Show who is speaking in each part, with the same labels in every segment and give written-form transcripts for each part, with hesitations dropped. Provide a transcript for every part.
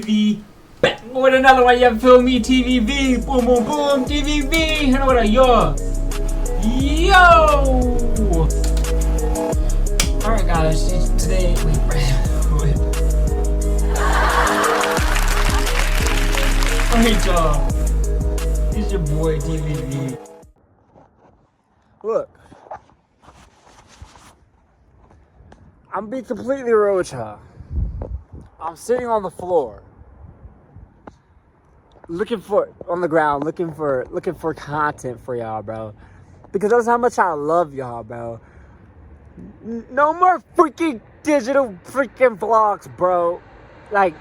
Speaker 1: TV back with another one, you feel me? TVV, boom boom boom, TVV, and what are yo? Alright guys, today, wait. Alright y'all, it's your boy TVV.
Speaker 2: Look, I'm being completely real with y'all. I'm sitting on the floor, looking for content for y'all, bro. Because that's how much I love y'all, bro. No more freaking digital freaking vlogs, bro. Like,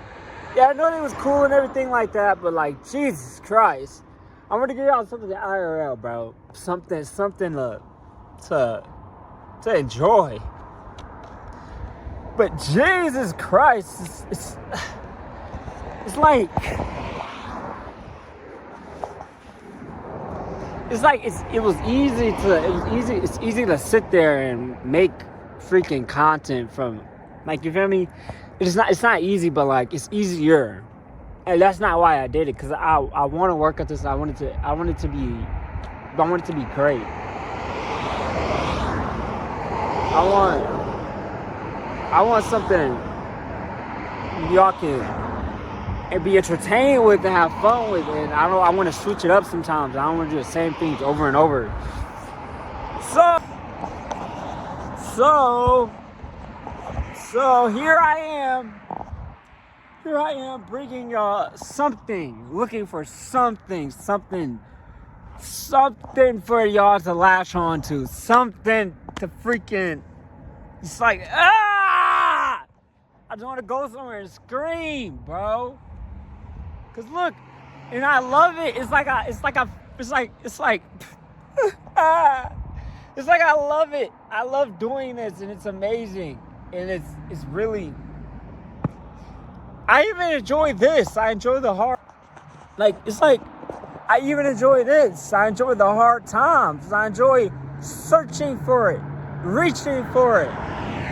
Speaker 2: yeah, I know it was cool and everything like that, but like, Jesus Christ, I'm gonna give y'all something IRL, bro. Something to enjoy. But Jesus Christ, it's like it's easy to sit there and make freaking content from, like, you feel me? It's not easy, but like it's easier. And that's not why I did it, because I want to work at this. I want it to be great. I want something y'all can and be entertained with and have fun with. And I want to switch it up sometimes. I don't want to do the same things over and over. So here I am bringing y'all something, looking for something for y'all to latch on to, something to freaking. It's like, I just want to go somewhere and scream, bro. Cause look, and I love it. It's like I love it. I love doing this, and it's amazing, and it's really. I even enjoy this. I enjoy the hard. I even enjoy this. I enjoy the hard times. I enjoy searching for it, reaching for it,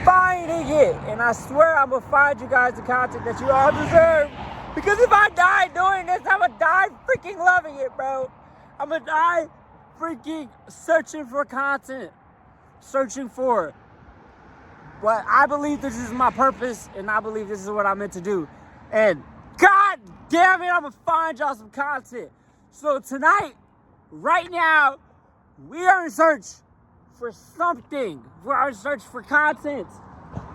Speaker 2: finding it. And I swear I'm going to find you guys the content that you all deserve. Because if I die doing this, I'm going to die freaking loving it, bro. I'm going to die freaking searching for content. Searching for it. But I believe this is my purpose, and I believe this is what I'm meant to do. And God damn it, I'm going to find y'all some content. So tonight, right now, we are in search for something. We're in search for content.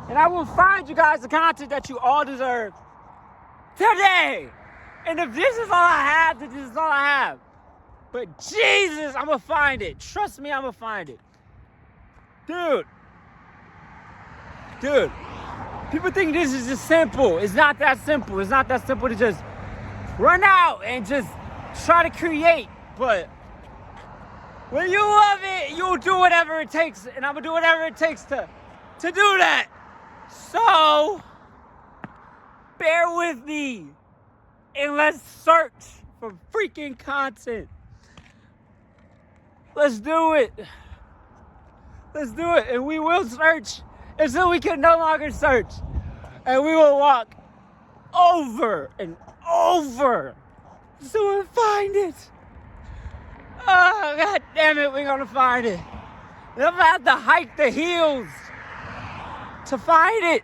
Speaker 2: And I will find you guys the content that you all deserve today. And if this is all I have, then this is all I have. But Jesus, I'm going to find it. Trust me, I'm going to find it. Dude, people think this is just simple. It's not that simple. It's not that simple to just run out and just try to create. But when you love it, you'll do whatever it takes. And I'm going to do whatever it takes to do that. So, bear with me. And let's search for freaking content. Let's do it. And we will search until we can no longer search. And we will walk over and over so we'll find it. Oh, God damn it, we're going to find it. And I'm going to have to hike the hills to find it.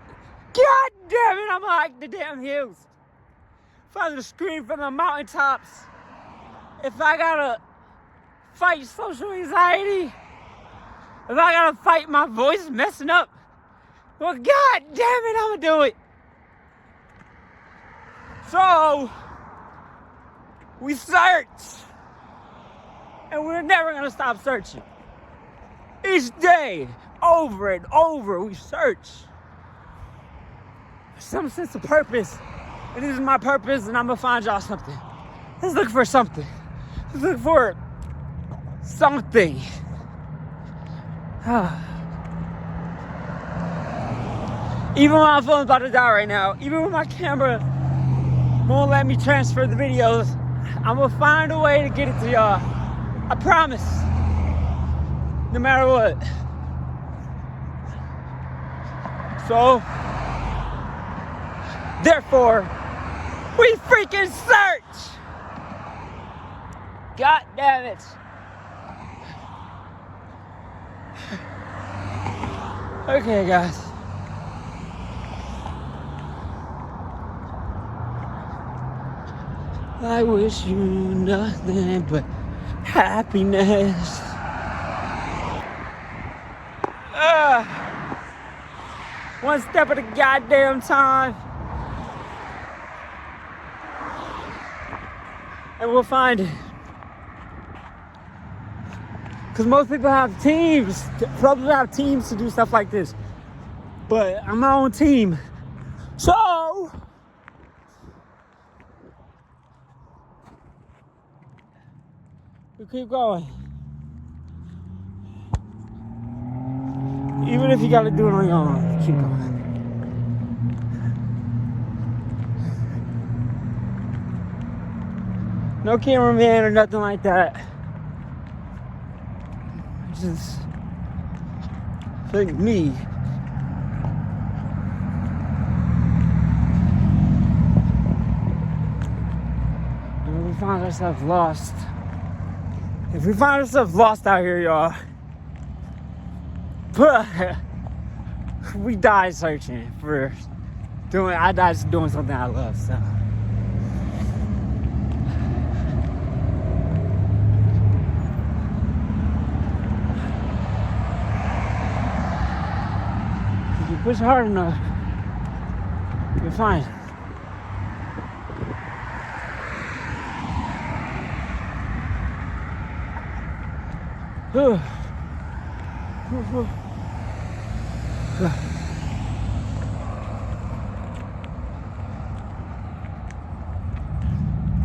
Speaker 2: God damn it, I'm going to hike the damn hills. If I have to scream from the mountaintops, if I got to fight social anxiety, if I got to fight my voice messing up, well, God damn it, I'm going to do it. So, we search. And we're never going to stop searching. Each day, over and over, we search. Some sense of purpose. And this is my purpose, and I'm going to find y'all something. Let's look for something. Let's look for something. Even when my phone's about to die right now, even when my camera won't let me transfer the videos, I'm going to find a way to get it to y'all. I promise. No matter what. So, therefore, We freaking search! God damn it. Okay, guys. I wish you nothing but happiness. One step at a goddamn time. And we'll find it. Because most people have teams. Probably have teams to do stuff like this. But I'm my own team. So we keep going. Even if you gotta do it on your own, keep going. No cameraman or nothing like that. Just think me. And we find ourselves lost. If we find ourselves lost out here, y'all, we die searching for doing. I died doing something I love. So. If you push hard enough, you'll find it.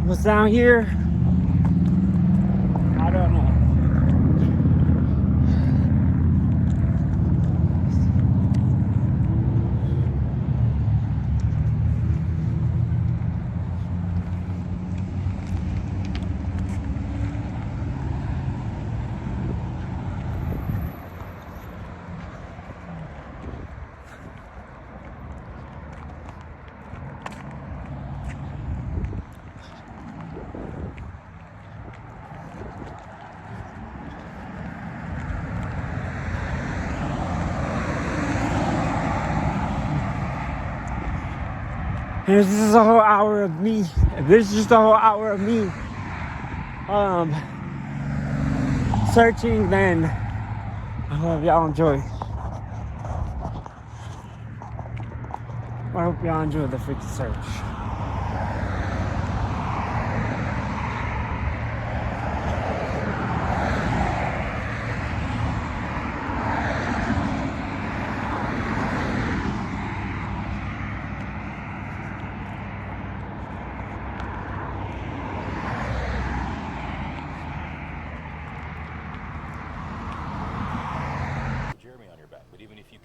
Speaker 2: What's down here? I don't know. And this is a whole hour of me. This is just a whole hour of me searching. Then I hope y'all enjoy. I hope y'all enjoy the freaking search.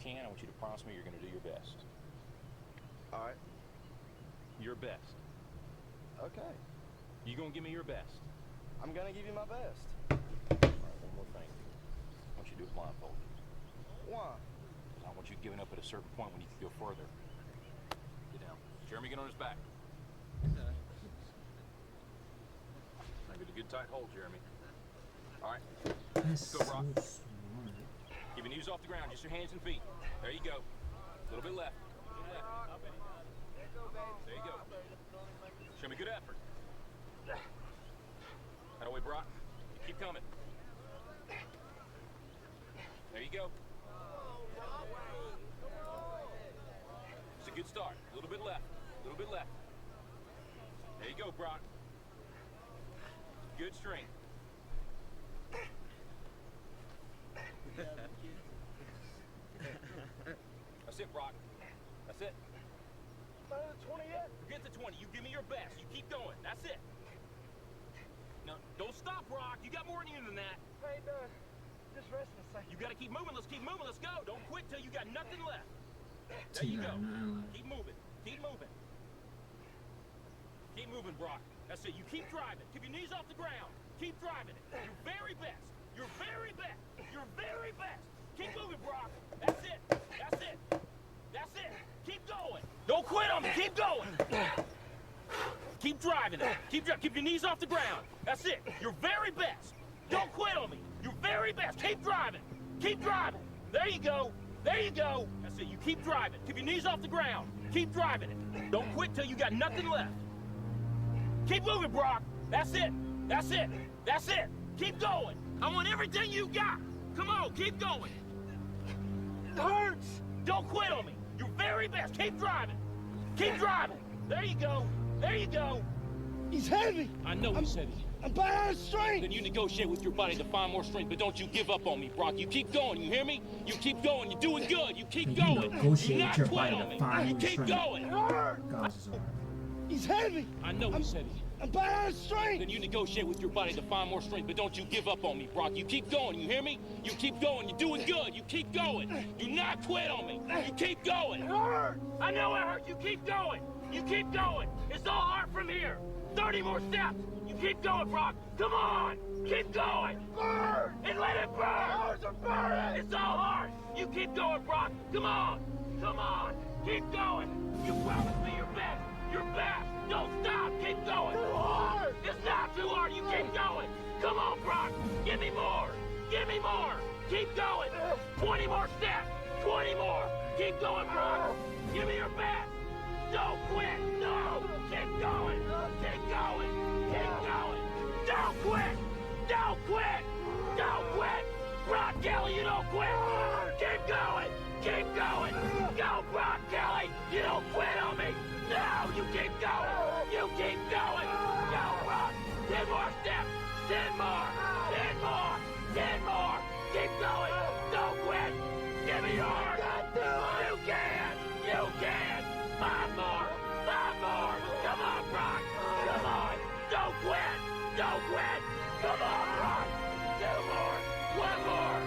Speaker 3: I want you to promise me you're going to do your best.
Speaker 4: All right.
Speaker 3: Your best.
Speaker 4: Okay.
Speaker 3: You going to give me your best?
Speaker 4: I'm going to give you my best.
Speaker 3: All right, one more thing. I want you to do it blindfolded.
Speaker 4: Why?
Speaker 3: I want you giving up at a certain point when you can go further. Get down. Jeremy, get on his back. Now get a good tight hold, Jeremy. All right. Let's go, Brock. Keep your knees off the ground, just your hands and feet. There you go. A little bit left. There you go. Show me good effort. That way, Brock. Keep coming. There you go. It's a good start. A little bit left. A little bit left. There you go, Brock. Good strength. That's it, Brock. That's it.
Speaker 4: Not at the 20 yet?
Speaker 3: Forget the 20. You give me your best. You keep going. That's it. No, don't stop, Brock. You got more in you than that.
Speaker 4: I ain't done. Just resting a second.
Speaker 3: You got to keep moving. Let's keep moving. Let's go. Don't quit till you got nothing left. There you go. Keep moving. Keep moving. Keep moving, Brock. That's it. You keep driving. Keep your knees off the ground. Keep driving it. Your very best. Your very best. Your very best. Keep moving, Brock. That's it. That's it. That's it. Keep going. Don't quit on me. Keep going. Keep driving it. Keep your knees off the ground. That's it. Your very best. Don't quit on me. Your very best. Keep driving. Keep driving. There you go. There you go. That's it. You keep driving. Keep your knees off the ground. Keep driving it. Don't quit till you got nothing left. Keep moving, Brock. That's it. That's it. That's it. Keep going. I want everything you got. Come on, keep going. It hurts. Don't quit on me. Your very best. Keep driving. Keep driving. There you go. There you go.
Speaker 4: He's heavy.
Speaker 3: I know he's heavy.
Speaker 4: I'm about out of strength.
Speaker 3: Then you negotiate with your body to find more strength, but don't you give up on me, Brock. You keep going, you hear me? You keep going, you're doing good. You keep
Speaker 1: You
Speaker 3: going.
Speaker 1: negotiate
Speaker 3: Do
Speaker 1: with
Speaker 3: not
Speaker 1: your
Speaker 3: quit
Speaker 1: body
Speaker 3: on
Speaker 1: to
Speaker 3: me.
Speaker 1: find
Speaker 3: You
Speaker 1: more
Speaker 3: keep
Speaker 1: strength.
Speaker 3: going.
Speaker 4: It hurts.
Speaker 1: Gosh, it's hard.
Speaker 4: He's heavy.
Speaker 3: I know he's heavy.
Speaker 4: I'm about out of strength.
Speaker 3: Then you negotiate with your body to find more strength, but don't you give up on me, Brock. You keep going, you hear me? You keep going, you're doing good. You keep going. Do not quit on me. You keep going.
Speaker 4: It hurts.
Speaker 3: I know it hurts. You keep going. You keep going. It's all hard from here. 30 more steps. You keep going, Brock. Come on. Keep going.
Speaker 4: Burn.
Speaker 3: And let it burn.
Speaker 4: Ours are burning.
Speaker 3: It's all hard. You keep going, Brock. Come on. Come on. Keep going. You promised me your best. Your best. Don't stop. Keep going.
Speaker 4: Too hard.
Speaker 3: It's not too hard. You keep going. Come on, Brock. Give me more. Give me more. Keep going. 20 more steps. 20 more. Keep going, Brock. Give me your best. Don't quit. No. Keep going. Keep going. Keep going. Don't quit. Don't quit. Don't quit. Brock Kelly, you don't quit. Keep going. Keep going. Go, Brock Kelly. You don't quit on me. No, you keep going. You keep going. Go, Brock. 10 more steps. 10 more. 10 more. 10 more. Keep going. Don't quit. Give me yours. You can. You can. 5 more. 5 more. Come on, Brock. Come on. Don't quit. Don't quit. Come on, Brock. 2 more. 1 more.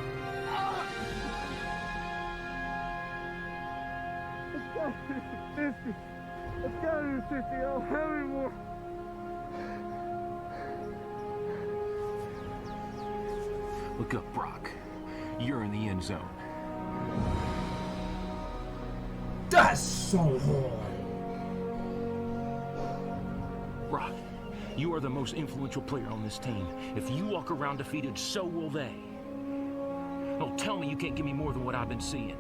Speaker 4: It's gotta be 50. I don't have any more.
Speaker 3: Look up, Brock. You're in the end zone.
Speaker 1: That's so hard.
Speaker 3: Brock, you are the most influential player on this team. If you walk around defeated, so will they. Don't tell me you can't give me more than what I've been seeing.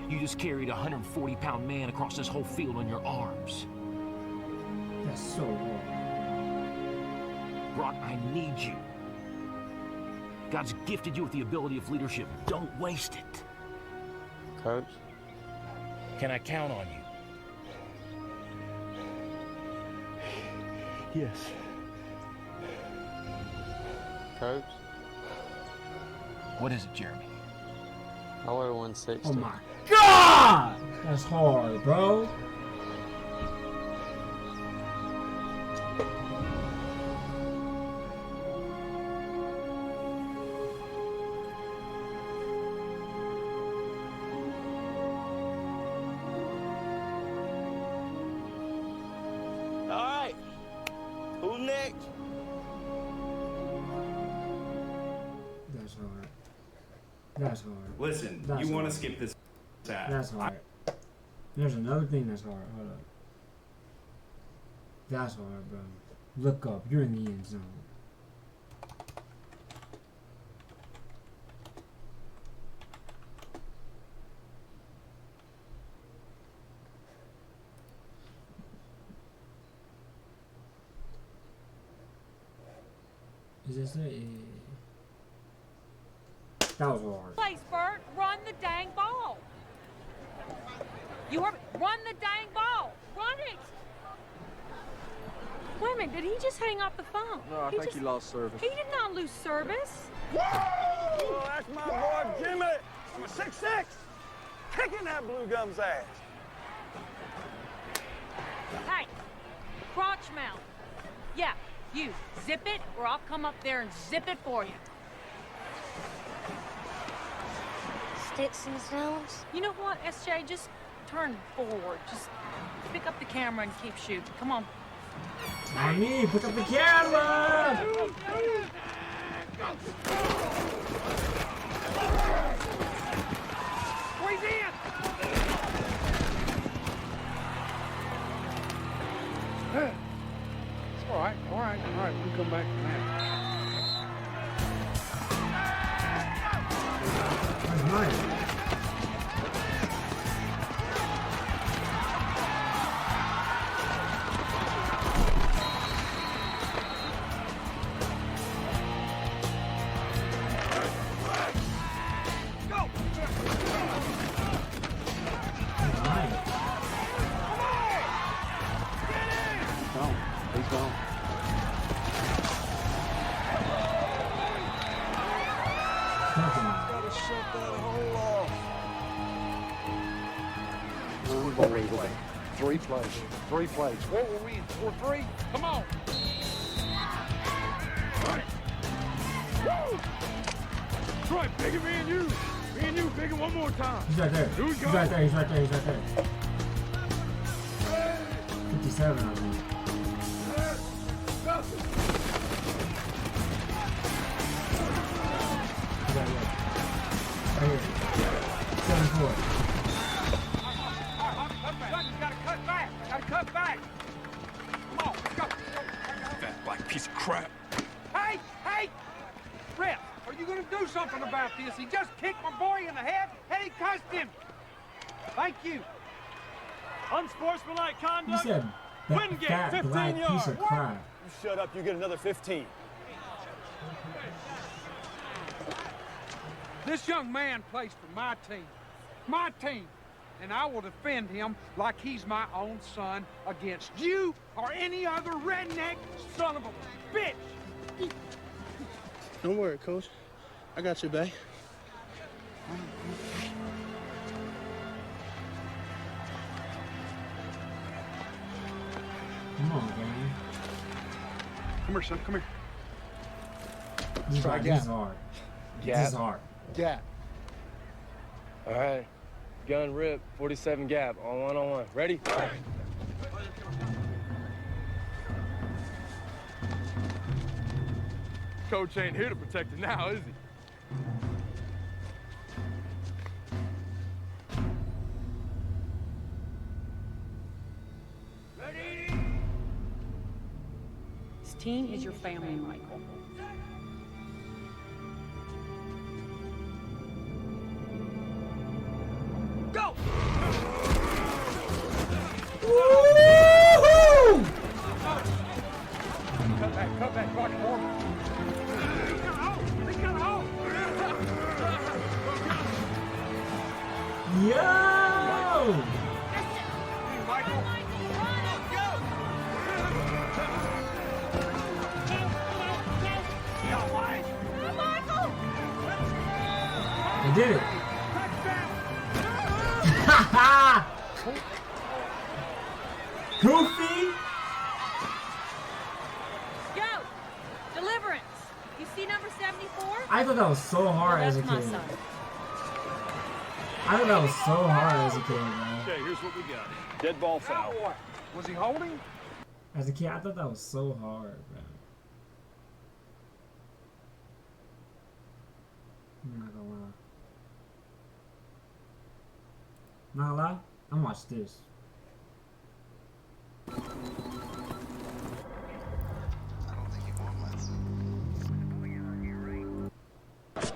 Speaker 3: You just carried a 140-pound man across this whole field on your arms.
Speaker 1: That's so hard.
Speaker 3: Brock, I need you. God's gifted you with the ability of leadership. Don't waste it.
Speaker 5: Coach?
Speaker 3: Can I count on you?
Speaker 5: Yes. Coach?
Speaker 3: What is it, Jeremy?
Speaker 5: I weigh 160.
Speaker 1: Oh my God! That's hard, bro.
Speaker 4: All right. Who's next?
Speaker 1: That's hard. That's hard.
Speaker 6: Listen,
Speaker 1: That's
Speaker 6: you want
Speaker 1: hard.
Speaker 6: to skip this tab.
Speaker 1: That's hard. There's another thing that's hard. Hold up. That's hard, bro. Look up. You're in the end zone. Is this it? That was hard.
Speaker 7: Place, Bert. Run the dang ball. You heard me. Run the dang ball. Run it. Wait a minute. Did he just hang up the phone?
Speaker 4: No, I think he lost service.
Speaker 7: He did not lose service.
Speaker 4: Oh, that's my boy Jimmy. I'm a 6'6", kicking that blue gum's ass.
Speaker 7: Hey, crotch mount. Yeah, you. Zip it, or I'll come up there and zip it for you.
Speaker 8: Sticks and stones?
Speaker 7: You know what, SJ? Just turn forward. Just pick up the camera and keep shooting. Come on.
Speaker 1: I mean, pick up the camera!
Speaker 3: Squeeze in!
Speaker 6: All right. We come back to that.
Speaker 2: That's mine.
Speaker 6: He's gone.
Speaker 4: Gotta shut that hole off.
Speaker 6: Unbelievable. Three plays. What were we in? 4-3? Come on. Woo! Troy, pick it, me and you, pick it one more time.
Speaker 2: He's right there.
Speaker 6: Here we
Speaker 2: He's
Speaker 6: go.
Speaker 2: right there. 57, I think. Right here. 7-4.
Speaker 6: Gotta cut back. Come on, let's go.
Speaker 4: That black piece of crap.
Speaker 6: Hey! Ref, are you gonna do something about this? He just kicked my boy in the head and he cussed him. Thank you.
Speaker 4: Unsportsmanlike
Speaker 2: He
Speaker 4: conduct.
Speaker 2: said that
Speaker 4: Wingate,
Speaker 2: fat
Speaker 4: 15
Speaker 2: black piece of
Speaker 4: yards.
Speaker 2: crap.
Speaker 4: You shut up, you get another 15.
Speaker 6: This young man plays for my team. And I will defend him like he's my own son against you or any other redneck son of a bitch.
Speaker 9: Don't worry, Coach. I got you, babe.
Speaker 2: Come on, gang.
Speaker 6: Come here, son, come here.
Speaker 2: This
Speaker 9: Try
Speaker 2: is
Speaker 9: again.
Speaker 2: hard.
Speaker 9: Gap.
Speaker 2: This is hard.
Speaker 9: Gap.
Speaker 5: All right. Gun rip, 47 gap, on one-on-one. Ready?
Speaker 4: Coach ain't here to protect it now, is he?
Speaker 7: This team is your family, Michael.
Speaker 6: Go!
Speaker 2: Woo-hoo!
Speaker 6: Cut back, Rocky Morgan. They got a hole.
Speaker 2: Yo!
Speaker 6: Michael.
Speaker 2: They did it. Goofy!
Speaker 7: Yo! Deliverance! You see number 74?
Speaker 2: I thought that was so hard as a
Speaker 7: That's my
Speaker 2: kid.
Speaker 7: son.
Speaker 2: I thought that was so hard as a kid, man.
Speaker 4: Okay, here's what we got. Dead ball foul.
Speaker 6: What? Was he holding?
Speaker 2: As a kid, I thought that was so hard, man. I'm not gonna lie. Not gonna lie? I'm gonna watch this.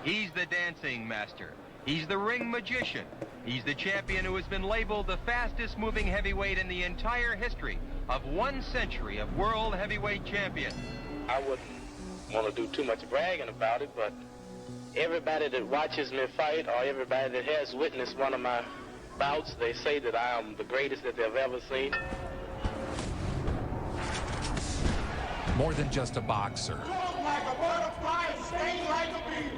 Speaker 10: He's the dancing master. He's the ring magician. He's the champion who has been labeled the fastest moving heavyweight in the entire history of 1 century of world heavyweight champion.
Speaker 11: I wouldn't want to do too much bragging about it, but everybody that watches me fight or everybody that has witnessed one of my bouts, they say that I am the greatest that they've ever seen.
Speaker 12: More than just a boxer.
Speaker 3: Like a butterfly, sting like a bee.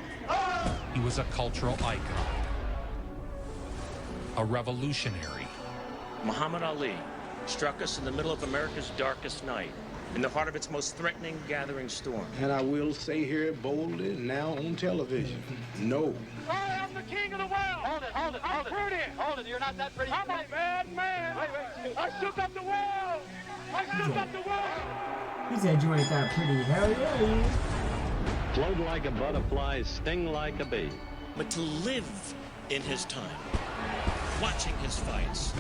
Speaker 12: He was a cultural icon, a revolutionary.
Speaker 13: Muhammad Ali struck us in the middle of America's darkest night, in the heart of its most threatening gathering storm.
Speaker 9: And I will say here boldly, now on television, no.
Speaker 3: I am the king of the world. Hold it. I'm pretty. Hold it, you're not that pretty. I'm a bad man. Wait. I shook up the world.
Speaker 2: He said you ain't that pretty. Hell yeah, you.
Speaker 14: Float like a butterfly, sting like a bee.
Speaker 13: But to live in his time, watching his fights,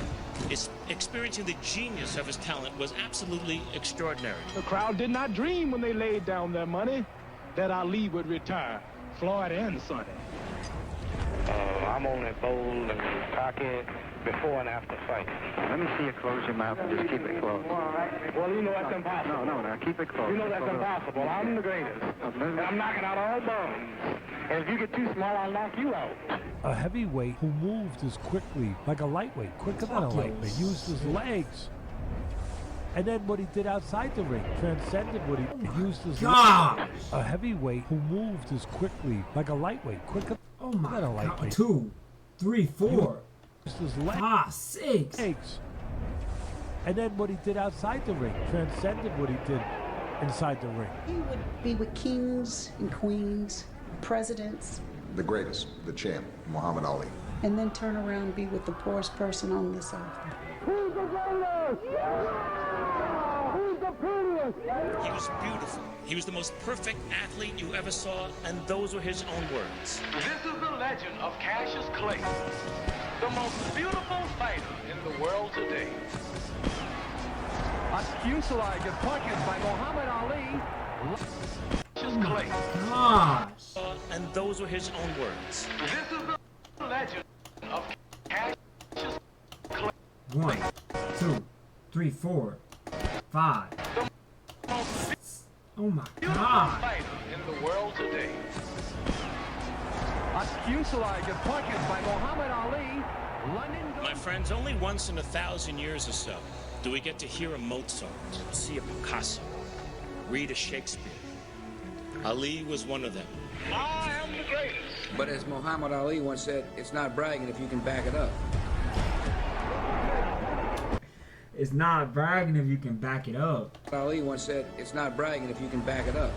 Speaker 13: experiencing the genius of his talent was absolutely extraordinary.
Speaker 14: The crowd did not dream when they laid down their money that Ali would retire, Floyd and Sonny.
Speaker 11: I'm only bold and cocky before and after fight.
Speaker 15: Let me see you close your mouth and just keep it closed.
Speaker 11: Well, you know that's impossible.
Speaker 15: No, keep it closed.
Speaker 11: You know that's impossible. I'm the greatest. And I'm knocking out all bones. And if you get too small, I'll knock you out.
Speaker 16: A heavyweight who moved as quickly, like a lightweight, quicker than a lightweight, used his legs. And then what he did outside the ring transcended what he used his legs. A heavyweight who moved as quickly, like a lightweight, quicker than a lightweight.
Speaker 1: 2, 3, 4,
Speaker 16: Used his legs.
Speaker 1: 5, 6.
Speaker 16: And then what he did outside the ring transcended what he did inside the ring.
Speaker 17: He would be with kings and queens, presidents.
Speaker 18: The greatest, the champ, Muhammad Ali.
Speaker 17: And then turn around and be with the poorest person on this earth.
Speaker 14: Who's the greatest? Yeah! Who's the prettiest?
Speaker 13: He was beautiful. He was the most perfect athlete you ever saw, and those were his own words.
Speaker 11: This is the legend of Cassius Clay, the most beautiful fighter in the world today.
Speaker 6: A fuselage of punches by Muhammad Ali.
Speaker 11: Cassius Clay.
Speaker 1: Gosh.
Speaker 13: And those were his own words.
Speaker 11: This is the legend of Cassius Clay.
Speaker 1: 1, 2, 3, 4, 5. Oh my God.
Speaker 11: Fighter in the world today.
Speaker 6: A fuselage of punches by Muhammad Ali. London.
Speaker 13: My friends, only once in 1,000 years or so do we get to hear a Mozart, see a Picasso, read a Shakespeare. Ali was one of them.
Speaker 11: I am the greatest.
Speaker 19: But as Muhammad Ali once said, it's not bragging if you can back it up.
Speaker 1: It's not bragging if you can back it up.
Speaker 19: Ali once said, it's not bragging if you can back it up.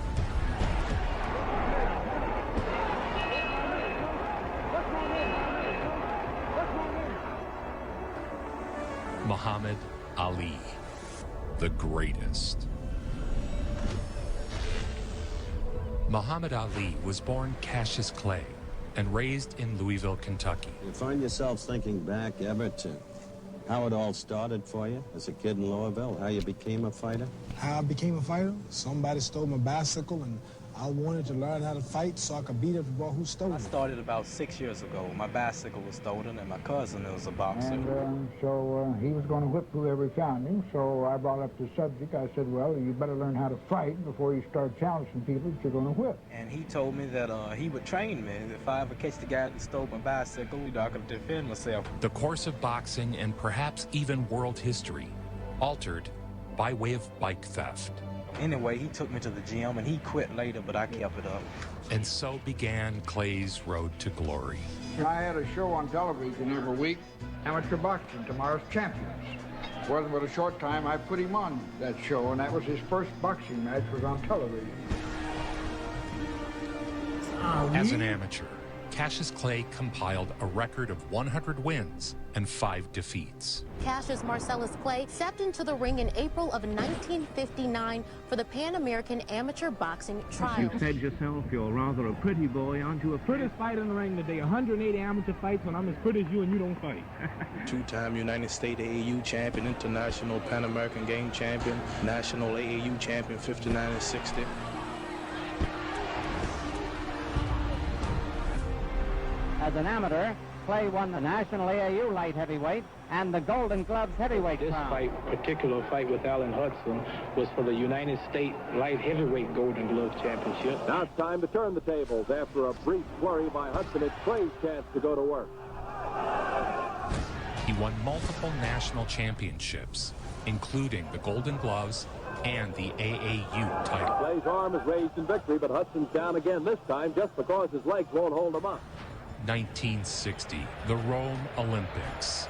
Speaker 12: Muhammad Ali, the greatest. Muhammad Ali was born Cassius Clay and raised in Louisville, Kentucky.
Speaker 14: You find yourselves thinking back ever to how it all started for you as a kid in Louisville, how you became a fighter?
Speaker 20: How I became a fighter? Somebody stole my bicycle and I wanted to learn how to fight so I could beat up the boy who stole it.
Speaker 21: I started about 6 years ago. My bicycle was stolen and my cousin was a boxer.
Speaker 22: And so he was going to whip whoever found him, so I brought up the subject. I said, well, you better learn how to fight before you start challenging people that you're going to whip.
Speaker 21: And he told me that he would train me. If I ever catch the guy that stole my bicycle, I could defend myself.
Speaker 12: The course of boxing and perhaps even world history altered by way of bike theft.
Speaker 21: Anyway, he took me to the gym and he quit later, but I kept it up.
Speaker 12: And so began Clay's road to glory.
Speaker 22: I had a show on television every week, Amateur Boxing, Tomorrow's Champions. Well, but a short time I put him on that show, and that was his first boxing match was on television.
Speaker 12: As an amateur, Cassius Clay compiled a record of 100 wins and 5 defeats.
Speaker 23: Cassius Marcellus Clay stepped into the ring in April of 1959 for the Pan American Amateur Boxing Trials.
Speaker 24: You fed yourself, you're rather a pretty boy, aren't you? A prettiest fighter in the ring today. 180 amateur fights when I'm as pretty as you and you don't fight.
Speaker 25: Two-time United States AAU champion, international Pan American game champion, national AAU champion 59 and 60.
Speaker 26: As an amateur, Clay won the National AAU Light Heavyweight and the Golden Gloves Heavyweight crown.
Speaker 25: Particular fight with Allen Hudson was for the United States Light Heavyweight Golden Gloves Championship.
Speaker 27: Now it's time to turn the tables. After a brief flurry by Hudson, it's Clay's chance to go to work.
Speaker 12: He won multiple national championships, including the Golden Gloves and the AAU title.
Speaker 27: Clay's arm is raised in victory, but Hudson's down again this time just because his legs won't hold him up.
Speaker 12: 1960, the Rome Olympics.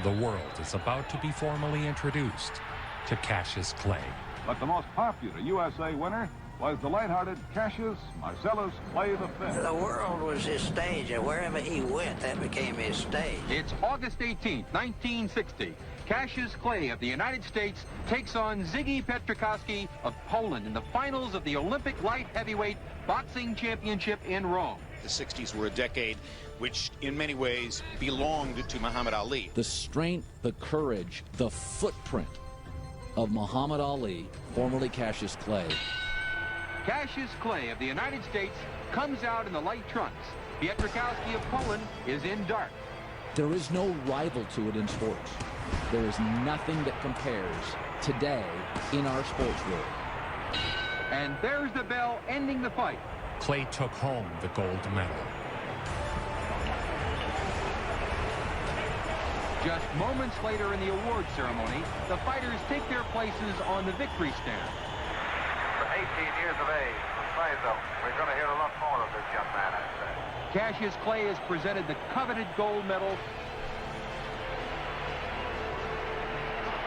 Speaker 12: The world is about to be formally introduced to Cassius Clay.
Speaker 28: But the most popular USA winner was the light-hearted Cassius Marcellus Clay V.
Speaker 29: The world was his stage, and wherever he went, that became his stage.
Speaker 10: It's August 18th, 1960. Cassius Clay of the United States takes on Ziggy Petrikowski of Poland in the finals of the Olympic Light Heavyweight Boxing Championship in Rome.
Speaker 2: The 60s were a decade which, in many ways, belonged to Muhammad Ali.
Speaker 3: The strength, the courage, the footprint of Muhammad Ali, formerly Cassius Clay.
Speaker 10: Cassius Clay of the United States comes out in the light trunks. Petrikowski of Poland is in dark.
Speaker 3: There is no rival to it in sports. There is nothing that compares today in our sports world.
Speaker 10: And there's the bell ending the fight.
Speaker 12: Clay took home the gold medal.
Speaker 10: Just moments later in the award ceremony, the fighters take their places on the victory stand.
Speaker 4: For 18 years of age, from Sizo, we're going to hear a lot more of this young man, I'd say.
Speaker 10: Cassius Clay has presented the coveted gold medal.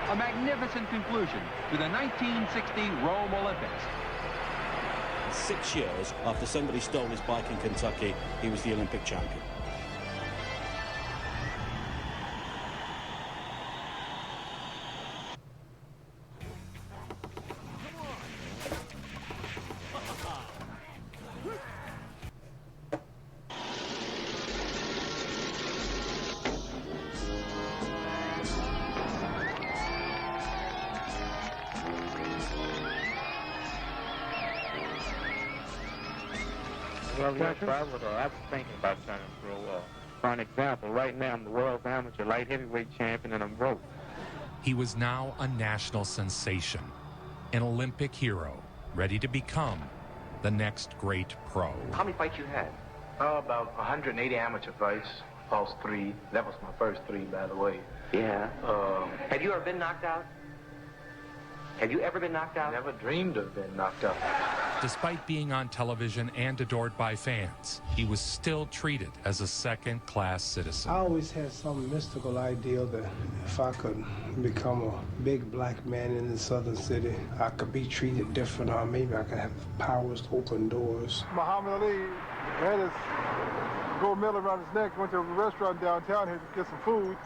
Speaker 10: A magnificent conclusion to the 1960 Rome Olympics.
Speaker 5: 6 years after somebody stole his bike in Kentucky, he was the Olympic champion.
Speaker 7: Well, yes, sir, I was thinking about signing for a while. For an example, right now I'm the world's amateur light heavyweight champion and I'm broke.
Speaker 12: He was now a national sensation, an Olympic hero, ready to become the next great pro.
Speaker 4: How many fights you had? Oh, about 180 amateur fights. Lost 3. That was my first 3, by the way.
Speaker 7: Yeah. Have you ever been knocked out? Have you ever been knocked out?
Speaker 4: Never dreamed of being knocked out.
Speaker 12: Despite being on television and adored by fans, he was still treated as a second-class citizen.
Speaker 8: I always had some mystical ideal that if I could become a big black man in the southern city, I could be treated different, or maybe I could have powers to open doors.
Speaker 22: Muhammad Ali had his gold medal around his neck, went to a restaurant downtown here to get some food.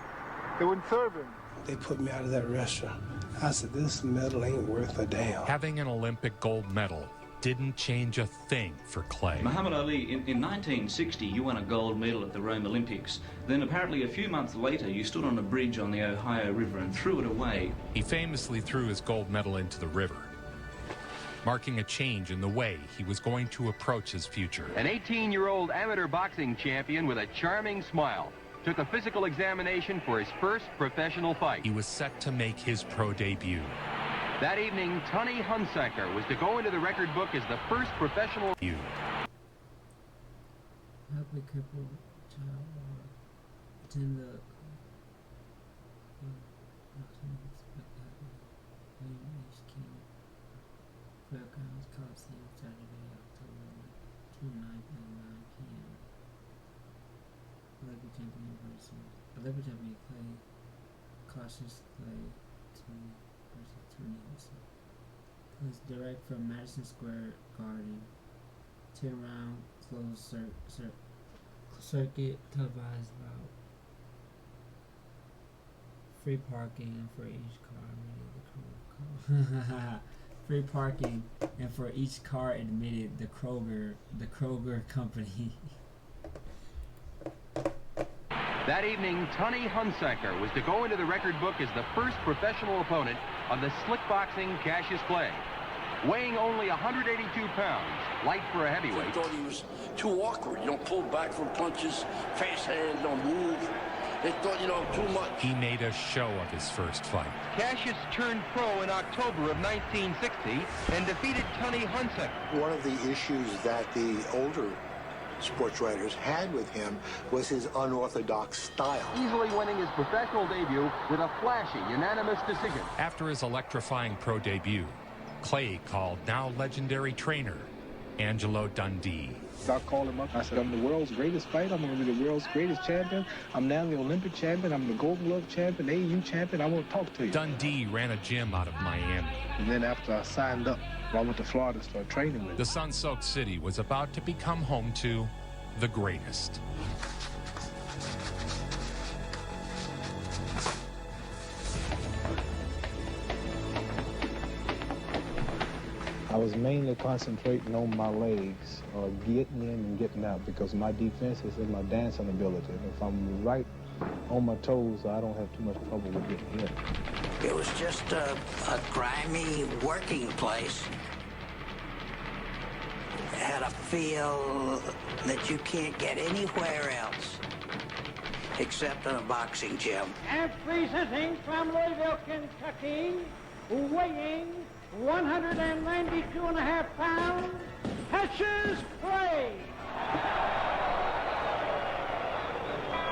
Speaker 22: They wouldn't serve him.
Speaker 8: They put me out of that restaurant. I said, this medal ain't worth a damn.
Speaker 12: Having an Olympic gold medal didn't change a thing for Clay.
Speaker 9: Muhammad Ali, in 1960, you won a gold medal at the Rome Olympics. Then apparently a few months later, you stood on a bridge on the Ohio River and threw it away.
Speaker 12: He famously threw his gold medal into the river, marking a change in the way he was going to approach his future.
Speaker 10: An 18-year-old amateur boxing champion with a charming smile took a physical examination for his first professional fight.
Speaker 12: He was set to make his pro debut.
Speaker 10: That evening, Tony Hunsaker was to go into the record book as the first professional.
Speaker 15: Happily crippled child attend the Fairgrounds Coliseum Saturday, October 29th at 9 p.m. Olympic champion Clay, Cassius Clay versus Tony Hudson. It was direct from Madison Square Garden. 10-round closed circuit televised bout. Free parking for each car. Free parking and for each car admitted the Kroger Company.
Speaker 10: That evening, Tony Hunsaker was to go into the record book as the first professional opponent of the slick boxing Cassius Clay. Weighing only 182 pounds, light for a heavyweight.
Speaker 29: I thought he was too awkward. You don't pull back from punches, fast hands, don't move. They thought, too much.
Speaker 12: He made a show of his first fight.
Speaker 10: Cassius turned pro in October of 1960 and defeated Tony Hunsaker.
Speaker 18: One of the issues that the older sports writers had with him was his unorthodox style.
Speaker 10: Easily winning his professional debut with a flashy, unanimous decision.
Speaker 12: After his electrifying pro debut, Clay called now legendary trainer Angelo Dundee.
Speaker 21: So I called him up. I said, I'm the world's greatest fighter. I'm going to be the world's greatest champion. I'm now the Olympic champion. I'm the Golden Glove champion, AAU champion. I want to talk to you.
Speaker 12: Dundee ran a gym out of Miami.
Speaker 21: And then after I signed up, I went to Florida to start training with him.
Speaker 12: The sun-soaked city was about to become home to the greatest.
Speaker 21: I was mainly concentrating on my legs, getting in and getting out, because my defense is in my dancing ability. And if I'm right on my toes, I don't have too much trouble with getting hit.
Speaker 1: It was just a grimy working place. It had a feel that you can't get anywhere else except in a boxing gym.
Speaker 26: And presenting from Louisville, Kentucky, weighing 192.5 pounds, Cassius Clay.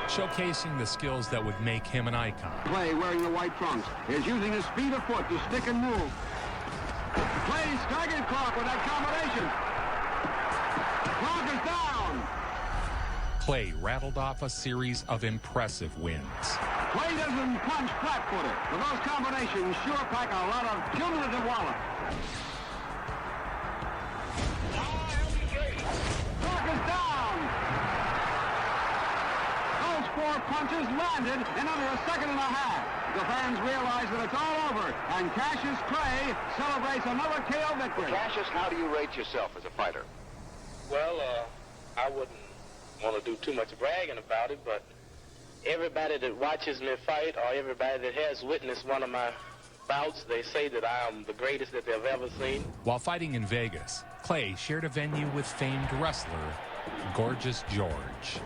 Speaker 12: Showcasing the skills that would make him an icon.
Speaker 6: Clay, wearing the white trunks, is using his speed of foot to stick and move. Clay staggered Clark with that combination. Clark is down.
Speaker 12: Clay rattled off a series of impressive wins.
Speaker 6: Clay doesn't punch flat-footed, but those combinations sure pack a lot of cumulative wallop. Clark is down. Those 4 punches landed in under a second and a half. The fans realize that it's all over, and Cassius Clay celebrates another KO victory.
Speaker 27: Cassius, how do you rate yourself as a fighter?
Speaker 25: Well, I wouldn't want to do too much bragging about it, but everybody that watches me fight or everybody that has witnessed one of my bouts, they say that I am the greatest that they've ever seen.
Speaker 12: While fighting in Vegas, Clay shared a venue with famed wrestler Gorgeous George.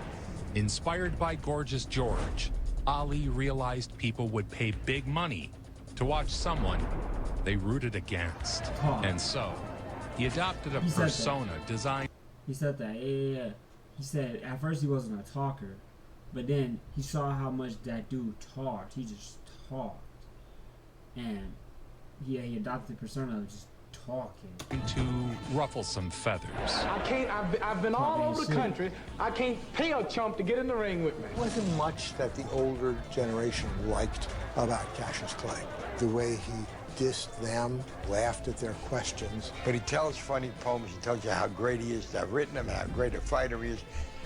Speaker 12: Inspired by Gorgeous George, Ali realized people would pay big money to watch someone they rooted against. And so, he adopted a persona designed...
Speaker 15: He said that, yeah. He said at first he wasn't a talker, but then he saw how much that dude talked. He just talked. And he adopted the persona of just talking.
Speaker 12: To ruffle some feathers.
Speaker 21: I've been all over the country. I can't pay a chump to get in the ring with me.
Speaker 18: There wasn't much that the older generation liked about Cassius Clay. The way he dissed them, laughed at their questions.
Speaker 11: But he tells funny poems. He tells you how great he is to have written them, how great a fighter he is.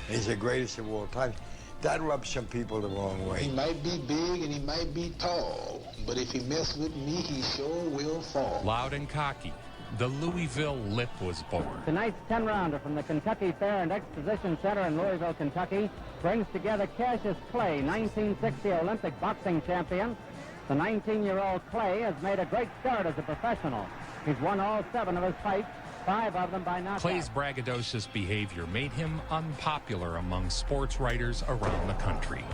Speaker 11: And he's the greatest of all time. That rubs some people the wrong way.
Speaker 18: He might be big and he might be tall, but if he messes with me, he sure will fall.
Speaker 12: Loud and cocky, the Louisville Lip was born.
Speaker 26: Tonight's 10-rounder from the Kentucky Fair and Exposition Center in Louisville, Kentucky, brings together Cassius Clay, 1960 Olympic boxing champion. The 19-year-old Clay has made a great start as a professional. He's won all 7 of his fights, 5 of them by knockout.
Speaker 12: Clay's braggadocious behavior made him unpopular among sports writers around the country.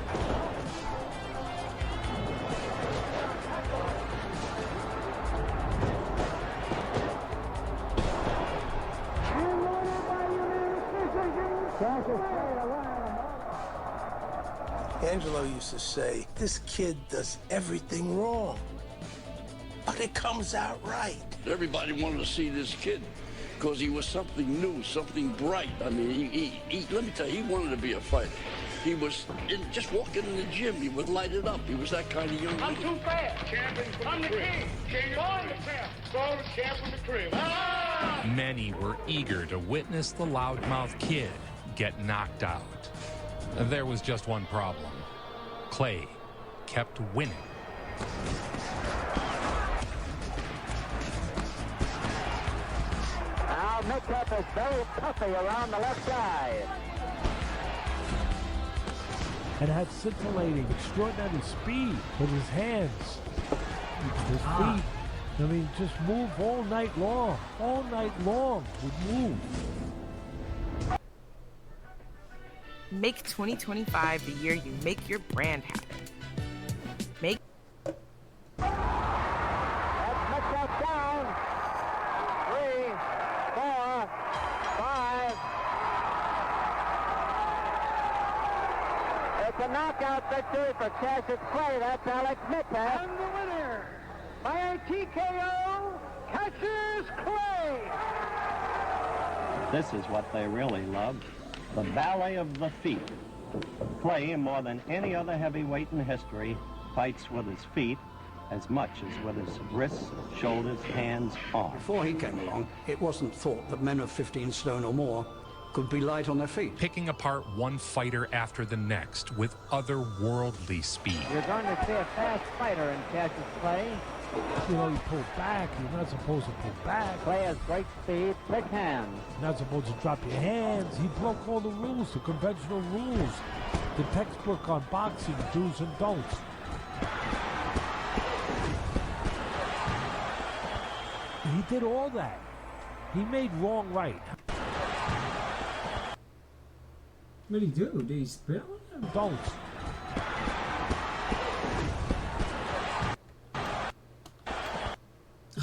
Speaker 18: Angelo used to say, this kid does everything wrong, but it comes out right.
Speaker 29: Everybody wanted to see this kid because he was something new, something bright. I mean, he let me tell you, he wanted to be a fighter. He was just walking in the gym. He would light it up. He was that kind of young man.
Speaker 26: I'm too fast. I'm the king. Champ from the crib. Ah!
Speaker 12: Many were eager to witness the loudmouth kid get knocked out. There was just one problem. Clay kept winning.
Speaker 26: Now Mitchell is very puffy around the left side.
Speaker 24: And had scintillating, extraordinary speed with his hands, his feet. I mean, just move all night long. All night long would move.
Speaker 13: Make 2025 the year you make your brand happen. Make...
Speaker 26: That's Mitchell down. 3, 4, 5. It's a knockout victory for Cassius Clay. That's Alex Mitchell. And the winner by a TKO, Cassius Clay. This is what they really love. The ballet of the feet. Clay, more than any other heavyweight in history, fights with his feet as much as with his wrists, shoulders, hands, arms.
Speaker 14: Before he came along, it wasn't thought that men of 15 stone or more could be light on their feet.
Speaker 12: Picking apart one fighter after the next with otherworldly speed.
Speaker 26: You're going to see a fast fighter in Cassius Clay.
Speaker 24: You know, you pull back. You're not supposed to pull back.
Speaker 26: Clay has great speed, quick hands.
Speaker 24: You're not supposed to drop your hands. He broke all the rules, the conventional rules. The textbook on boxing, do's and don'ts. He did all that. He made wrong right.
Speaker 15: What did he do? Did he spit on him?
Speaker 24: Don't.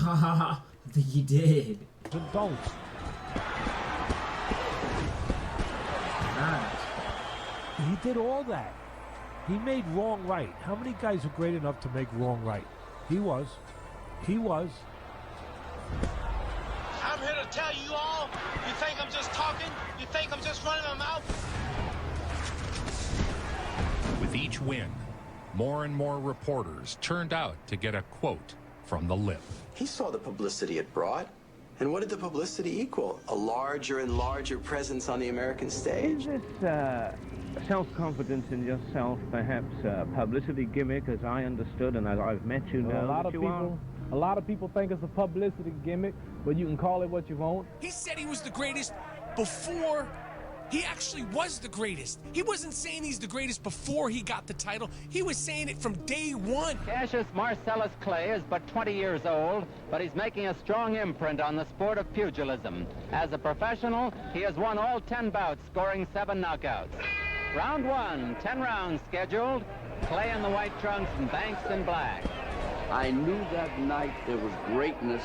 Speaker 15: I think he did.
Speaker 24: Don't.
Speaker 15: Nice.
Speaker 24: He did all that. He made wrong right. How many guys are great enough to make wrong right? He was. He was.
Speaker 2: I'm here to tell you all, you think I'm just talking? You think I'm just running my mouth?
Speaker 12: With each win, more and more reporters turned out to get a quote from the lip.
Speaker 3: He saw the publicity it brought. And what did the publicity equal? A larger and larger presence on the American stage?
Speaker 5: Is this self-confidence in yourself, perhaps a publicity gimmick, as I understood and as I've met you now?
Speaker 21: A lot of people think it's a publicity gimmick, but you can call it what you want.
Speaker 16: He said he was the greatest before he actually was the greatest. He wasn't saying he's the greatest before he got the title. He was saying it from day one.
Speaker 26: Cassius Marcellus Clay is but 20 years old, but he's making a strong imprint on the sport of pugilism. As a professional, he has won all 10 bouts, scoring 7 knockouts. Round 1, 10 rounds scheduled. Clay in the white trunks and Banks in black.
Speaker 29: I knew that night there was greatness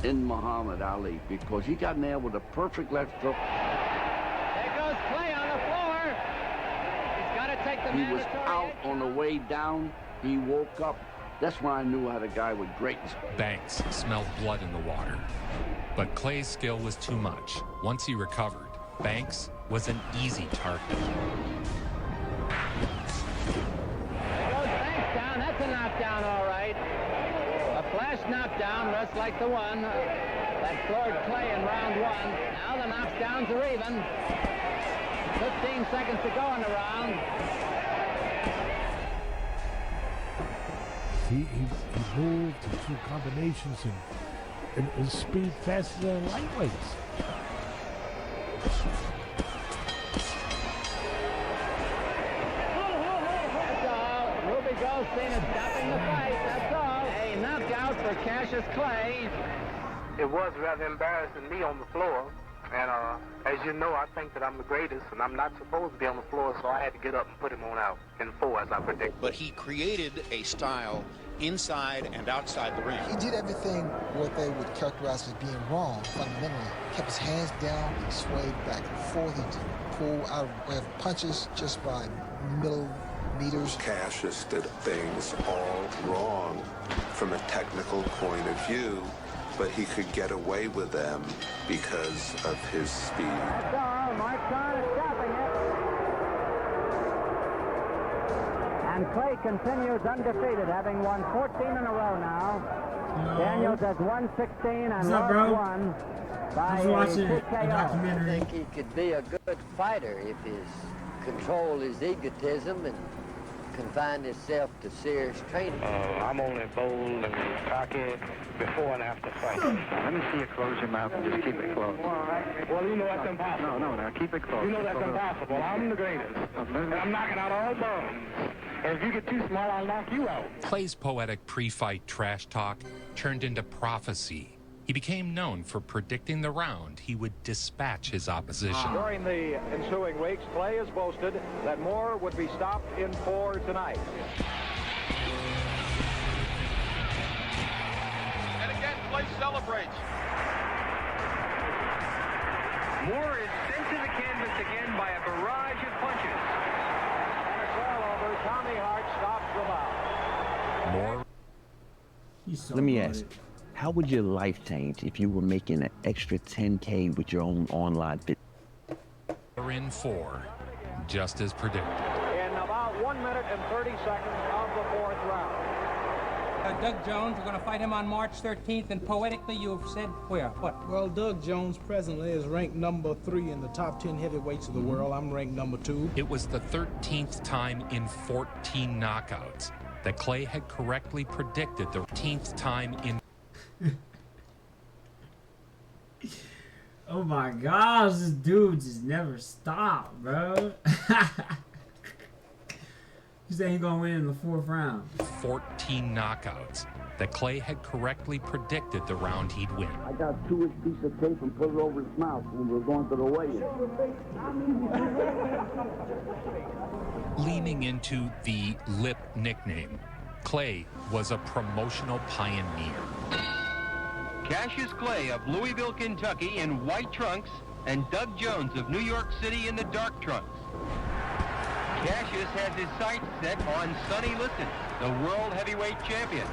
Speaker 29: in Muhammad Ali because he got in there with a perfect left hook.
Speaker 26: There goes Clay on the floor. He's got to take the
Speaker 29: He was out on the way down. He woke up. That's when I knew I had a guy with greatness.
Speaker 12: Banks smelled blood in the water. But Clay's skill was too much. Once he recovered, Banks was an easy target.
Speaker 26: There goes Banks down. That's a knockdown, all right. A flash knockdown, just like the one that floored Clay in round 1. Now the knockdowns are even. 15 seconds to go in the round.
Speaker 24: He moved, he threw combinations and his speed faster than lightweights.
Speaker 26: That's all. Ruby Goldstein is stopping the fight. That's all. A knockout for Cassius Clay.
Speaker 4: It was rather embarrassing me on the floor. And as you know, I think that I'm the greatest, and I'm not supposed to be on the floor, so I had to get up and put him on out in 4, as I predicted.
Speaker 17: But he created a style inside and outside the ring.
Speaker 18: He did everything what they would characterize as being wrong, fundamentally. Kept his hands down, he swayed back and forth, he didn't pull out of way of punches just by millimeters.
Speaker 19: Cassius did things all wrong from a technical point of view, but he could get away with them because of his speed.
Speaker 26: That's all. Mark Shawn is stopping it. And Clay continues undefeated, having won 14 in a row now.
Speaker 15: No.
Speaker 26: Daniels has won 16 and
Speaker 15: What's up,
Speaker 26: lost
Speaker 15: bro?
Speaker 26: 1 by
Speaker 15: I was watching a
Speaker 26: TKO.
Speaker 15: documentary.
Speaker 20: I think he could be a good fighter if his control his egotism and confine himself to serious training.
Speaker 5: I'm only bold and cocky before and after fighting. Let me see you close your mouth and just keep it closed.
Speaker 4: Well, you know that's impossible.
Speaker 5: No, keep it closed.
Speaker 4: You know that's impossible. I'm the greatest. And I'm knocking out all bums. And if you get too small, I'll knock you out.
Speaker 12: Clay's poetic pre-fight trash talk turned into prophecy. He became known for predicting the round he would dispatch his opposition.
Speaker 23: During the ensuing weeks, Clay has boasted that Moore would be stopped in 4 tonight.
Speaker 2: And again, Clay celebrates. Moore is sent to the canvas again by a barrage of punches.
Speaker 23: And it's all over. Tommy Hart stops the bout.
Speaker 12: More.
Speaker 28: Let me ask, how would your life change if you were making an extra $10K with your own online business?
Speaker 12: We're in 4, just as predicted.
Speaker 23: In about 1 minute and 30 seconds of the 4th round.
Speaker 30: Doug Jones, we're going to fight him on March 13th, and poetically you've said where? What?
Speaker 8: Well, Doug Jones presently is ranked number 3 in the top 10 heavyweights of the world. I'm ranked number 2.
Speaker 12: It was the 13th time in 14 knockouts that Clay had correctly predicted the 13th time in...
Speaker 15: Oh my gosh, this dude just never stopped, bro. He said he's gonna win in the 4th round.
Speaker 12: 14 knockouts that Clay had correctly predicted the round he'd win.
Speaker 29: I got a 2-inch piece of tape and put it over his mouth when we were going to the weigh-in.
Speaker 12: Leaning into the lip nickname, Clay was a promotional pioneer.
Speaker 1: Cassius Clay of Louisville, Kentucky in white trunks, and Doug Jones of New York City in the dark trunks. Cassius has his sights set on Sonny Liston, the world heavyweight champion.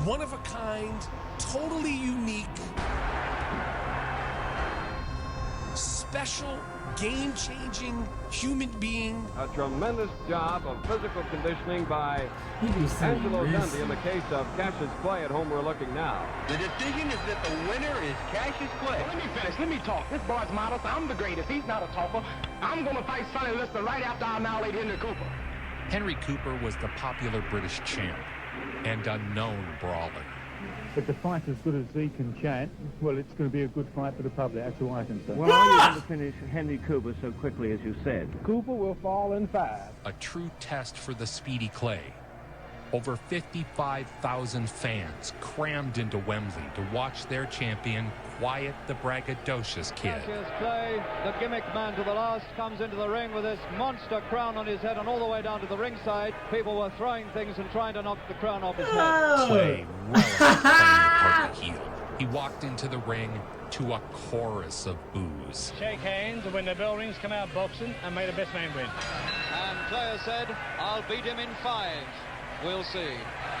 Speaker 16: One of a kind, totally unique, special, game-changing human being.
Speaker 23: A tremendous job of physical conditioning by Angelo Dundee in the case of Cassius Clay at home we're looking now.
Speaker 1: The decision is that the winner is Cassius Clay.
Speaker 4: Let me finish. Let me talk. This boy's modest. I'm the greatest. He's not a talker. I'm going to fight Sonny Liston right after I annihilate Henry Cooper.
Speaker 12: Henry Cooper was the popular British champ and a known brawler.
Speaker 21: If the fight's as good as he can chant, well, it's going to be a good fight for the public. That's all I can say.
Speaker 5: Well, are you going to finish Henry Cooper so quickly as you said?
Speaker 23: Cooper will fall in 5.
Speaker 12: A true test for the speedy Clay. Over 55,000 fans crammed into Wembley to watch their champion quiet the braggadocious kid.
Speaker 23: Cassius Clay, the gimmick man to the last, comes into the ring with this monster crown on his head, and all the way down to the ringside, people were throwing things and trying to knock the crown off his head.
Speaker 12: Clay relished playing the part of the heel. He walked into the ring to a chorus of boos.
Speaker 23: Shake hands, and when the bell rings, come out boxing, and may the best man win. And Clay said, I'll beat him in 5. We'll see.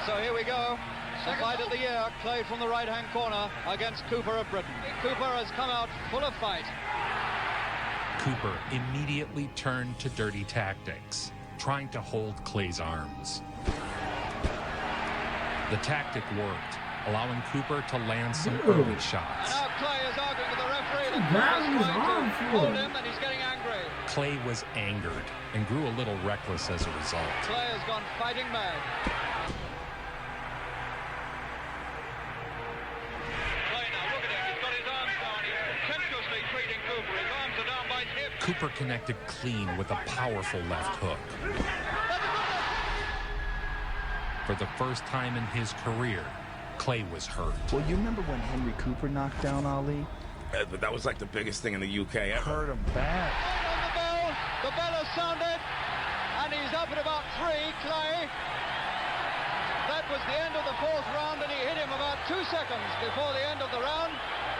Speaker 23: So here we go. The fight of the year, Clay from the right-hand corner against Cooper of Britain. Cooper has come out full of fight.
Speaker 12: Cooper immediately turned to dirty tactics, trying to hold Clay's arms. The tactic worked, allowing Cooper to land some early shots.
Speaker 23: And now Clay is arguing with the referee. The
Speaker 15: grabbing his arm for
Speaker 23: hold him, and he's getting angry.
Speaker 12: Clay was angered and grew a little reckless as a result.
Speaker 23: Clay has gone fighting mad. Clay now, look at him. He's got his arms down. He's contemptuously treating Cooper. His arms are down by his hips.
Speaker 12: Cooper connected clean with a powerful left hook. For the first time in his career, Clay was hurt.
Speaker 6: Well, you remember when Henry Cooper knocked down Ali?
Speaker 7: That was like the biggest thing in the UK ever.
Speaker 6: Hurt him bad.
Speaker 23: The bell has sounded, and he's up at about 3, Clay. That was the end of the 4th round, and he hit him about 2 seconds before the end of the round.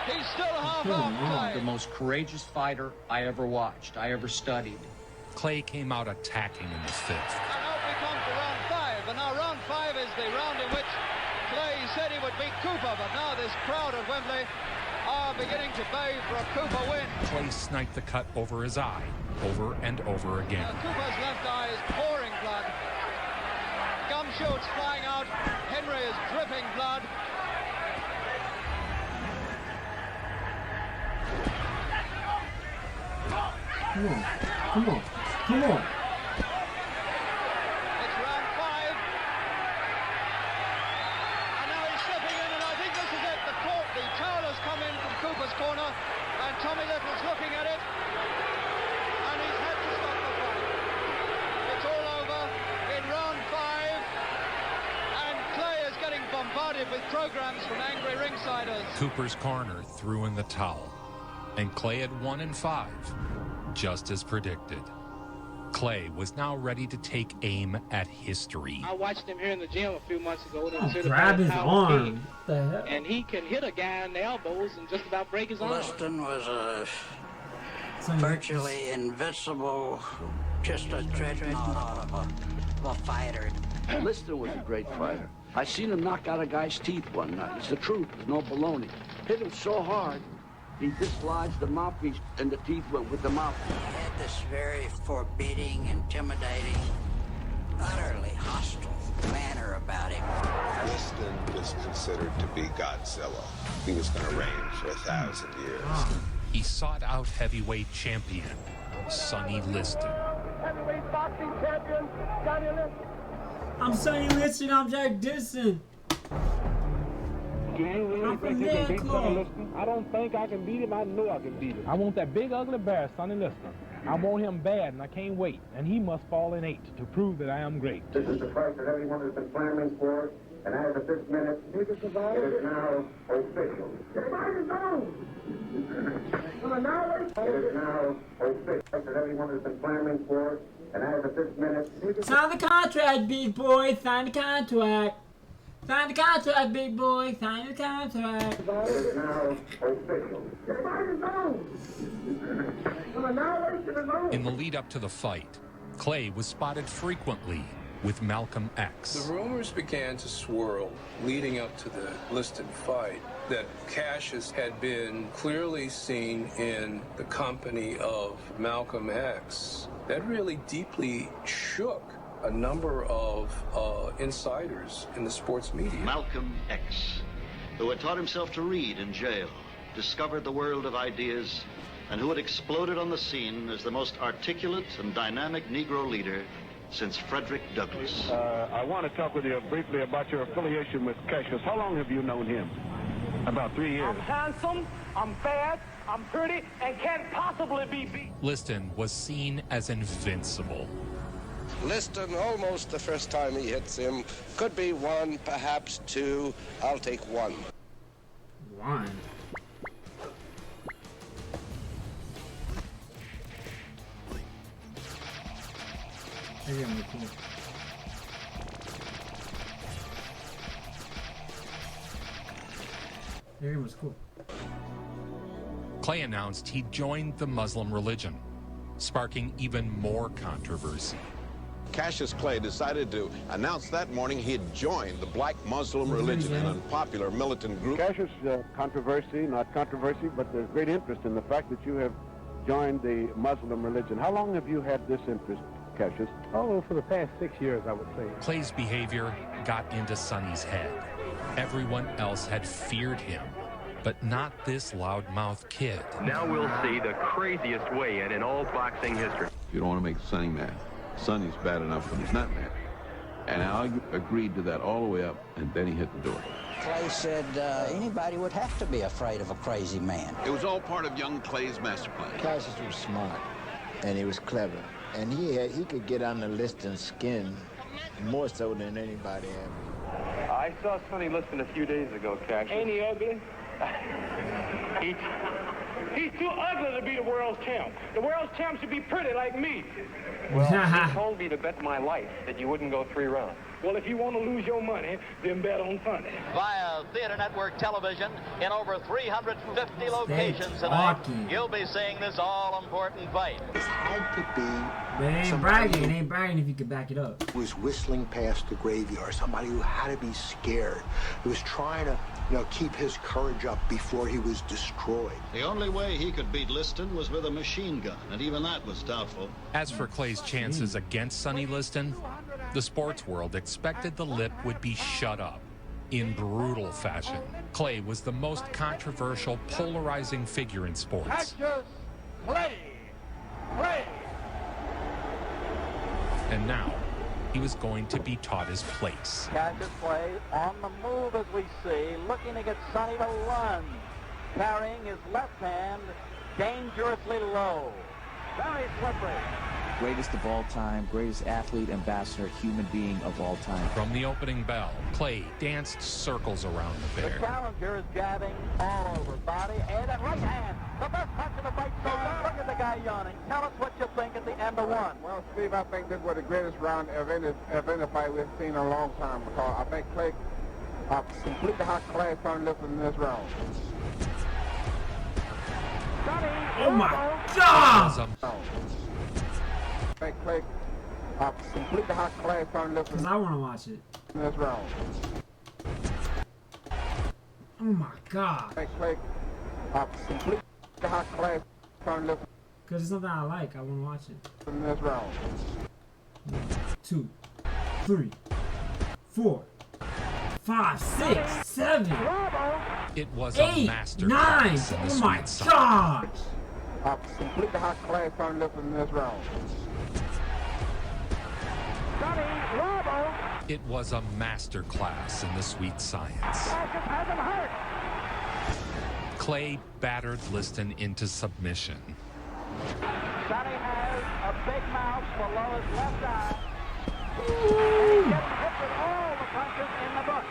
Speaker 23: He's still half up, Clay.
Speaker 9: The most courageous fighter I ever watched, I ever studied.
Speaker 12: Clay came out attacking in the 5th.
Speaker 23: And now we come to round 5, and now round 5 is the round in which Clay said he would beat Cooper, but now this crowd at Wembley are beginning to bay for a Cooper win.
Speaker 12: Clay sniped the cut over his eye, over and over again.
Speaker 23: Cooper's left eye is pouring blood. Gum shoots flying out. Henry is dripping blood.
Speaker 15: Come on, come on, come on.
Speaker 23: It's round 5. And now he's slipping in, and I think this is it. The towel has come in from Cooper's corner, and Tommy Little's looking at it. And he's had to stop the fight. It's all over in round 5. And Clay is getting bombarded with programs from angry ringsiders.
Speaker 12: Cooper's corner threw in the towel, and Clay had won in 5, just as predicted. Clay was now ready to take aim at history.
Speaker 4: I watched him here in the gym a few months ago.
Speaker 15: Grab his arm.
Speaker 4: And he can hit a guy in the elbows and just about break his arm.
Speaker 29: Liston was a virtually invincible, just a dreadnought of a fighter. Liston was a great fighter. I seen him knock out a guy's teeth one night. It's the truth. There's no baloney. Hit him so hard, he dislodged the mouthpiece, and the teeth went with the mouthpiece. He had this very forbidding, intimidating, utterly hostile manner about him.
Speaker 19: Liston was considered to be Godzilla. He was going to reign for 1,000 years.
Speaker 12: He sought out heavyweight champion Sonny Liston.
Speaker 23: Heavyweight boxing champion, Sonny Liston.
Speaker 15: I'm Sonny Liston. I'm Jack Dixon.
Speaker 21: Do you really
Speaker 15: I'm
Speaker 21: think
Speaker 15: from
Speaker 21: you can
Speaker 15: their
Speaker 21: beat
Speaker 15: club.
Speaker 21: Sonny Liston? I don't think I can beat him. I know I can beat him. I want that big ugly bear, Sonny Liston. I want him bad, and I can't wait. And he must fall in 8 to prove that I am great.
Speaker 3: This is the fight that everyone has been clamoring for, and as of this minute, it is now official. It is now official that everyone has been clamoring for, and as of this minute,
Speaker 15: Sign the contract, big boy. Sign the contract. Sign the contract, big boy. Sign the contract.
Speaker 3: it is now official.
Speaker 12: In the lead up to the fight, Clay was spotted frequently with Malcolm X.
Speaker 10: The rumors began to swirl leading up to the Liston fight that Cassius had been clearly seen in the company of Malcolm X. That really deeply shook a number of insiders in the sports media.
Speaker 11: Malcolm X, who had taught himself to read in jail, discovered the world of ideas, and who had exploded on the scene as the most articulate and dynamic Negro leader since Frederick Douglass.
Speaker 21: I want to talk with you briefly about your affiliation with Cassius. How long have you known him? About 3 years.
Speaker 23: I'm handsome, I'm fast, I'm pretty, and can't possibly be beat.
Speaker 12: Liston was seen as invincible.
Speaker 13: Liston, almost the first time he hits him. Could be 1, perhaps 2. I'll take 1.
Speaker 15: 1. Maybe I'm cool. Maybe it was cool.
Speaker 12: Clay announced he joined the Muslim religion, sparking even more controversy.
Speaker 14: Cassius Clay decided to announce that morning he had joined the Black Muslim religion, an unpopular militant group.
Speaker 21: Cassius, controversy, not controversy, but there's great interest in the fact that you have joined the Muslim religion. How long have you had this interest, Cassius? Oh, for the past 6 years, I would say.
Speaker 12: Clay's behavior got into Sonny's head. Everyone else had feared him, but not this loudmouth kid.
Speaker 1: Now we'll see the craziest weigh-in in all boxing history.
Speaker 17: You don't want to make Sonny mad. Sonny's bad enough when he's not mad. And I agreed to that all the way up, and then he hit the door.
Speaker 22: Clay said anybody would have to be afraid of a crazy man.
Speaker 17: It was all part of young Clay's master plan.
Speaker 24: Cassius was smart, and he was clever. And he could get under Liston's skin more so than anybody ever.
Speaker 1: I saw Sonny Liston a few days ago, Cassius.
Speaker 23: Ain't he ugly? He's too ugly to be the world's champ. The world's champ should be pretty like me.
Speaker 1: Well, he told me to bet my life that you wouldn't go 3 rounds.
Speaker 23: Well, if you want to lose your money, then bet on Sunday.
Speaker 25: Via Theater Network television in over 350 locations tonight, you'll be seeing this all-important fight.
Speaker 24: It had to be
Speaker 15: But it ain't bragging. It ain't bragging if you could back it up.
Speaker 24: who was whistling past the graveyard, somebody who had to be scared, who was trying to, keep his courage up before he was destroyed.
Speaker 11: The only way he could beat Liston was with a machine gun, and even that was doubtful.
Speaker 12: As for Clay's chances against Sonny Liston, the sports world expected the lip would be shut up in brutal fashion. Clay was the most controversial, polarizing figure in sports.
Speaker 23: Clay!
Speaker 12: And now, he was going to be taught his place.
Speaker 23: Cassius Clay on the move as we see, looking to get Sonny to run. Carrying his left hand dangerously low. Very slippery.
Speaker 27: Greatest of all time, greatest athlete, ambassador, human being of all time.
Speaker 12: From the opening bell, Clay danced circles around the
Speaker 23: The
Speaker 12: bear.
Speaker 23: challenger is jabbing all over body and that right hand. The best punch in the fight so far. Look at the guy yawning. Tell us what you think at the end of 1.
Speaker 21: Well, Steve, I think this was the greatest round of any fight we've seen in a long time, because I think Clay completely outclassed Sonny Liston in this round.
Speaker 15: Oh my God!
Speaker 21: I think Clay completely outclassed Sonny Liston
Speaker 15: Because I want to watch it.
Speaker 21: in this round.
Speaker 15: Oh my God.
Speaker 21: I think Clay completely outclassed Sonny Liston
Speaker 15: Because it's something I like. I want to watch it.
Speaker 21: in this round.
Speaker 15: 2, 3, 4, 5, 6, 7,
Speaker 12: It was a
Speaker 15: 8,
Speaker 12: master
Speaker 15: 9.
Speaker 12: class in the
Speaker 15: Oh my
Speaker 12: sweet science.
Speaker 15: gosh.
Speaker 21: Completely outclassed Sonny Liston in this round.
Speaker 23: Sonny, Robo!
Speaker 12: It was a master class in the sweet science. Clay battered Liston into submission.
Speaker 23: Sonny has a big mouth below his left eye. He's getting hit with all the punches in the book.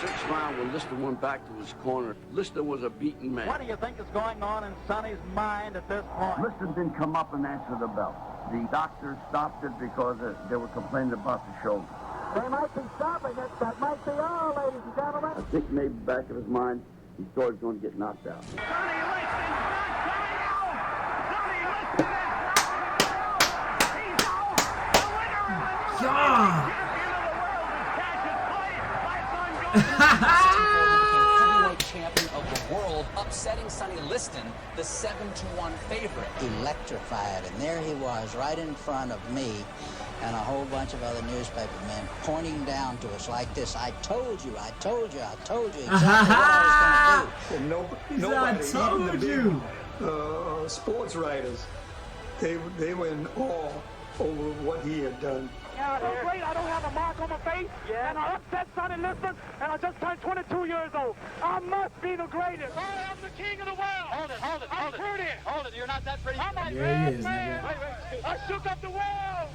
Speaker 29: 6th round, when Liston went back to his corner, Liston was a beaten man.
Speaker 23: What do you think is going on in Sonny's mind at this point?
Speaker 2: Liston didn't come up and answer the bell. The doctor stopped it because they were complaining about the shoulder.
Speaker 23: They might be stopping it. That might be all, ladies and gentlemen.
Speaker 2: I think maybe back of his mind, he thought he was going to get knocked out.
Speaker 23: Sonny Liston's not coming out! Sonny Liston is he's out! The winner of the champion of the world is Cassius Clay. My son goes
Speaker 5: heavyweight champion of the world, upsetting Sonny Liston, the 7-1 favorite.
Speaker 22: Electrified, and there he was, right in front of me, and a whole bunch of other newspaper men pointing down to us like this. I told you exactly what I was going to do.
Speaker 7: Nobody, even the big sports writers, they were in awe over what he had done.
Speaker 23: Yeah, so great, I don't have a mark on my face, and I upset Sonny Liston, and I just turned 22 years old. I must be the greatest. I am the king of the world. Hold it. I'm pretty. Hold it, you're not that pretty. I'm a bad man. Wait. I shook up the world.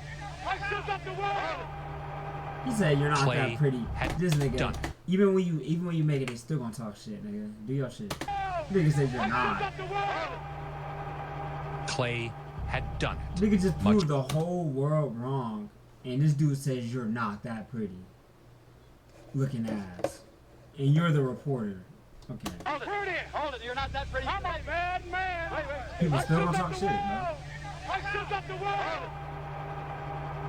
Speaker 15: He said you're not
Speaker 12: Clay
Speaker 15: that pretty. This nigga,
Speaker 12: done.
Speaker 15: even when you make it, they still gonna talk shit, nigga. Do your shit. Nigga said you're not.
Speaker 12: Clay had done it.
Speaker 15: Nigga just proved the whole world wrong, and this dude says you're not that pretty looking ass, and you're the reporter. Okay.
Speaker 23: Hold it, you're not that pretty. I'm a bad man. Wait.
Speaker 15: People still gonna talk shit, bro.
Speaker 23: I shook up the world.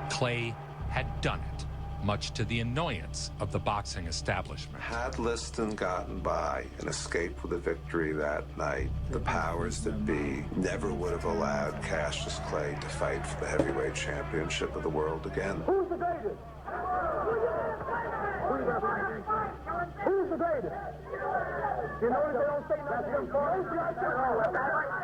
Speaker 12: Clay had done it, much to the annoyance of the boxing establishment.
Speaker 19: Had Liston gotten by and escaped with a victory that night, the powers that be never would have allowed Cassius Clay to fight for the heavyweight championship of the world again.
Speaker 23: Who's the greatest? Who's the greatest? You know, they don't say nothing.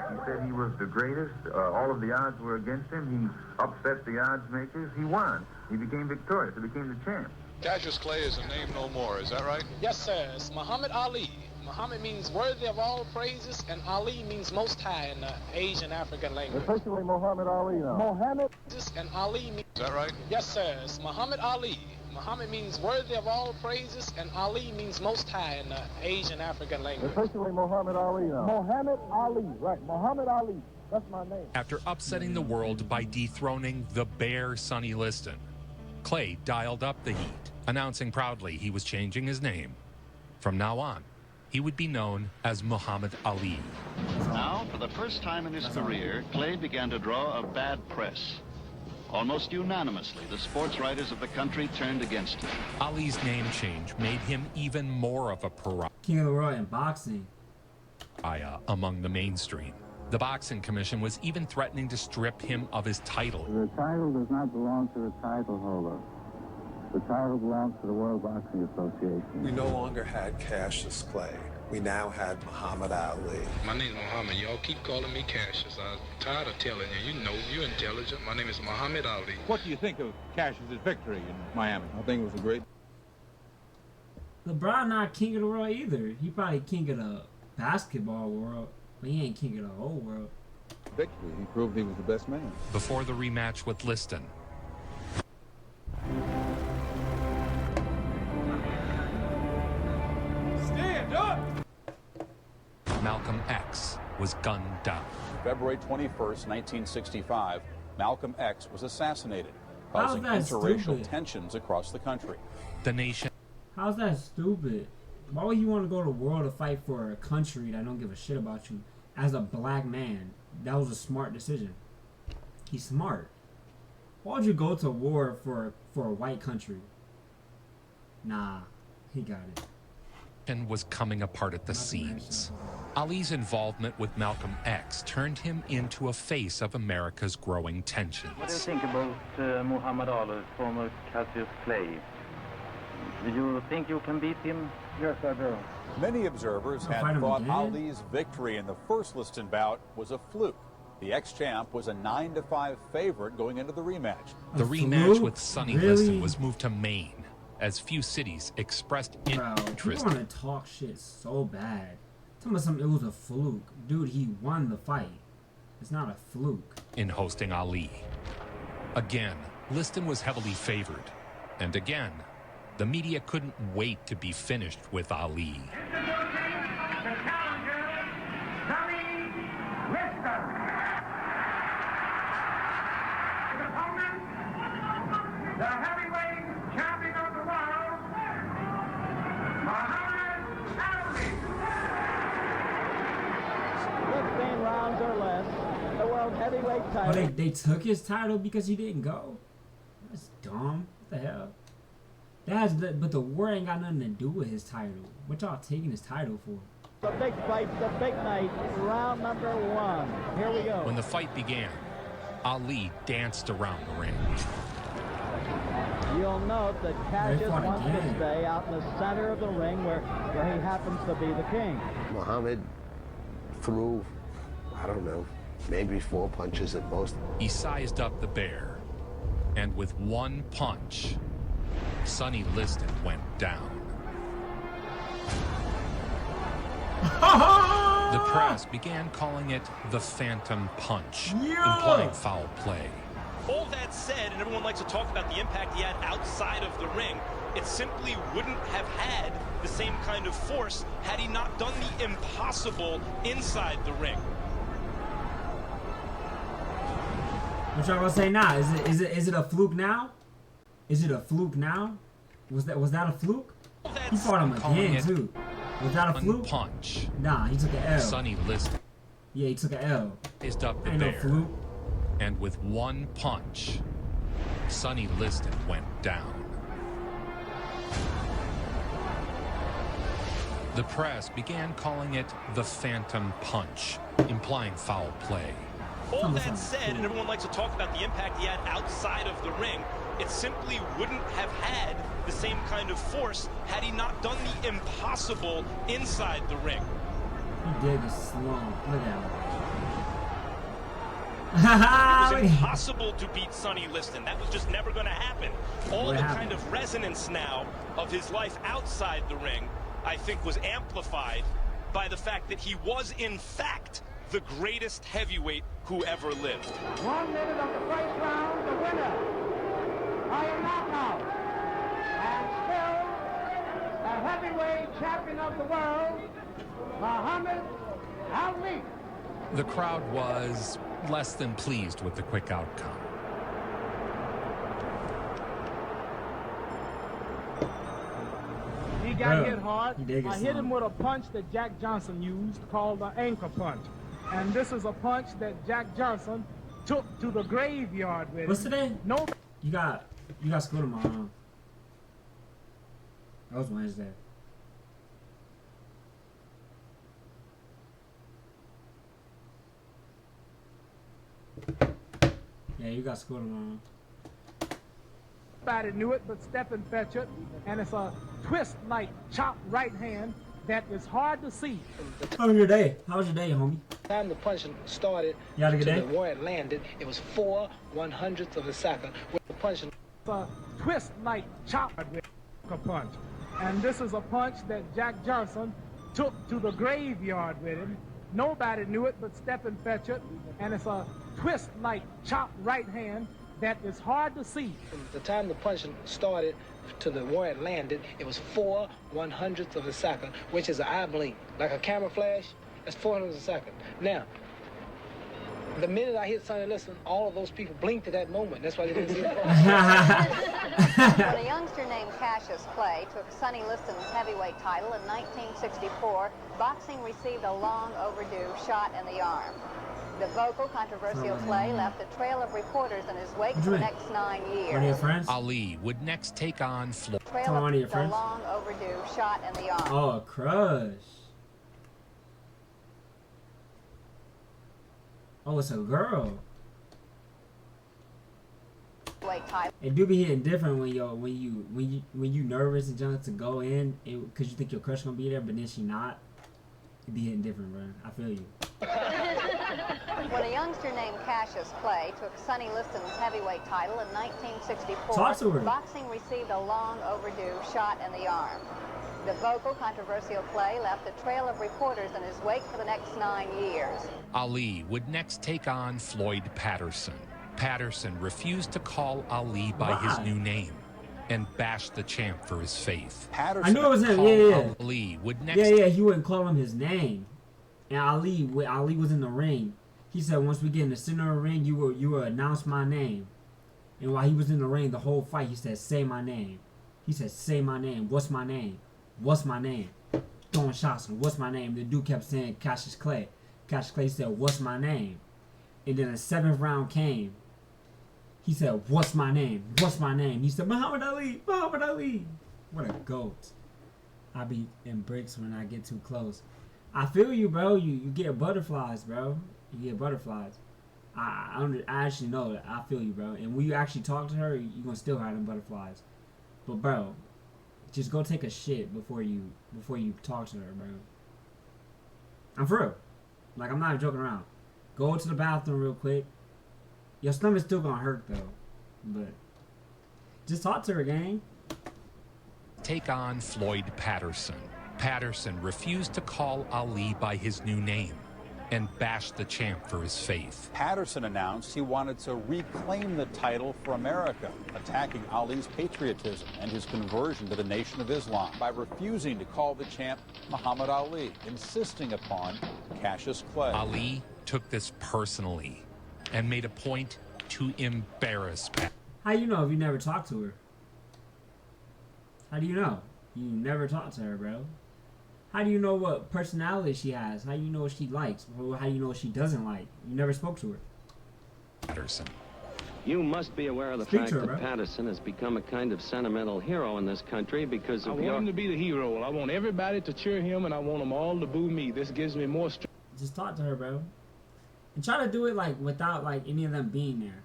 Speaker 8: He said he was the greatest. All of the odds were against him. He upset the odds makers. He won. He became victorious. He became the champ.
Speaker 16: Cassius Clay is a name no more. Is that right?
Speaker 18: Yes, sir. It's Muhammad Ali. Muhammad means worthy of all praises, and Ali means most high in the Asian African language.
Speaker 7: Officially Muhammad Ali now.
Speaker 16: Muhammad?
Speaker 18: And Ali means...
Speaker 16: Is that right?
Speaker 18: Yes, sir. It's Muhammad Ali. Muhammad means worthy of all praises, and Ali means most high in the Asian African language.
Speaker 7: Officially Muhammad Ali now. Muhammad Ali, right. Muhammad Ali. That's my name.
Speaker 12: After upsetting the world by dethroning the Bear Sonny Liston, Clay dialed up the heat, announcing proudly he was changing his name. From now on, he would be known as Muhammad Ali.
Speaker 11: Now, for the first time in his career, Clay began to draw a bad press. Almost unanimously, the sports writers of the country turned against him.
Speaker 12: Ali's name change made him even more of a pariah.
Speaker 15: King of the world in boxing.
Speaker 12: Among the mainstream. The Boxing Commission was even threatening to strip him of his title.
Speaker 7: The title does not belong to the title holder. The title belongs to the World Boxing Association.
Speaker 19: We no longer had Cassius Clay. We now had Muhammad Ali.
Speaker 16: My name's Muhammad. Y'all keep calling me Cassius. I'm tired of telling you. You know, you're intelligent. My name is Muhammad Ali.
Speaker 20: What do you think of Cassius's victory in Miami?
Speaker 21: I think it was a great...
Speaker 15: LeBron not king of the world either. He probably king of the basketball world, but he ain't king of the whole world.
Speaker 21: victory. He proved he was the best man.
Speaker 12: Before the rematch with Liston,
Speaker 16: Stand up!
Speaker 12: Malcolm X was gunned down.
Speaker 26: February 21st, 1965, Malcolm X was assassinated,
Speaker 15: How's
Speaker 26: causing
Speaker 15: that
Speaker 26: interracial
Speaker 15: stupid?
Speaker 26: tensions across the country.
Speaker 12: The nation.
Speaker 15: How's that stupid? Why would you want to go to war to fight for a country that don't give a shit about you? As a black man, that was a smart decision. He's smart. Why would you go to war for a white country? Nah, he got it.
Speaker 12: Was coming apart at the seams. Ali's involvement with Malcolm X turned him into a face of America's growing tensions.
Speaker 28: What do you think about Muhammad Ali, former Cassius Clay? Do you think you can beat him?
Speaker 7: Yes, I do.
Speaker 26: Many observers had thought Ali's victory in the first Liston bout was a fluke. The ex-champ was a 9-5 favorite going into the rematch.
Speaker 12: The rematch with Sonny Liston was moved to Maine, as few cities expressed
Speaker 15: Bro,
Speaker 12: interest.
Speaker 15: You want to talk shit so bad. Tell me something, it was a fluke. Dude, he won the fight. It's not a fluke.
Speaker 12: In hosting Ali. Again, Liston was heavily favored. And again, the media couldn't wait to be finished with Ali.
Speaker 23: The heavyweight champion of the world, Muhammad Ali.
Speaker 1: 15 rounds or less. The world heavyweight title.
Speaker 15: Oh, they took his title because he didn't go? That's dumb. What the hell? But the war ain't got nothing to do with his title. What y'all taking his title for?
Speaker 1: The big fight, the big night, round number 1. Here we go.
Speaker 12: When the fight began, Ali danced around the ring.
Speaker 1: You'll note that Cassius wants to stay out in the center of the ring where he happens to be the king.
Speaker 3: Muhammad threw, I don't know, maybe 4 punches at most.
Speaker 12: He sized up the bear, and with one punch, Sonny Liston went down. The press began calling it the Phantom Punch, implying foul play.
Speaker 4: All that said, and everyone likes to talk about the impact he had outside of the ring, it simply wouldn't have had the same kind of force had he not done the impossible inside the ring.
Speaker 15: What y'all gonna say now? Is it a fluke now? Is it a fluke now? Was that a fluke? He fought him again too. Was that a fluke?
Speaker 12: Punch.
Speaker 15: Nah, he took an L.
Speaker 12: Sonny Liston.
Speaker 15: Yeah, he took an L.
Speaker 12: Raised up the
Speaker 15: Ain't
Speaker 12: bear,
Speaker 15: no fluke.
Speaker 12: and with one punch, Sonny Liston went down. The press began calling it the Phantom Punch, implying foul play.
Speaker 4: All that said, and everyone likes to talk about the impact he had outside of the ring, it simply wouldn't have had the same kind of force had he not done the impossible inside the ring.
Speaker 15: He did this slow. Look at him.
Speaker 4: It was impossible to beat Sonny Liston. That was just never going to happen. All the kind of resonance now of his life outside the ring, I think, was amplified by the fact that he was, in fact, the greatest heavyweight who ever lived.
Speaker 23: 1 minute of the first round, the winner by a knockout, and still the heavyweight champion of the world, Muhammad Ali.
Speaker 12: The crowd was less than pleased with the quick outcome.
Speaker 1: He got hit hard. I hit him with a punch that Jack Johnson used called the anchor punch. And this is a punch that Jack Johnson took to the graveyard with him.
Speaker 15: What's today?
Speaker 1: No.
Speaker 15: You got school tomorrow. That was Wednesday. Yeah, you got school tomorrow.
Speaker 1: Nobody knew it but Stephen Fetchert, and it's a twist-like chop right hand that is hard to see.
Speaker 15: How was your day? How was your day, homie?
Speaker 1: Time the punching started
Speaker 15: You had a good day?
Speaker 1: the where it landed, it was 4/100ths of a second. With the punching, it's a twist-like chop with a punch, and this is a punch that Jack Johnson took to the graveyard with him. Nobody knew it but Stephen Fetchert, and it's a twist-like chop right hand that is hard to see. From the time the punching started to the where it landed, it was 4/100ths of a second, which is an eye blink. Like a camera flash, that's 400ths of a second. Now, the minute I hit Sonny Liston, all of those people blinked at that moment. That's why they didn't see it.
Speaker 6: When a youngster named Cassius Clay took Sonny Liston's heavyweight title in 1964, boxing received a long overdue shot in the arm. The vocal, controversial Clay left a trail of reporters in his wake for the next 9 years.
Speaker 15: One of your friends?
Speaker 12: Ali would next take on Floyd.
Speaker 6: Trail of the long overdue shot in the arm.
Speaker 15: Oh, a crush. Oh, it's a girl. It do be hitting different when you nervous and junk to go in because you think your crush gonna be there, but then she not. It be hitting different, bro. I feel you.
Speaker 6: When a youngster named Cassius Clay took Sonny Liston's heavyweight title in 1964,
Speaker 15: Talk to her.
Speaker 6: boxing received a long overdue shot in the arm. The vocal, controversial Clay left a trail of reporters in his wake for the next 9 years.
Speaker 12: Ali would next take on Floyd Patterson. Patterson refused to call Ali by his new name and bashed the champ for his faith.
Speaker 15: I knew it was him. Yeah.
Speaker 12: Ali would next.
Speaker 15: Yeah, he wouldn't call him his name. And Ali was in the ring. He said, once we get in the center of the ring, you will announce my name. And while he was in the ring, the whole fight, he said, say my name. He said, say my name. What's my name? What's my name? Throwing shots. What's my name? The dude kept saying Cassius Clay. Cassius Clay said, what's my name? And then the 7th round came. He said, what's my name? What's my name? He said, Muhammad Ali. Muhammad Ali. What a goat. I be in bricks when I get too close. I feel you, bro. You get butterflies, bro. You get butterflies. I actually know that. I feel you, bro. And when you actually talk to her, you're going to still have them butterflies. But, bro, just go take a shit before you talk to her, bro. I'm for real. Like, I'm not joking around. Go to the bathroom real quick. Your stomach's still gonna hurt though, but just talk to her, gang.
Speaker 12: Take on Floyd Patterson. Patterson refused to call Ali by his new name and bashed the champ for his faith.
Speaker 26: Patterson announced he wanted to reclaim the title for America, attacking Ali's patriotism and his conversion to the Nation of Islam by refusing to call the champ Muhammad Ali, insisting upon Cassius Clay.
Speaker 12: Ali took this personally and made a point to embarrass Pat.
Speaker 15: How you know if you never talked to her? How do you know? You never talked to her, bro. How do you know what personality she has? How do you know what she likes? How do you know what she doesn't like? You never spoke to her.
Speaker 12: Patterson.
Speaker 9: You must be aware of the fact that Patterson has become a kind of sentimental hero in this country because of
Speaker 1: I want him to be the hero. I want everybody to cheer him, and I want them all to boo me. This gives me more strength.
Speaker 15: Just talk to her, bro. And try to do it like without like any of them being there.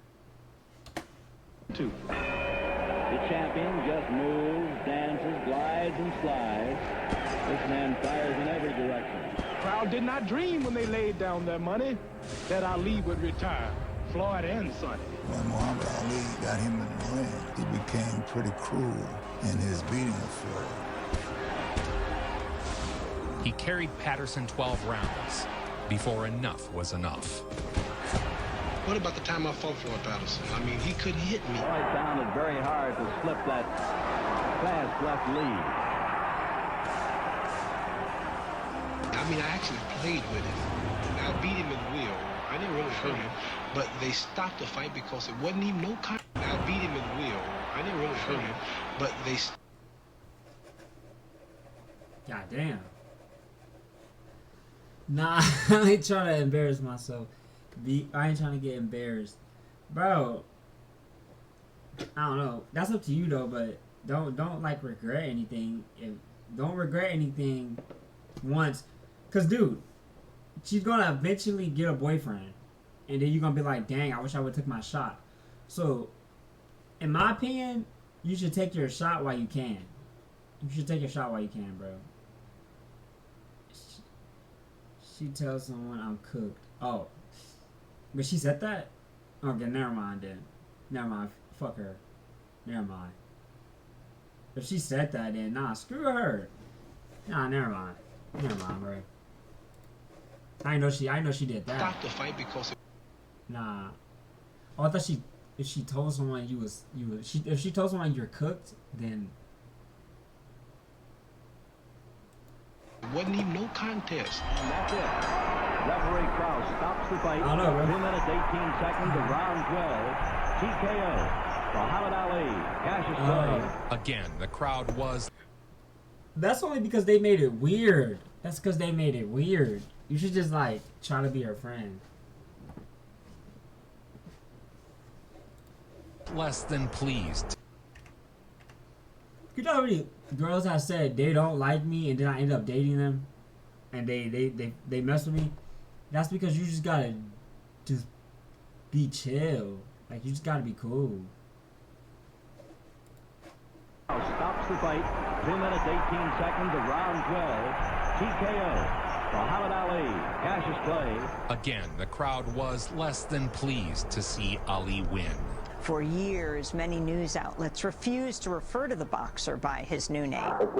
Speaker 10: The champion just moves, dances, glides, and slides. This man fires in every direction.
Speaker 1: The crowd did not dream when they laid down their money that Ali would retire. Floyd and Sonny.
Speaker 13: When Muhammad Ali got him in the ring, he became pretty cruel in his beating of Floyd.
Speaker 12: He carried Patterson 12 rounds before enough was enough.
Speaker 14: What about the time I fought Floyd Patterson? I mean, he couldn't hit me.
Speaker 10: Floyd found it very hard to slip that fast left lead.
Speaker 14: I mean, I actually played with him. I beat him at will. I didn't really hurt him, but they stopped the fight because it wasn't even no kind. I beat him at will. I didn't really hurt him, but they.
Speaker 15: God damn. Nah, I ain't trying to embarrass myself. I ain't trying to get embarrassed, bro. I don't know. That's up to you though, but don't like regret anything. Don't regret anything once, cause dude, she's gonna eventually get a boyfriend, and then you're gonna be like, dang, I wish I would took my shot. So, in my opinion, you should take your shot while you can. You should take your shot while you can, bro. She tells someone I'm cooked. Oh. But she said that? Okay, never mind then. Never mind. Fuck her. Never mind. If she said that, then nah, screw her. Nah, never mind. Never mind, bro. I know she did that.
Speaker 14: Stop the fight because.
Speaker 15: Nah. Oh, I thought if she told someone if she told someone you're cooked, then.
Speaker 14: It wasn't even no contest.
Speaker 10: And that's it. Referee Krause stops the fight. 2 minutes, 18 seconds of round 12. TKO. Muhammad Ali. Cassius Clay.
Speaker 12: Again, the crowd was.
Speaker 15: That's only because they made it weird. That's because they made it weird. You should just like try to be her friend.
Speaker 12: Less than pleased.
Speaker 15: You know how many girls have said they don't like me and then I end up dating them and they mess with me? That's because you just gotta just be chill. Like, you just gotta be cool.
Speaker 10: Stops the fight. 2 minutes, 18 seconds of round 12. TKO. Muhammad Ali, Cassius Clay.
Speaker 12: Again, the crowd was less than pleased to see Ali win.
Speaker 2: For years, many news outlets refused to refer to the boxer by his new name.
Speaker 21: I'm not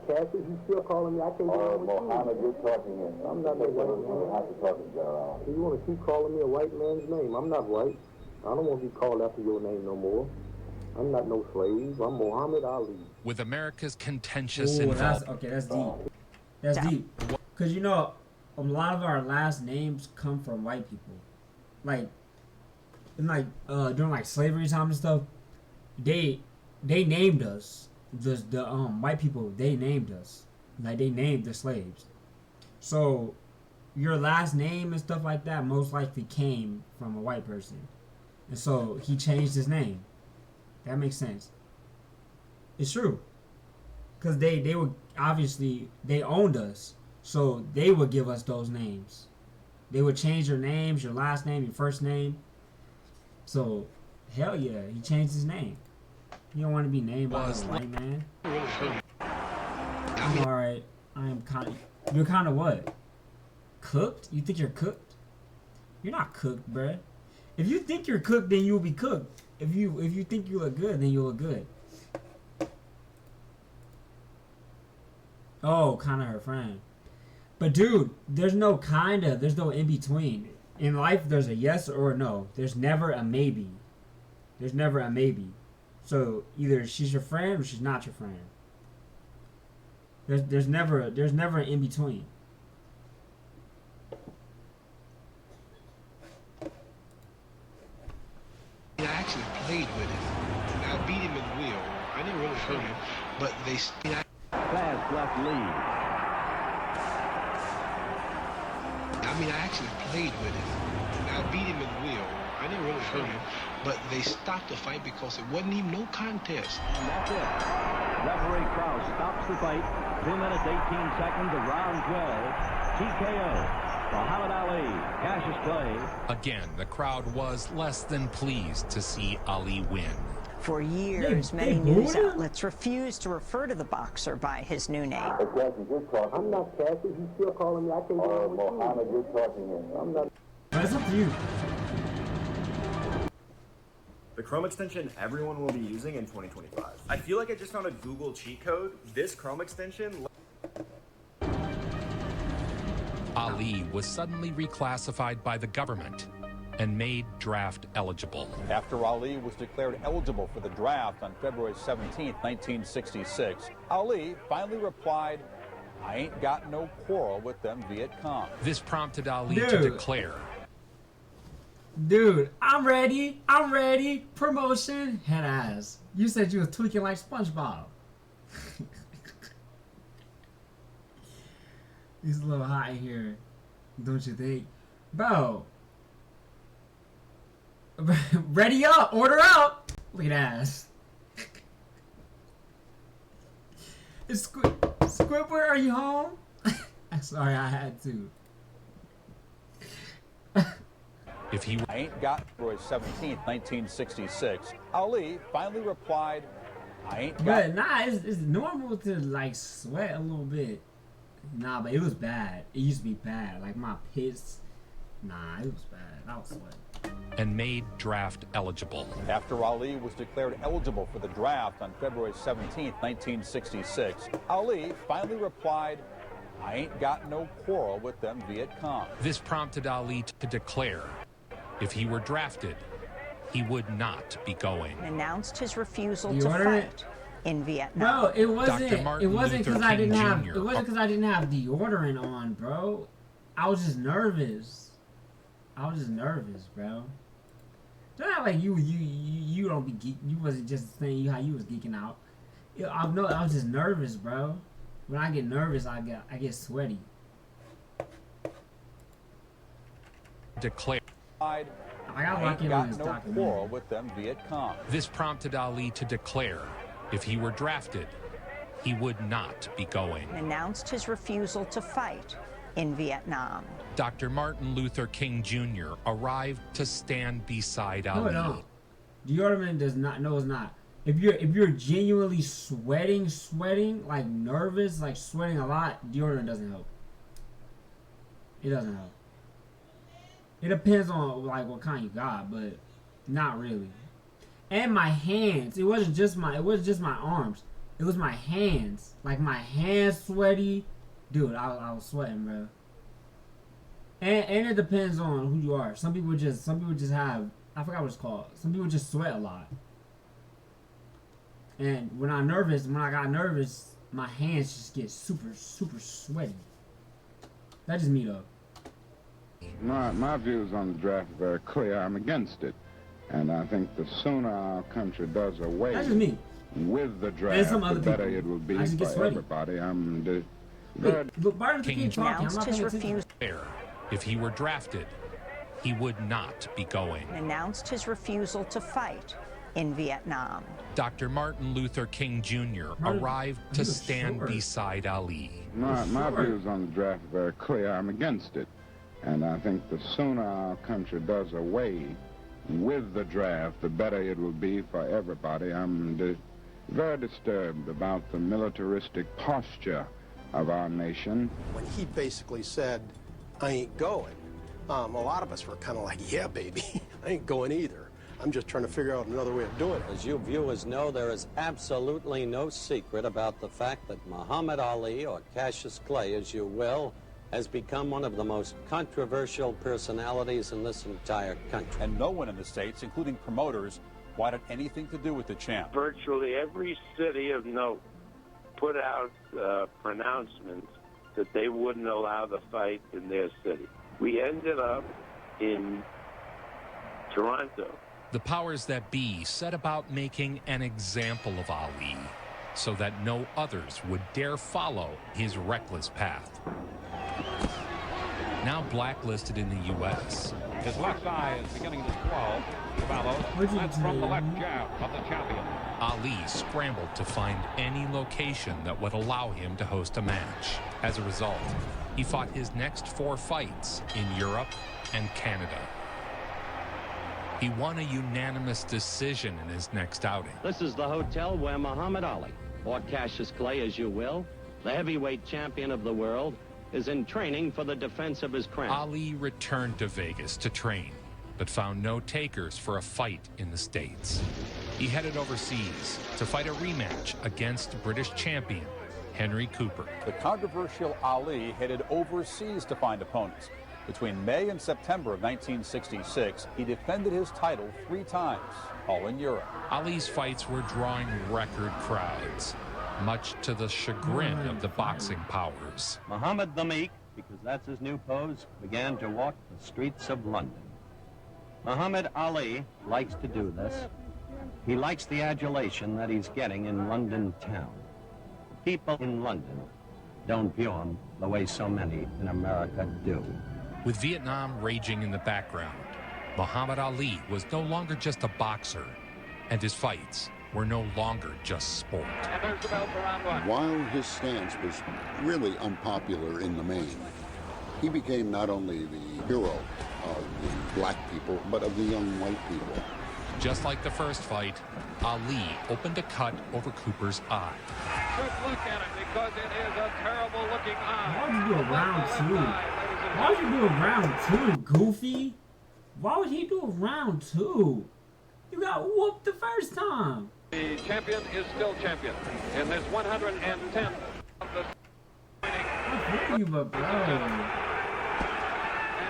Speaker 21: Cassius. You still calling me? I can't get on with you. Mohammed, you're talking in. I'm not no white man. You want to keep calling me a white man's name? I'm not white. I don't want to be called after your name no more. I'm not no slave. I'm Muhammad Ali.
Speaker 12: With America's contentious
Speaker 15: involvement. Okay, that's deep. That's deep. Because, you know, a lot of our last names come from white people. Like, during like slavery time and stuff, they named us. The white people, they named us. Like, they named the slaves. So your last name and stuff like that most likely came from a white person. And so he changed his name. That makes sense. It's true. Because they would, obviously, they owned us. So they would give us those names. They would change your names, your last name, your first name. So, hell yeah, he changed his name. You don't want to be named by a white man. I'm alright. I am kind of... You're kind of what? Cooked? You think you're cooked? You're not cooked, bruh. If you think you're cooked, then you'll be cooked. If you think you look good, then you look good. Oh, kind of her friend. But dude, there's no kinda. There's no in between. In life, there's a yes or a no. There's never a maybe. There's never a maybe. So either she's your friend or she's not your friend. There's never an in between.
Speaker 14: I actually played with him. I beat him in the wheel. I didn't really hurt him, but they.
Speaker 10: Fast left lead.
Speaker 14: I mean, I actually played with him. I beat him in the wheel. I didn't really hurt him, but they stopped the fight because it wasn't even no contest.
Speaker 10: And that's it. Referee Krause stops the fight. 2 minutes, 18 seconds of round 12. TKO. Muhammad Ali, Cassius Clay.
Speaker 12: Again, the crowd was less than pleased to see Ali win.
Speaker 2: For years, many news outlets refused to refer to the boxer by his new name.
Speaker 21: I'm not Cassius. You still calling me? I can't get on with you. Mohammed, you're talking in. I'm not.
Speaker 15: That's up to you.
Speaker 5: The Chrome extension everyone will be using in 2025. I feel like I just found a Google cheat code. This Chrome extension...
Speaker 12: Ali was suddenly reclassified by the government and made draft eligible.
Speaker 26: After Ali was declared eligible for the draft on February 17, 1966, Ali finally replied, "I ain't got no quarrel with them Viet Cong."
Speaker 12: This prompted Ali to declare,
Speaker 15: "Dude, I'm ready. I'm ready. Promotion." Head ass. You said you was tweaking like SpongeBob. It's a little hot in here, don't you think? Bro. Ready up. Order up. Look at ass. Squidward, are you home? Sorry, I had to.
Speaker 12: If he
Speaker 26: I ain't got February 17, 1966, Ali finally replied, "I ain't got."
Speaker 15: But nah, it's normal to like sweat a little bit. Nah, but it was bad. It used to be bad. Like my piss. Nah, it was bad. I was sweating.
Speaker 12: And made draft eligible.
Speaker 26: After Ali was declared eligible for the draft on February 17, 1966, Ali finally replied, "I ain't got no quarrel with them Viet Cong."
Speaker 12: This prompted Ali to declare, if he were drafted, he would not be going.
Speaker 2: Announced his refusal to fight in Vietnam.
Speaker 15: Bro, it wasn't because I didn't have deodorant on, bro. I was just nervous. Bro. Don't act like you don't be geek. You wasn't just saying how you was geeking out. I was just nervous, bro. When I get nervous, I get sweaty.
Speaker 12: Declare.
Speaker 26: I ain't got no quarrel with them Viet Cong.
Speaker 12: This prompted Ali to declare, if he were drafted, he would not be going.
Speaker 2: Announced his refusal to fight in Vietnam.
Speaker 12: Dr. Martin Luther King Jr. arrived to stand beside Ali.
Speaker 15: No. Deodorant does not. No, it's not. If you're genuinely sweating, like nervous, like sweating a lot, deodorant doesn't help. It doesn't help. It depends on like what kind you got, but not really. And my hands. It wasn't just my arms. It was my hands. Like my hands sweaty. Dude, I was sweating, bro. And it depends on who you are. Some people just have, I forgot what it's called. Some people just sweat a lot. And when I got nervous, my hands just get super, super sweaty. That's just me though.
Speaker 8: My views on the draft are very clear. I'm against it. And I think the sooner our country does away with the draft, the better it will be for everybody.
Speaker 12: King announced his refusal. If he were drafted, he would not be going.
Speaker 2: Announced his refusal to fight in Vietnam.
Speaker 12: Dr. Martin Luther King Jr. arrived to stand beside Ali.
Speaker 8: My views on the draft are very clear. I'm against it. And I think the sooner our country does away with the draft, the better it will be for everybody. I'm very disturbed about the militaristic posture of our nation.
Speaker 11: When he basically said, I ain't going, a lot of us were kind of like, yeah, baby, I ain't going either. I'm just trying to figure out another way of doing it.
Speaker 17: As you viewers know, there is absolutely no secret about the fact that Muhammad Ali, or Cassius Clay, as you will, has become one of the most controversial personalities in this entire country.
Speaker 26: And no one in the States, including promoters, wanted anything to do with the champ.
Speaker 18: Virtually every city of note put out pronouncements that they wouldn't allow the fight in their city. We ended up in Toronto.
Speaker 12: The powers that be set about making an example of Ali so that no others would dare follow his reckless path. Now blacklisted in the U.S.
Speaker 20: His left eye is beginning to swell. That's from the left jab of the champion.
Speaker 12: Ali scrambled to find any location that would allow him to host a match. As a result, he fought his next 4 fights in Europe and Canada. He won a unanimous decision in his next outing.
Speaker 17: This is the hotel where Muhammad Ali, or Cassius Clay as you will, the heavyweight champion of the world, is in training for the defense of his crown.
Speaker 12: Ali returned to Vegas to train, but found no takers for a fight in the States. He headed overseas to fight a rematch against British champion Henry Cooper.
Speaker 26: The controversial Ali headed overseas to find opponents. Between May and September of 1966, he defended his title 3 times, all in Europe.
Speaker 12: Ali's fights were drawing record crowds, much to the chagrin of the boxing powers.
Speaker 17: Muhammad the Meek, because that's his new pose, began to walk the streets of London. Muhammad Ali likes to do this. He likes the adulation that he's getting in London town. People in London don't view him the way so many in America do.
Speaker 12: With Vietnam raging in the background, Muhammad Ali was no longer just a boxer, and his fights were no longer just sport.
Speaker 22: While his stance was really unpopular in the main, he became not only the hero of the black people, but of the young white people.
Speaker 12: Just like the first fight, Ali opened a cut over Cooper's eye.
Speaker 23: Just look at it, because it is a terrible looking eye.
Speaker 15: Why would you do a round 2? Why would you do a round 2, Goofy? Why would he do a round 2? You got whooped the first time.
Speaker 23: The champion is still champion in this 110th of the
Speaker 15: you, but bro.
Speaker 23: And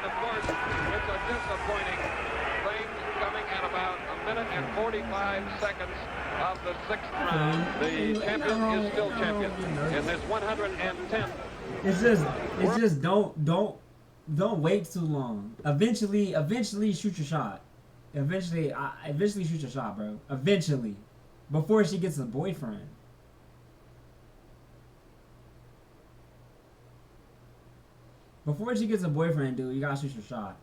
Speaker 23: of course, it's a disappointing thing coming at about 1 minute and 45 seconds of the 6th round. The champion is still champion in this 110th.
Speaker 15: It's just don't wait too long. Eventually shoot your shot. Eventually shoot your shot, bro. Eventually. Before she gets a boyfriend. Before she gets a boyfriend, dude, you gotta shoot your shot.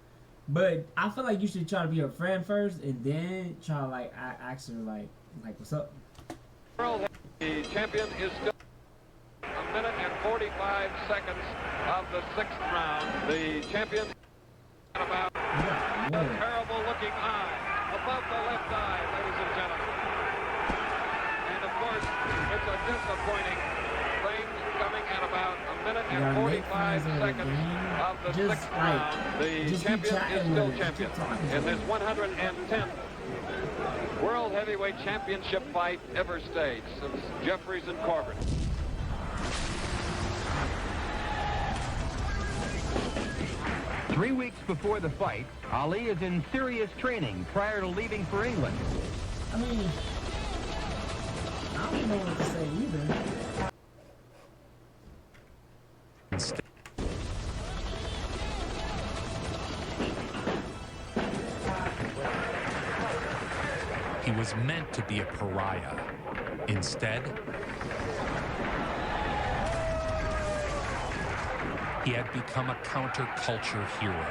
Speaker 15: But I feel like you should try to be her friend first, and then try to like ask her like what's up.
Speaker 23: The champion is still 1 minute and 45 seconds of the 6th round. The champion about a terrible looking eye above the left eye, ladies and gentlemen. And of course, it's a disappointing thing
Speaker 20: coming at about a minute and 45 seconds of the sixth round. The champion is still champion in his 110th World Heavyweight Championship fight ever staged since Jeffries and Corbin.
Speaker 3: Three weeks before the fight, Ali is in serious training prior to leaving for England.
Speaker 15: I mean, I don't know what to say either.
Speaker 12: He was meant to be a pariah. Instead, he had become a counterculture hero.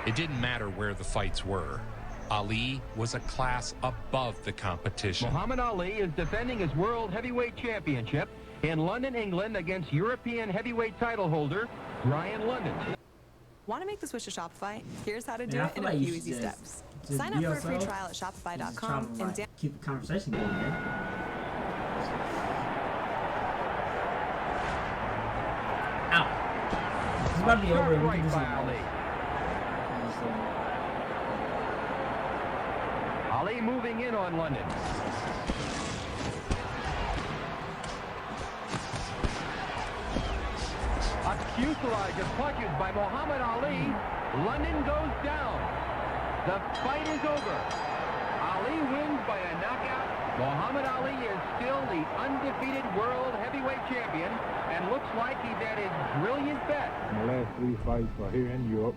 Speaker 12: It didn't matter where the fights were. Ali was a class above the competition.
Speaker 3: Muhammad Ali is defending his World Heavyweight Championship in London, England against European heavyweight title holder Ryan London.
Speaker 7: Want to make the switch to Shopify? Here's how to do it in a few easy steps. Sign up for a free trial at Shopify.com and
Speaker 15: keep the conversation going, man. Ow. It's about to be over. We can do something.
Speaker 3: Ali moving in on London. A fuselage of punches by Muhammad Ali. London goes down. The fight is over. Ali wins by a knockout. Muhammad Ali is still the undefeated world heavyweight champion and looks like he's at his brilliant best.
Speaker 21: My last 3 fights are here in Europe,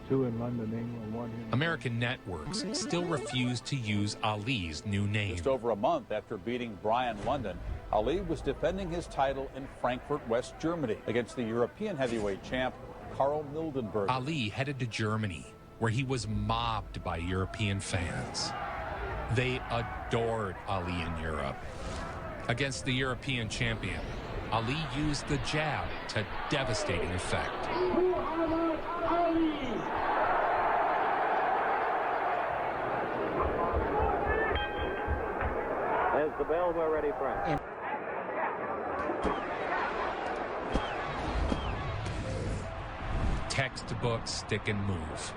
Speaker 21: 2 in London, England, 1 here.
Speaker 12: American networks still refuse to use Ali's new name.
Speaker 26: Just over a month after beating Brian London, Ali was defending his title in Frankfurt, West Germany, against the European heavyweight champ, Karl Mildenberger.
Speaker 12: Ali headed to Germany, where he was mobbed by European fans. They adored Ali in Europe. Against the European champion, Ali used the jab to devastating effect.
Speaker 21: Muhammad Ali!
Speaker 17: As the bell, we're ready, Frank.
Speaker 12: Textbook stick and move.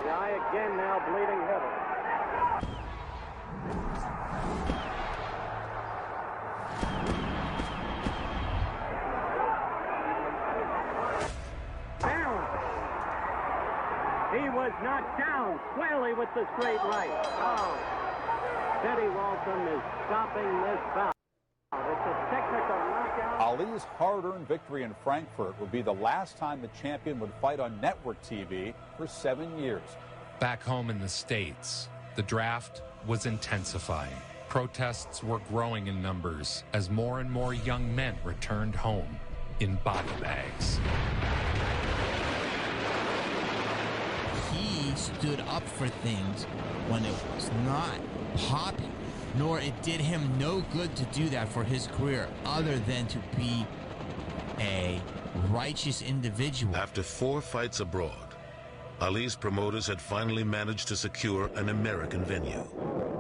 Speaker 17: The eye again now bleeding heavily. Down. He was knocked down squarely with the straight right. Oh. Teddy Walton is stopping this bout. It's a technical knockout.
Speaker 26: Ali's hard-earned victory in Frankfurt would be the last time the champion would fight on network TV for 7 years.
Speaker 12: Back home in the States, the draft was intensifying. Protests were growing in numbers as more and more young men returned home in body bags.
Speaker 16: He stood up for things when it was not popular, nor it did him no good to do that for his career other than to be a righteous individual.
Speaker 19: After 4 fights abroad, Ali's promoters had finally managed to secure an American venue.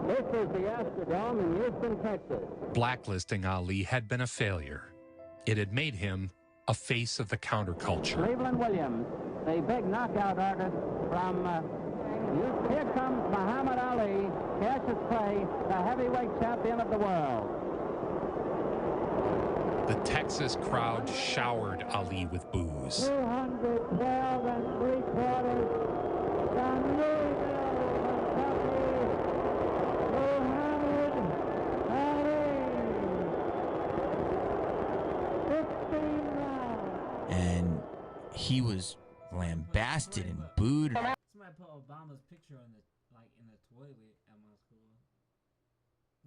Speaker 3: This is the Astrodome in Houston, Texas.
Speaker 12: Blacklisting Ali had been a failure. It had made him a face of the counterculture.
Speaker 3: Cleveland Williams, the big knockout artist from here comes Muhammad Ali, Cassius Clay, the heavyweight champion of the world.
Speaker 12: The Texas crowd showered Ali with boos.
Speaker 3: 212 3/4. The Louisville, Muhammad Ali. 16 rounds.
Speaker 16: And he was lambasted and booed.
Speaker 15: Somebody put Obama's picture in the toilet at my school.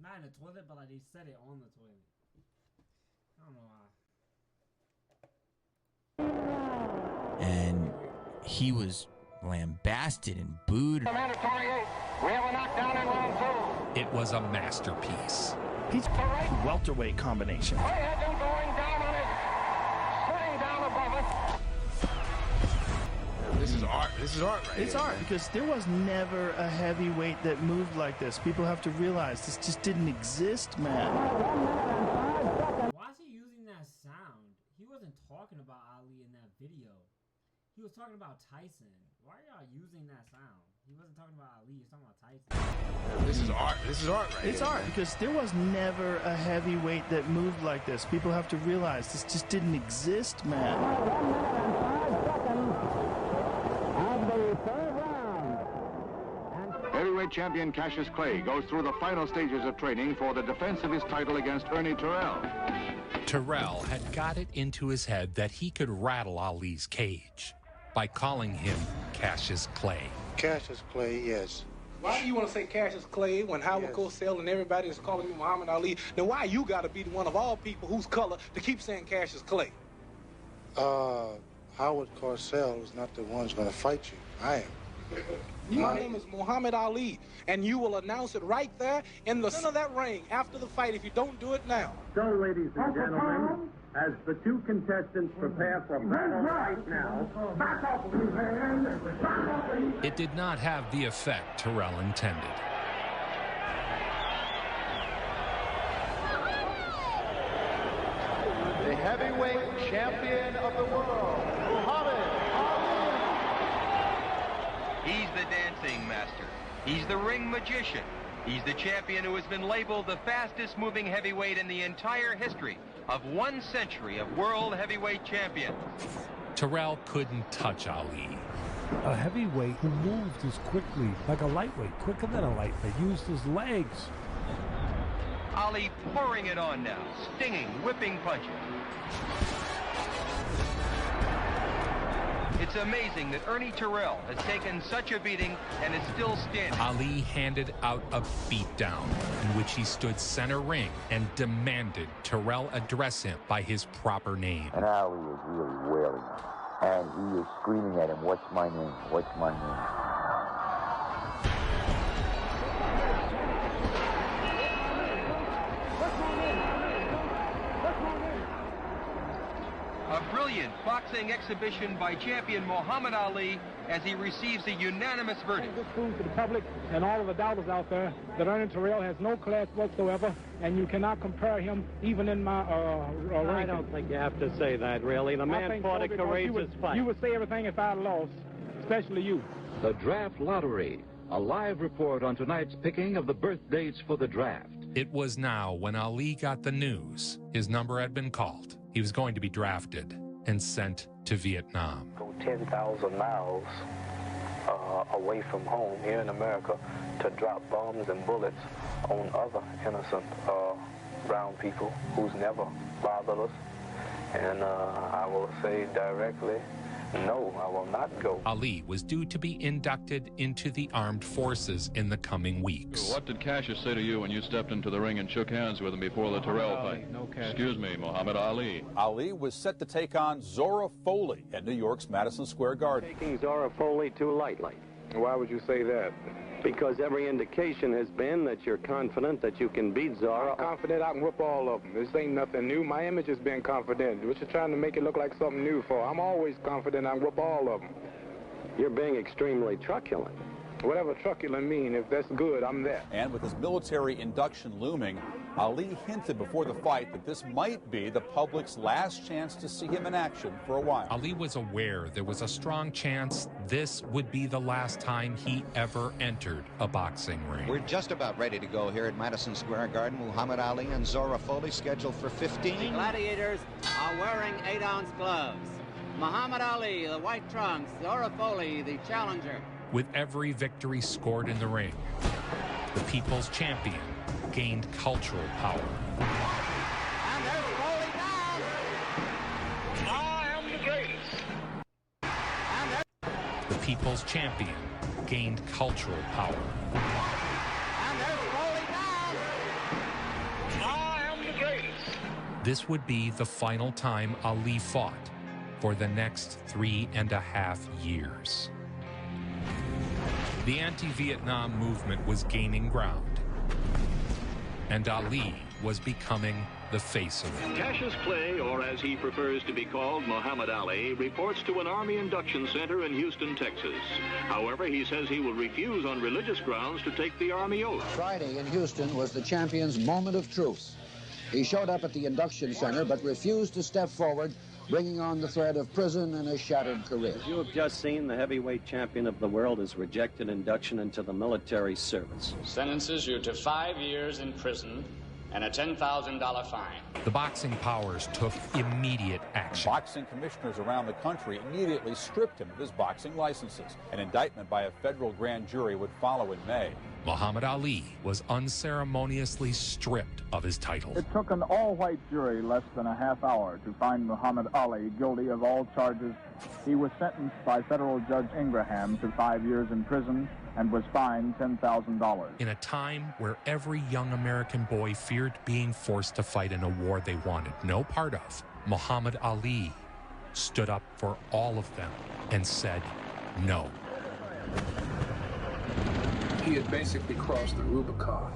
Speaker 15: Not in the toilet, but like they said it on the toilet. I don't know why.
Speaker 16: And he was lambasted and booed.
Speaker 3: Commander 28, we have a knockdown in round 2.
Speaker 12: It was a masterpiece.
Speaker 24: He's a welterweight combination.
Speaker 3: Way ahead him going down on it, sitting down above us.
Speaker 24: This is art
Speaker 1: This is art, right?
Speaker 4: It's art because there was never a heavyweight that moved like this. People have to realize this just didn't exist, man.
Speaker 15: Why is he using that sound? He wasn't talking about Ali in that video. He was talking about Tyson. Why are y'all using that sound? He wasn't talking about Ali. He was talking about Tyson.
Speaker 1: This is art. This is art, right?
Speaker 4: It's art because there was never a heavyweight that moved like this. People have to realize this just didn't exist, man.
Speaker 6: Heavyweight champion Cassius Clay goes through the final stages of training for the defense of his title against Ernie Terrell.
Speaker 12: Terrell had got it into his head that he could rattle Ali's cage by calling him Cassius Clay.
Speaker 21: Cassius Clay, yes.
Speaker 14: Why do you want to say Cassius Clay when Howard Cosell and everybody is calling me Muhammad Ali? Now, why you got to be the one of all people whose color to keep saying Cassius Clay?
Speaker 21: Howard Cosell is not the one who's going to fight you. I am.
Speaker 14: My name is Muhammad Ali, and you will announce it right there in the center of that ring after the fight if you don't do it now.
Speaker 21: So, ladies and gentlemen, as the two contestants prepare for battle right now,
Speaker 12: It did not have the effect Terrell intended.
Speaker 23: The heavyweight champion of the world, Muhammad Ali.
Speaker 3: He's the dancing master. He's the ring magician. He's the champion who has been labeled the fastest moving heavyweight in the entire history of 1 century of world heavyweight champions.
Speaker 12: Terrell couldn't touch Ali.
Speaker 9: A heavyweight who moved as quickly, like a lightweight, quicker than a lightweight, used his legs.
Speaker 3: Ali pouring it on now, stinging, whipping punches. It's amazing that Ernie Terrell has taken such a beating and is still standing.
Speaker 12: Ali handed out a beatdown in which he stood center ring and demanded Terrell address him by his proper name.
Speaker 13: And Ali is really wailing him. And he is screaming at him, "What's my name? What's my name?"
Speaker 3: A brilliant boxing exhibition by champion Muhammad Ali as he receives a unanimous verdict.
Speaker 25: This proves to the public and all of the doubters out there that Ernie Terrell has no class whatsoever, and you cannot compare him even in my ranking.
Speaker 17: I don't think you have to say that, really. The man fought a courageous fight.
Speaker 25: You would say everything if I lost, especially you.
Speaker 27: The Draft Lottery, a live report on tonight's picking of the birth dates for the draft.
Speaker 12: It was now when Ali got the news his number had been called. He was going to be drafted and sent to Vietnam.
Speaker 21: Go 10,000 miles away from home here in America to drop bombs and bullets on other innocent brown people who's never bothered us. And I will say directly, no, I will not go.
Speaker 12: Ali was due to be inducted into the armed forces in the coming weeks.
Speaker 28: What did Cassius say to you when you stepped into the ring and shook hands with him before the Terrell fight?
Speaker 25: No, Cassius.
Speaker 28: Excuse me, Muhammad Ali.
Speaker 26: Ali was set to take on Zora Foley at New York's Madison Square Garden.
Speaker 17: Taking Zora Foley too lightly.
Speaker 21: Why would you say that?
Speaker 17: Because every indication has been that you're confident that you can beat Zora.
Speaker 21: I'm confident I can whip all of them. This ain't nothing new. My image has been confident. What you're trying to make it look like something new for? I'm always confident I can whip all of them.
Speaker 17: You're being extremely truculent.
Speaker 21: Whatever truculent mean, if that's good, I'm there.
Speaker 26: And with his military induction looming, Ali hinted before the fight that this might be the public's last chance to see him in action for a while.
Speaker 12: Ali was aware there was a strong chance this would be the last time he ever entered a boxing ring.
Speaker 29: We're just about ready to go here at Madison Square Garden. Muhammad Ali and Zora Foley scheduled for 15.
Speaker 30: The gladiators are wearing 8-ounce gloves. Muhammad Ali, the white trunks. Zora Foley, the challenger.
Speaker 12: With every victory scored in the ring, the people's champion gained cultural power.
Speaker 30: And there's Foley down.
Speaker 23: I am the greatest.
Speaker 12: The people's champion gained cultural power.
Speaker 30: And there's Foley down.
Speaker 23: I am the greatest.
Speaker 12: This would be the final time Ali fought for the next 3.5 years. The anti-Vietnam movement was gaining ground, and Ali was becoming the face of it.
Speaker 27: Cassius Clay, or as he prefers to be called, Muhammad Ali, reports to an Army induction center in Houston, Texas. However, he says he will refuse on religious grounds to take the Army oath.
Speaker 1: Friday in Houston was the champion's moment of truth. He showed up at the induction center but refused to step forward, bringing on the threat of prison and a shattered career.
Speaker 17: As you have just seen, the heavyweight champion of the world has rejected induction into the military service.
Speaker 2: Sentences you to 5 years in prison and a $10,000 fine.
Speaker 12: The boxing powers took immediate action.
Speaker 26: Boxing commissioners around the country immediately stripped him of his boxing licenses. An indictment by a federal grand jury would follow in May.
Speaker 12: Muhammad Ali was unceremoniously stripped of his title.
Speaker 25: It took an all-white jury less than a half hour to find Muhammad Ali guilty of all charges. He was sentenced by federal Judge Ingraham to 5 years in prison and was fined $10,000.
Speaker 12: In a time where every young American boy feared being forced to fight in a war they wanted no part of, Muhammad Ali stood up for all of them and said no.
Speaker 5: He had basically crossed the Rubicon.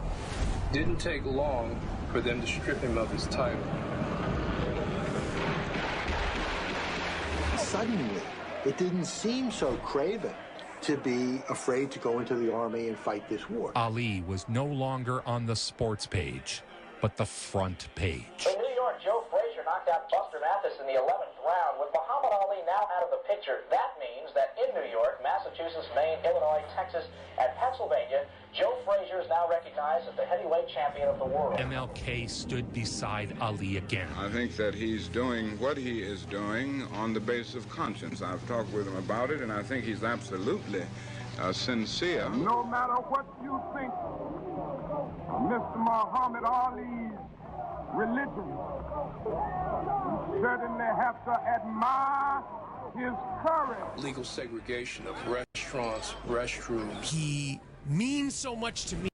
Speaker 5: Didn't take long for them to strip him of his title.
Speaker 21: Suddenly, it didn't seem so craven to be afraid to go into the army and fight this war.
Speaker 12: Ali was no longer on the sports page, but the front page.
Speaker 7: In New York, Joe Frazier knocked out Buster Mathis in the 11th round. With Muhammad Ali now out of the picture, that means that in New York, Massachusetts, Maine, Illinois, Texas, and Pennsylvania, Joe Frazier is now recognized as the heavyweight champion of the world.
Speaker 12: MLK stood beside Ali again.
Speaker 8: I think that he's doing what he is doing on the basis of conscience. I've talked with him about it, and I think he's absolutely sincere.
Speaker 25: No matter what you think of Mr. Muhammad Ali's religion, you certainly have to admire his courage.
Speaker 5: Legal segregation of restaurants, restrooms.
Speaker 10: He means so much to me.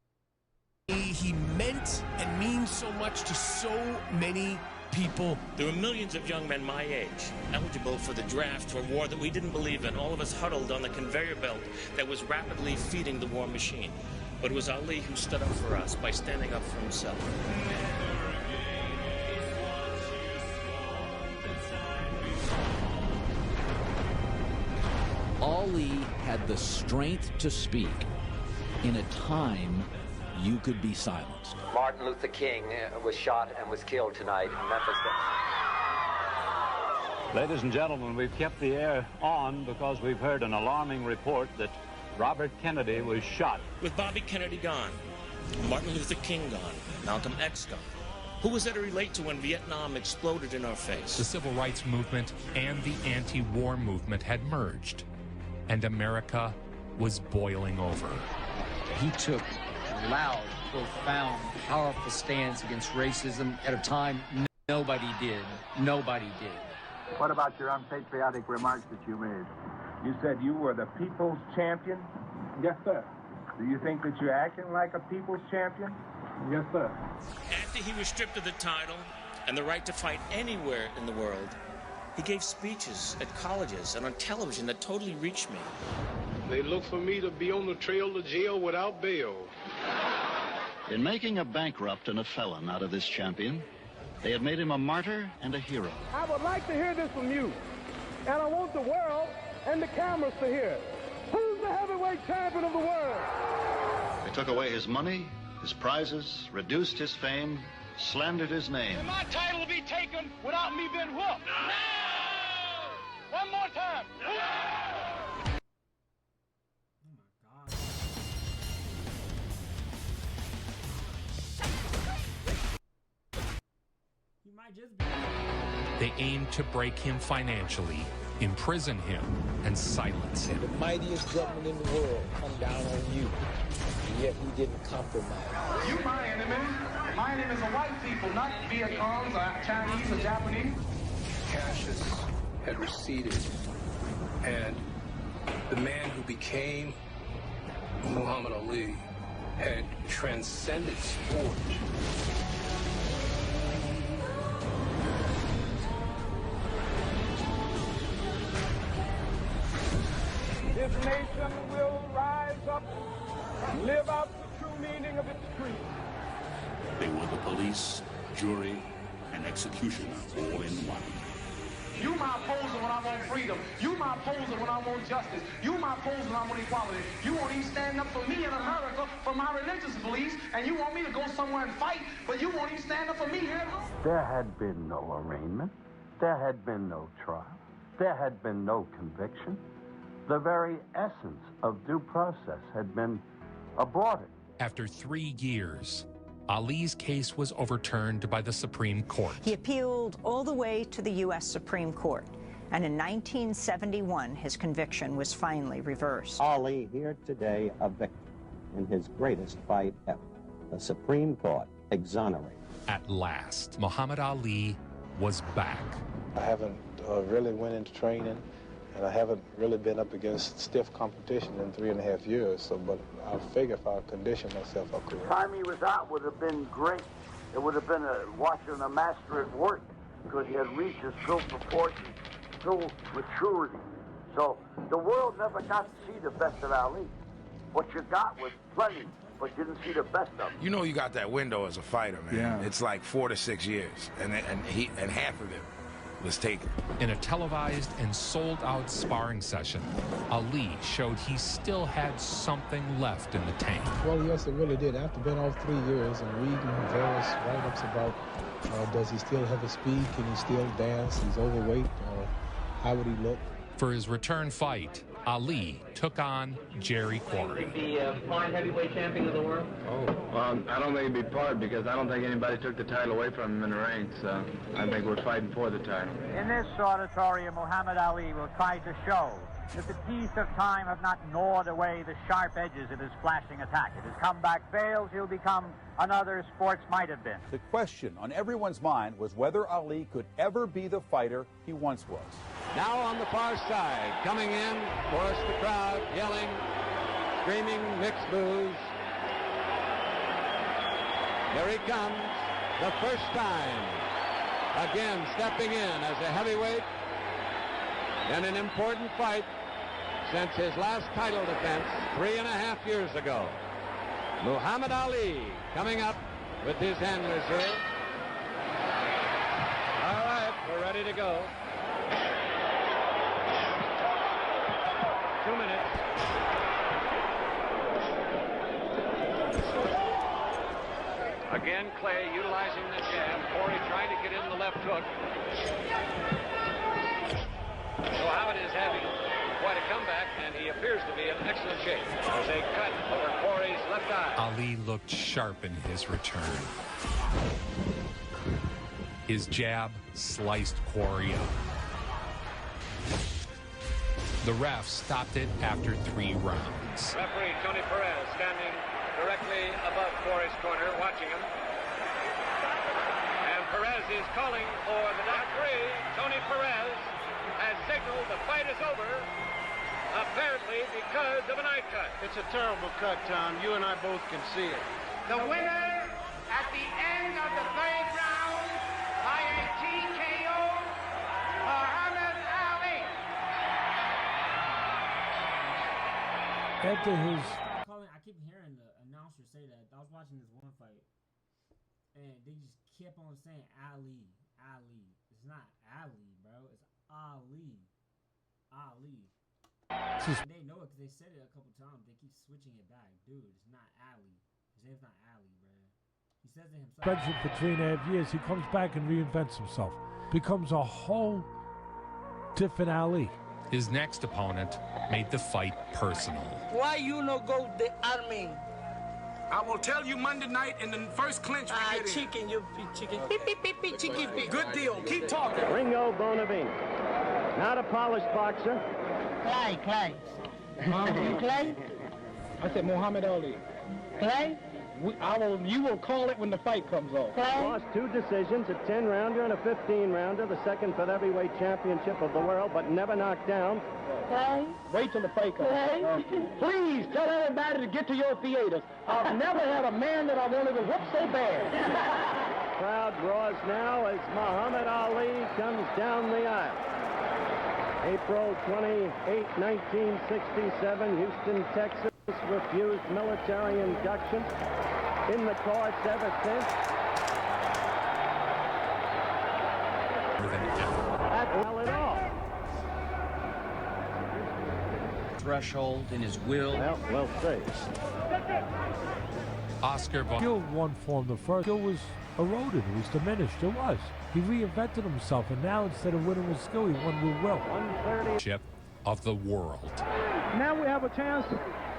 Speaker 10: He meant and means so much to so many people.
Speaker 11: There were millions of young men my age eligible for the draft for a war that we didn't believe in, all of us huddled on the conveyor belt that was rapidly feeding the war machine. But it was Ali who stood up for us by standing up for himself.
Speaker 18: Ali had the strength to speak in a time you could be silenced.
Speaker 30: Martin Luther King was shot and was killed tonight in Memphis.
Speaker 27: Ladies and gentlemen, we've kept the air on because we've heard an alarming report that Robert Kennedy was shot.
Speaker 11: With Bobby Kennedy gone, Martin Luther King gone, Malcolm X gone, who was there to relate to when Vietnam exploded in our face?
Speaker 12: The civil rights movement and the anti-war movement had merged, and America was boiling over.
Speaker 20: He took a loud, profound, powerful stance against racism at a time nobody did. Nobody did.
Speaker 25: What about your unpatriotic remarks that you made? You said you were the people's champion? Yes, sir. Do you think that you're acting like a people's champion? Yes, sir.
Speaker 11: After he was stripped of the title and the right to fight anywhere in the world, he gave speeches at colleges and on television that totally reached me.
Speaker 5: They look for me to be on the trail to jail without bail.
Speaker 27: In making a bankrupt and a felon out of this champion, they have made him a martyr and a hero.
Speaker 25: I would like to hear this from you, and I want the world and the cameras to hear it. Who's the heavyweight champion of the world?
Speaker 27: They took away his money, his prizes, reduced his fame, slandered his name.
Speaker 23: And my title will be taken without me being whooped. No! One more time. No!
Speaker 12: They aimed to break him financially, imprison him, and silence him.
Speaker 22: The mightiest government in the world come down on you, and yet we didn't compromise.
Speaker 23: You my enemy. My enemy is the white people, not Viet Congs or Chinese or Japanese.
Speaker 5: Cassius had receded, and the man who became Muhammad Ali had transcended sport.
Speaker 25: This nation will rise up and live out the true meaning of its creed.
Speaker 27: They were the police, jury,
Speaker 3: and executioner all in one.
Speaker 23: You my opposer when I want freedom. You my opposer when I want justice. You my opposer when I want equality. You won't even stand up for me in America for my religious beliefs, and you want me to go somewhere and fight, but you won't even stand up for me here at home.
Speaker 4: There had been no arraignment. There had been no trial. There had been no conviction. The very essence of due process had been aborted.
Speaker 12: After 3 years, Ali's case was overturned by the Supreme Court.
Speaker 6: He appealed all the way to the U.S. Supreme Court, and in 1971, his conviction was finally reversed.
Speaker 17: Ali here today a victor in his greatest fight ever. The Supreme Court exonerated.
Speaker 12: At last, Muhammad Ali was back.
Speaker 21: I haven't really went into training, and I haven't really been up against stiff competition in 3.5 years. So, but I figure if I condition myself, I could.
Speaker 9: The time he was out would have been great. It would have been watching a master at work, because he had reached his full proportion, full maturity. So the world never got to see the best of Ali. What you got was plenty, but you didn't see the best of him.
Speaker 13: You know you got that window as a fighter, man. Yeah. It's like 4 to 6 years, and half of it was taken.
Speaker 12: In a televised and sold-out sparring session, Ali showed he still had something left in the tank.
Speaker 21: Well, yes, it really did. After being off 3 years and reading various write-ups about does he still have his speed, can he still dance, he's overweight, how would he look?
Speaker 12: For his return fight, Ali took on Jerry Quarry.
Speaker 14: The fine heavyweight champion of the world?
Speaker 15: I don't think it'd be part, because I don't think anybody took the title away from him in the ring, so I think we're fighting for the title.
Speaker 16: In this auditorium, Muhammad Ali will try to show that the teeth of time have not gnawed away the sharp edges of his flashing attack. If his comeback fails, he'll become another sports might have been.
Speaker 26: The question on everyone's mind was whether Ali could ever be the fighter he once was.
Speaker 30: Now on the far side, coming in, of course, the crowd yelling, screaming, mixed boos. Here he comes, the first time, again stepping in as a heavyweight in an important fight since his last title defense 3.5 years ago. Muhammad Ali coming up with his handlers here. All right, we're ready to go. 2 minutes. Again, Clay utilizing the jab. Corey trying to get in the left hook. So Howard is having quite a comeback, and he appears to be in excellent shape. There's a cut over Corey's left eye.
Speaker 12: Ali looked sharp in his return. His jab sliced Quarry up. The ref stopped it after 3 rounds.
Speaker 30: Referee Tony Perez standing directly above Corey's corner, watching him. And Perez is calling for the referee. Tony Perez has signaled the fight is over, apparently because of an eye cut.
Speaker 23: It's a terrible cut, Tom. You and I both can see it.
Speaker 30: The winner at the end of the 3rd round by a TKO, Muhammad Ali.
Speaker 21: After his...
Speaker 19: I keep hearing the announcer say that. I was watching this one fight, and they just kept on saying Ali. It's not Ali, bro. It's Ali. And they know it because they said it a couple times. They keep switching it back. Dude, it's not Ali. His name's not Ali, bro. He says it himself.
Speaker 21: Friendship for 3.5 years. He comes back and reinvents himself. Becomes a whole different Ali.
Speaker 12: His next opponent made the fight personal.
Speaker 24: Why you no go the army?
Speaker 15: I will tell you Monday night in the first clinch we get
Speaker 24: chicken, you chicken. Beep, beep, beep, beep, chicken, beep.
Speaker 15: Good deal. Keep talking.
Speaker 17: Ringo Bonavini. Not a polished boxer.
Speaker 24: Clay. Clay?
Speaker 21: I said Muhammad Ali.
Speaker 24: Clay?
Speaker 21: You will call it when the fight comes off.
Speaker 24: Clay?
Speaker 17: Lost 2 decisions, a 10-rounder and a 15-rounder, the second for the heavyweight championship of the world, but never knocked down.
Speaker 24: Clay?
Speaker 21: Wait till the fight comes. Please tell everybody to get to your theaters. I've never had a man that I wanted to whoop so bad.
Speaker 17: Crowd roars now as Muhammad Ali comes down the aisle. April 28, 1967, Houston, Texas, refused military induction. In the courts ever since.
Speaker 1: threshold, in his will.
Speaker 21: Well faced.
Speaker 12: Oscar von
Speaker 2: Skill one form the first. Skill was eroded. It was diminished. It was. He reinvented himself, and now instead of winning with skill, he won with will.
Speaker 12: 130 of the world.
Speaker 21: Now we have a chance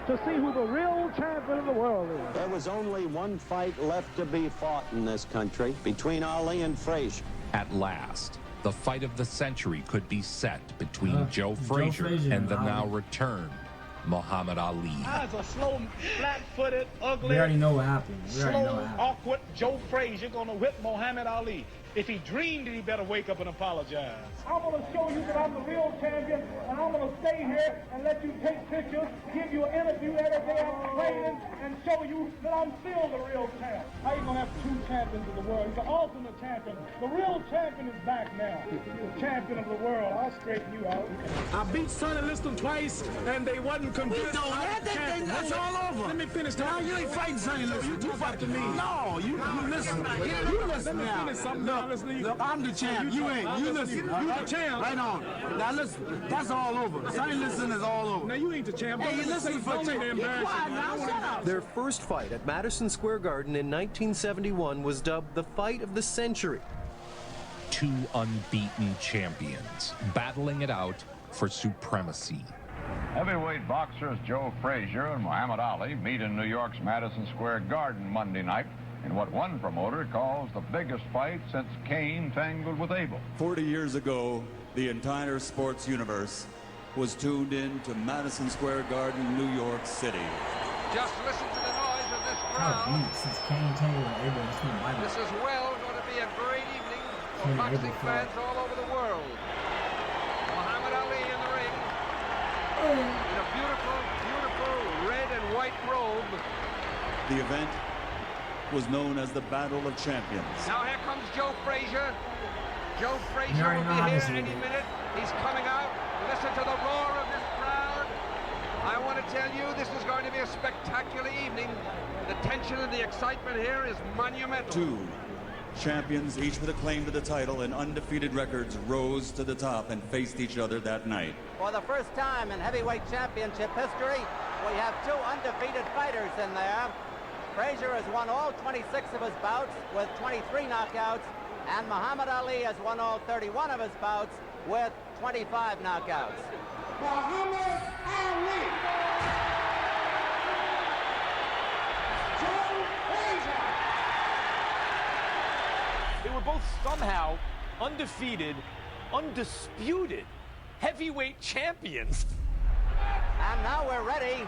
Speaker 21: to see who the real champion of the world is.
Speaker 17: There was only one fight left to be fought in this country between Ali and Frazier.
Speaker 12: At last, the fight of the century could be set between Joe Frazier and the now returned Muhammad Ali.
Speaker 21: That's a slow, flat-footed, ugly,
Speaker 19: We already know what happened.
Speaker 21: awkward Joe Frazier gonna whip Muhammad Ali. If he dreamed it, he better wake up and apologize. I'm gonna show you that I'm the real champion, and I'm gonna stay here and let you take pictures, give you an interview every day after training, and show you that I'm still the real champ. How you gonna have two champions of the world? He's the ultimate champion. The real champion is back now. The champion of the world. I'll straighten you out. I beat Sonny Liston twice, and they wasn't convinced. That's all over. Let me finish. Now you ain't fighting Sonny Liston. You fight to me. No, you listen. You listen now. Look, I'm the champ. You ain't. You listen. You the champ. Right on. Now listen. That's all over. Sonny Liston is all over. Now you ain't the champ. Hey, you listen for a champ.
Speaker 7: Their first fight at Madison Square Garden in 1971 was dubbed the fight of the century.
Speaker 12: Two unbeaten champions battling it out for supremacy.
Speaker 8: Heavyweight boxers Joe Frazier and Muhammad Ali meet in New York's Madison Square Garden Monday night in what one promoter calls the biggest fight since Cain tangled with Abel.
Speaker 10: 40 years ago, the entire sports universe was tuned in to Madison Square Garden, New York City.
Speaker 30: Just listen to the noise of this crowd.
Speaker 19: Since Cain tangled with Abel,
Speaker 30: This is well going to be a great evening for boxing fans all over the world. Muhammad Ali in the ring in a beautiful, beautiful red and white robe.
Speaker 10: The event was known as the Battle of Champions.
Speaker 30: Now here comes Joe Frazier. Joe Frazier will be here any minute. He's coming out. Listen to the roar of this crowd. I want to tell you, this is going to be a spectacular evening. The tension and the excitement here is monumental.
Speaker 10: Two champions, each with a claim to the title and undefeated records, rose to the top and faced each other that night.
Speaker 11: For the first time in heavyweight championship history, we have two undefeated fighters in there. Frazier has won all 26 of his bouts with 23 knockouts, and Muhammad Ali has won all 31 of his bouts with 25 knockouts.
Speaker 21: Muhammad Ali. Joe Frazier.
Speaker 18: They were both somehow undefeated, undisputed heavyweight champions.
Speaker 11: And now we're ready.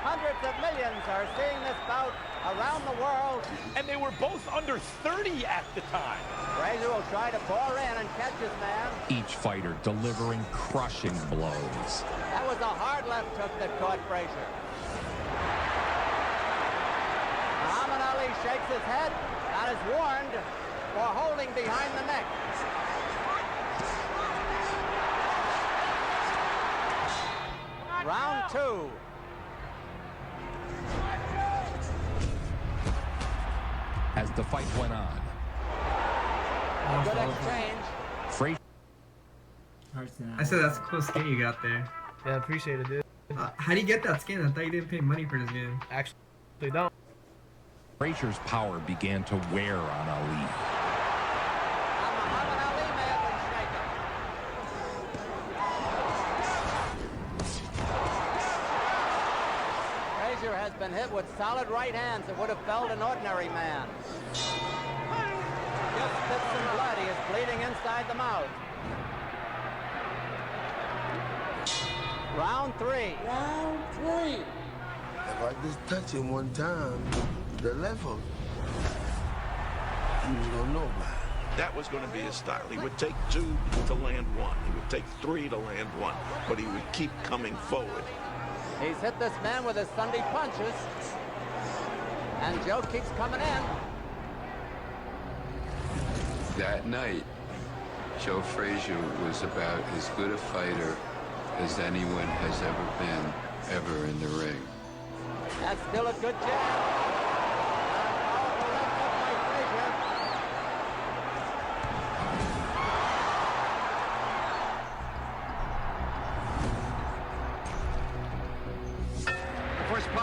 Speaker 11: Hundreds of millions are seeing this bout around the world.
Speaker 18: And they were both under 30 at the time.
Speaker 11: Frazier will try to pour in and catch his man.
Speaker 12: Each fighter delivering crushing blows.
Speaker 11: That was a hard left hook that caught Frazier. Muhammad Ali shakes his head and is warned for holding behind the neck. Round two.
Speaker 12: As the fight went on,
Speaker 11: Good exchange.
Speaker 12: Frazier.
Speaker 20: I said that's a cool skin you got there.
Speaker 28: Yeah, I appreciate it, dude.
Speaker 20: How do you get that skin? I thought you didn't pay money for this game.
Speaker 28: Actually, don't.
Speaker 12: Frazier's power began to wear on Ali.
Speaker 11: Frazier has been hit with solid right hands that would have felled an ordinary man. Just spits some blood. He is bleeding inside the mouth. Round three.
Speaker 21: Round three.
Speaker 29: If I just touch him one time, the left hook, he was gonna know about it.
Speaker 3: That was going to be his style. He would take two to land one. He would take three to land one, but he would keep coming forward.
Speaker 11: He's hit this man with his Sunday punches. And Joe keeps coming in.
Speaker 31: That night, Joe Frazier was about as good a fighter as anyone has ever in the ring.
Speaker 11: That's still a good jab.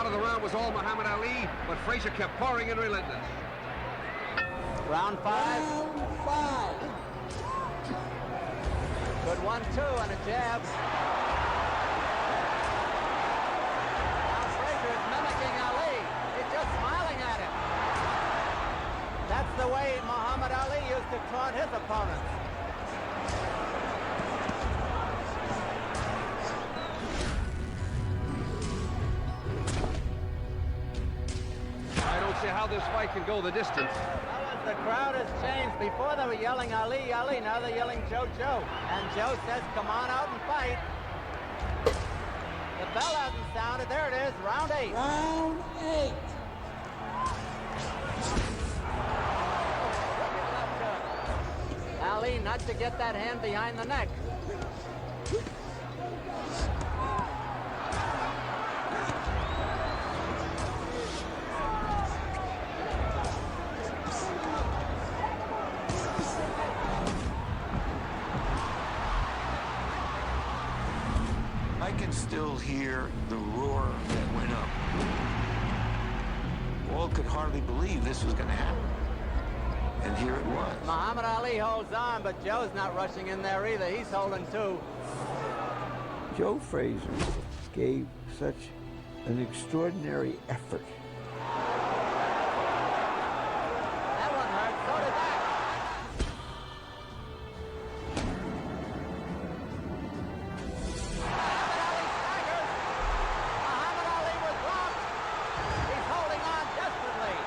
Speaker 31: of the round was all Muhammad Ali, but Frazier kept pouring and relentless.
Speaker 11: Round 5. Good 1-2 and a jab. Now Frazier is mimicking Ali. He's just smiling at him. That's the way Muhammad Ali used to taunt his opponents.
Speaker 31: I don't see how this fight can go the distance.
Speaker 11: The crowd has changed. Before they were yelling Ali, Ali. Now they're yelling Joe, Joe. And Joe says, come on out and fight. The bell hasn't sounded. There it is, round 8.
Speaker 24: Round 8.
Speaker 11: Ali not to get that hand behind the neck.
Speaker 3: I can still hear the roar that went up. All could hardly believe this was going to happen. And here it was.
Speaker 11: Muhammad Ali holds on, but Joe's not rushing in there either. He's holding too.
Speaker 1: Joe Frazier gave such an extraordinary effort.
Speaker 11: That one hurt. So did that. Muhammad Ali was rocked. He's holding on desperately.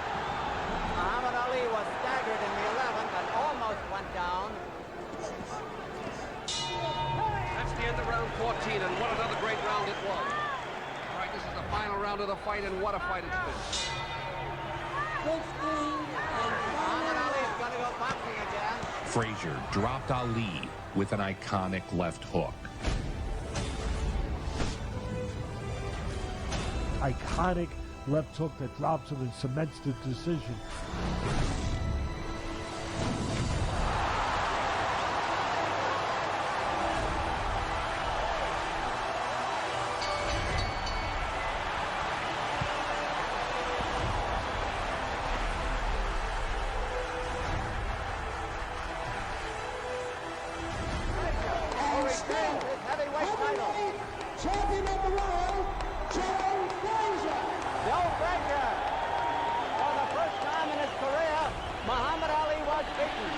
Speaker 11: Muhammad Ali was staggered in the 11th and almost went down.
Speaker 31: That's the end of round 14, and what another great round it was. All right, this is the final round of the fight, and what a fight it's been.
Speaker 11: Muhammad Ali is going to go boxing again.
Speaker 12: Frazier dropped Ali with an iconic left hook.
Speaker 2: Iconic left hook that drops him and cements the decision.
Speaker 24: Champion of the world, Joe Frazier.
Speaker 11: Joe Frazier. For the first time in his career, Muhammad Ali was beaten.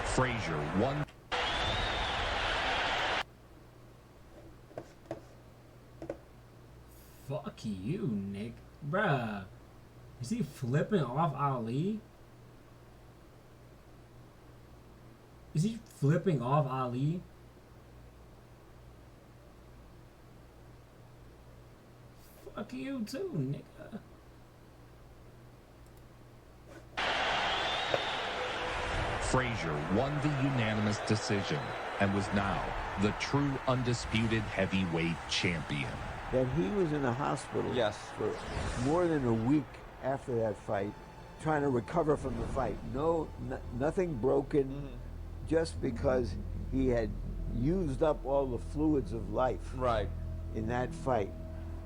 Speaker 12: Frazier won.
Speaker 19: Fuck you, Nick. Bruh. Is he flipping off Ali? Is he flipping off Ali? Fuck you too, nigga.
Speaker 12: Frazier won the unanimous decision and was now the true undisputed heavyweight champion.
Speaker 1: That he was in the hospital for more than a week after that fight, trying to recover from the fight. Nothing broken, just because he had used up all the fluids of life in that fight.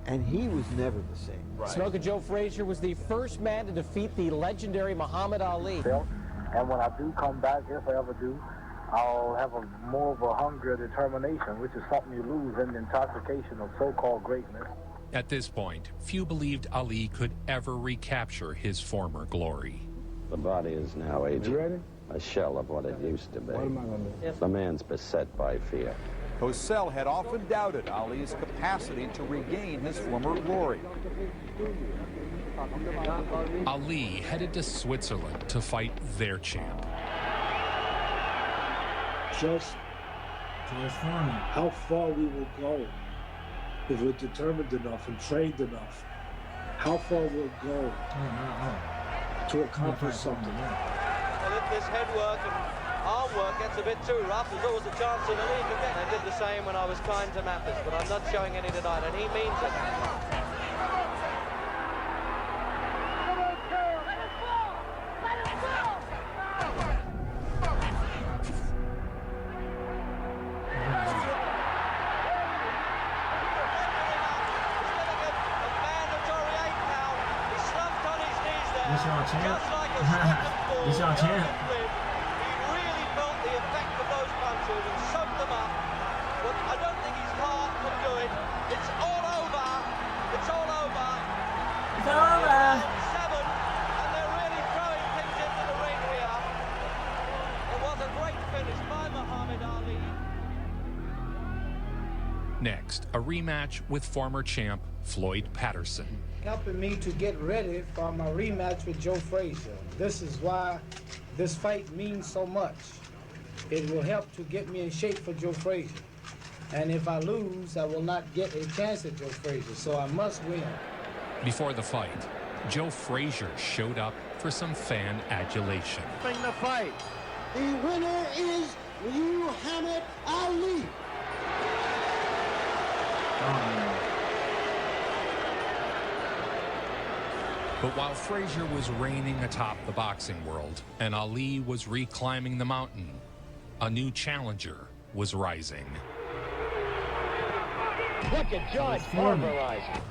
Speaker 1: And he was never the same.
Speaker 4: Smoker Joe Frazier was the first man to defeat the legendary Muhammad Ali.
Speaker 21: And when I do come back, if I ever do, I'll have more of a hunger and determination, which is something you lose in the intoxication of so-called greatness.
Speaker 12: At this point, few believed Ali could ever recapture his former glory.
Speaker 5: The body is now aging, a shell of what it used to be.
Speaker 21: What am I going to do?
Speaker 5: The man's beset by fear.
Speaker 26: Cosell had often doubted Ali's capacity to regain his former glory.
Speaker 12: Ali headed to Switzerland to fight their champ.
Speaker 2: Just how far we will go if we're determined enough and trained enough. How far we'll go to accomplish something.
Speaker 23: Well, if this head work and arm work gets a bit too rough, there's always a chance in the league again. I did the same when I was kind to Mathis, but I'm not showing any tonight, and he means it.
Speaker 19: This y'all champ.
Speaker 23: Just like a second
Speaker 19: This y'all champ.
Speaker 23: He really felt the effect of those punches and soaked them up. But I don't think his heart could do it. It's all over. It's all over.
Speaker 19: It's over.
Speaker 23: 7, and they're really throwing things into the ring here. It was a great finish by Muhammad Ali.
Speaker 12: Next, a rematch with former champ Floyd Patterson.
Speaker 6: Helping me to get ready for my rematch with Joe Frazier. This is why this fight means so much. It will help to get me in shape for Joe Frazier. And if I lose, I will not get a chance at Joe Frazier, so I must win.
Speaker 12: Before the fight, Joe Frazier showed up for some fan adulation.
Speaker 23: Bring the fight.
Speaker 24: The winner is Muhammad Ali.
Speaker 12: But while Frazier was reigning atop the boxing world and Ali was reclimbing the mountain, a new challenger was rising.
Speaker 23: Look at George pulverizing.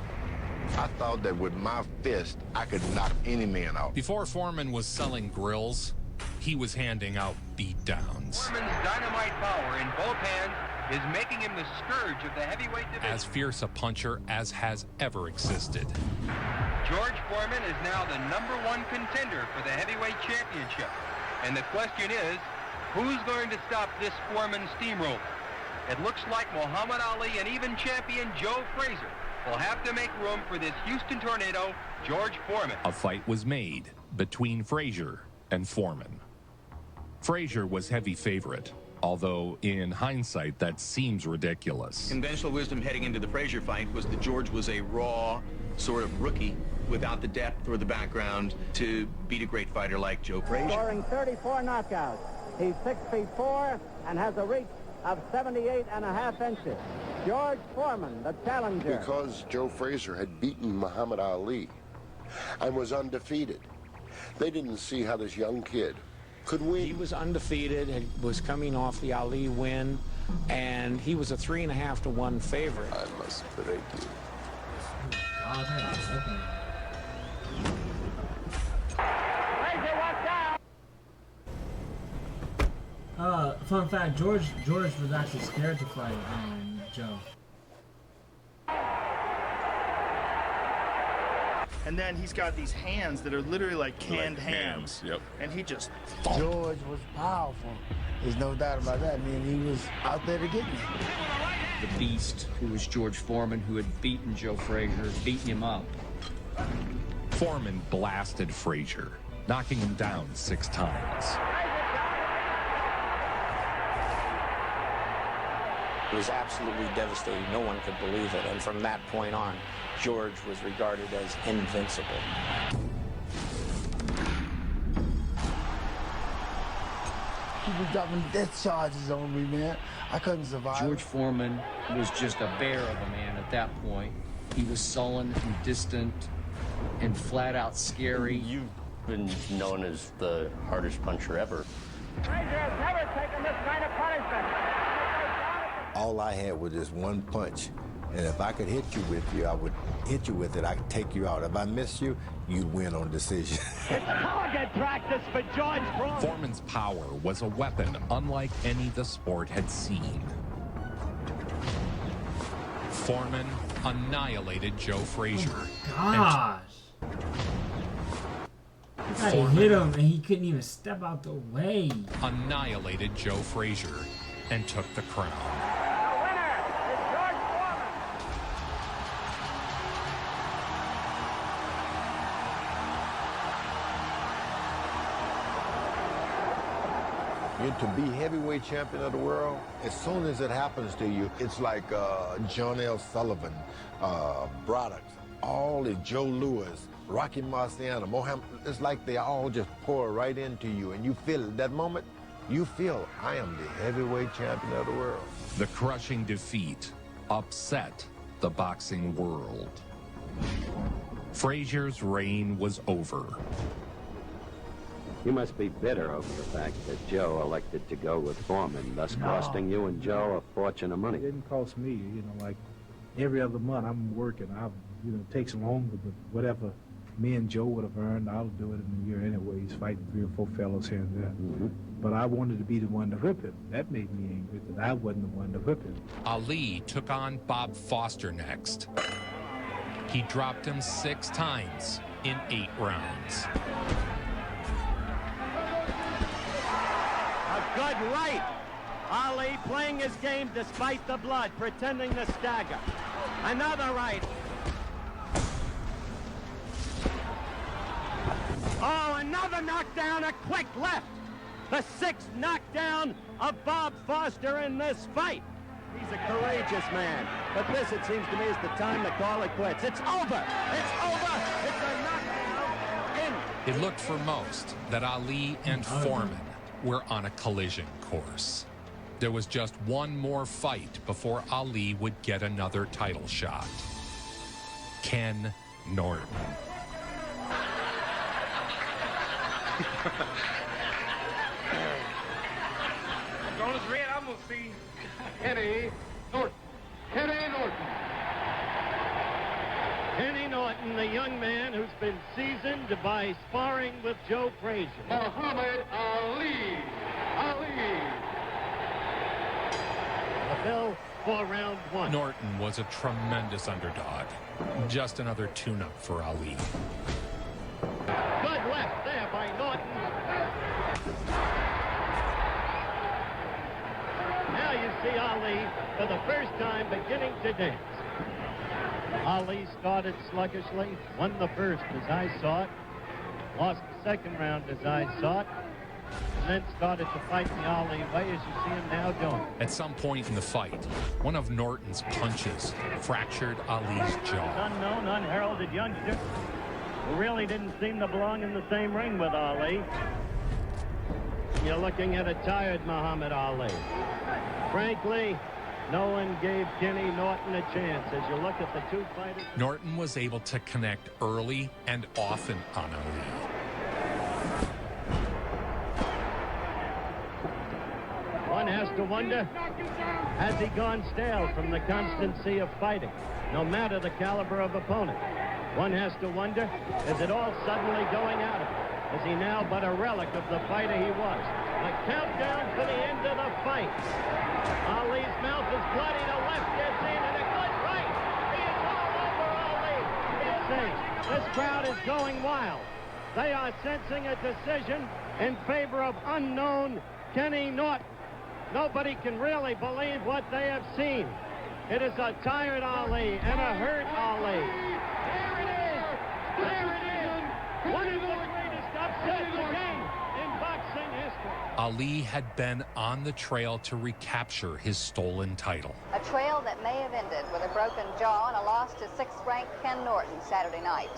Speaker 31: I thought that with my fist, I could knock any man out.
Speaker 12: Before Foreman was selling grills, he was handing out beatdowns.
Speaker 7: Foreman's dynamite power in both hands is making him the scourge of the heavyweight division.
Speaker 12: As fierce a puncher as has ever existed.
Speaker 7: George Foreman is now the #1 contender for the heavyweight championship. And the question is, who's going to stop this Foreman steamroller? It looks like Muhammad Ali and even champion Joe Frazier will have to make room for this Houston Tornado, George Foreman.
Speaker 12: A fight was made between Frazier and Foreman. Frazier was heavy favorite, although in hindsight that seems ridiculous.
Speaker 9: Conventional wisdom heading into the Frazier fight was that George was a raw sort of rookie without the depth or the background to beat a great fighter like Joe Frazier.
Speaker 11: Scoring 34 knockouts. He's 6'4" and has a reach of 78.5 inches. George Foreman, the challenger.
Speaker 21: Because Joe Frazier had beaten Muhammad Ali and was undefeated, they didn't see how this young kid could win.
Speaker 13: He was undefeated, was coming off the Ali win, and he was a 3.5 to 1 favorite.
Speaker 21: I must break you.
Speaker 19: Fun fact, George was actually scared to fight Joe.
Speaker 14: And then he's got these hands that are literally like canned hams.
Speaker 15: Yep.
Speaker 14: And he just...
Speaker 29: George was powerful. There's no doubt about that. I mean, he was out there to get me.
Speaker 16: The beast, who was George Foreman, who had beaten Joe Frazier, beaten him up.
Speaker 12: Foreman blasted Frazier, knocking him down 6 times.
Speaker 13: It was absolutely devastating. No one could believe it. And from that point on, George was regarded as invincible.
Speaker 29: People dropping death charges on me, man. I couldn't survive.
Speaker 16: George Foreman was just a bear of a man at that point. He was sullen and distant and flat out scary.
Speaker 17: You've been known as the hardest puncher ever.
Speaker 23: Frazier has never taken this kind of punishment.
Speaker 21: All I had was this one punch, and if I could hit you with it, I would hit you with it. I could take you out. If I missed you, you'd win on decision.
Speaker 23: It's target practice for George Foreman.
Speaker 12: Foreman's power was a weapon unlike any the sport had seen. Foreman annihilated Joe Frazier.
Speaker 19: Gosh. He hit him and he couldn't even step out the way.
Speaker 12: Annihilated Joe Frazier and took the crown.
Speaker 23: The winner is George Foreman.
Speaker 21: And to be heavyweight champion of the world, as soon as it happens to you, it's like John L. Sullivan, Braddock, all the Joe Louis, Rocky Marciano, Mohammed. It's like they all just pour right into you, and you feel at that moment, you feel, I am the heavyweight champion of the world.
Speaker 12: The crushing defeat upset the boxing world. Frazier's reign was over.
Speaker 5: You must be bitter over the fact that Joe elected to go with Foreman, thus costing you and Joe a fortune of money.
Speaker 2: It didn't cost me, like every other month I'm working. I, takes longer, but whatever me and Joe would have earned, I'll do it in a year anyway. He's fighting 3 or 4 fellows here and there. But I wanted to be the one to whip him. That made me angry that I wasn't the one to whip him.
Speaker 12: Ali took on Bob Foster next. He dropped him 6 times in 8 rounds.
Speaker 3: A good right. Ali playing his game despite the blood, pretending to stagger. Another right. Oh, another knockdown, a quick left. The 6th knockdown of Bob Foster in this fight. He's a courageous man, but this, it seems to me, is the time to call it quits. It's over. It's over. It's a knockdown.
Speaker 12: It looked for most that Ali and Foreman were on a collision course. There was just one more fight before Ali would get another title shot. Ken Norton.
Speaker 23: Going as red, I'm going to see Kenny Norton. Kenny Norton.
Speaker 3: Kenny Norton, the young man who's been seasoned by sparring with Joe Frazier.
Speaker 23: Muhammad Ali. Ali.
Speaker 3: The bell for round 1.
Speaker 12: Norton was a tremendous underdog. Just another tune-up for Ali.
Speaker 3: Good left there by Norton. Now you see Ali for the first time beginning to dance. Ali started sluggishly, won the first as I saw it, lost the second round as I saw it, and then started to fight the Ali way as you see him now doing.
Speaker 12: At some point in the fight, one of Norton's punches fractured Ali's jaw.
Speaker 3: Unknown, unheralded youngster who really didn't seem to belong in the same ring with Ali. You're looking at a tired Muhammad Ali. Frankly, no one gave Kenny Norton a chance. As you look at the 2 fighters...
Speaker 12: Norton was able to connect early and often on Ali.
Speaker 3: One has to wonder, has he gone stale from the constancy of fighting, no matter the caliber of opponent? One has to wonder, is it all suddenly going out of him? Is he now but a relic of the fighter he was? The countdown for the end of the fight. Ali's mouth is bloody, the left gets in, and a good right. He is all over Ali. This crowd is going wild. They are sensing a decision in favor of unknown Kenny Norton. Nobody can really believe what they have seen. It is a tired Ali and a hurt Ali. There it is! There it is! One of the greatest upsets again in boxing history.
Speaker 12: Ali had been on the trail to recapture his stolen title.
Speaker 8: A trail that may have ended with a broken jaw and a loss to 6th-ranked Ken Norton Saturday night.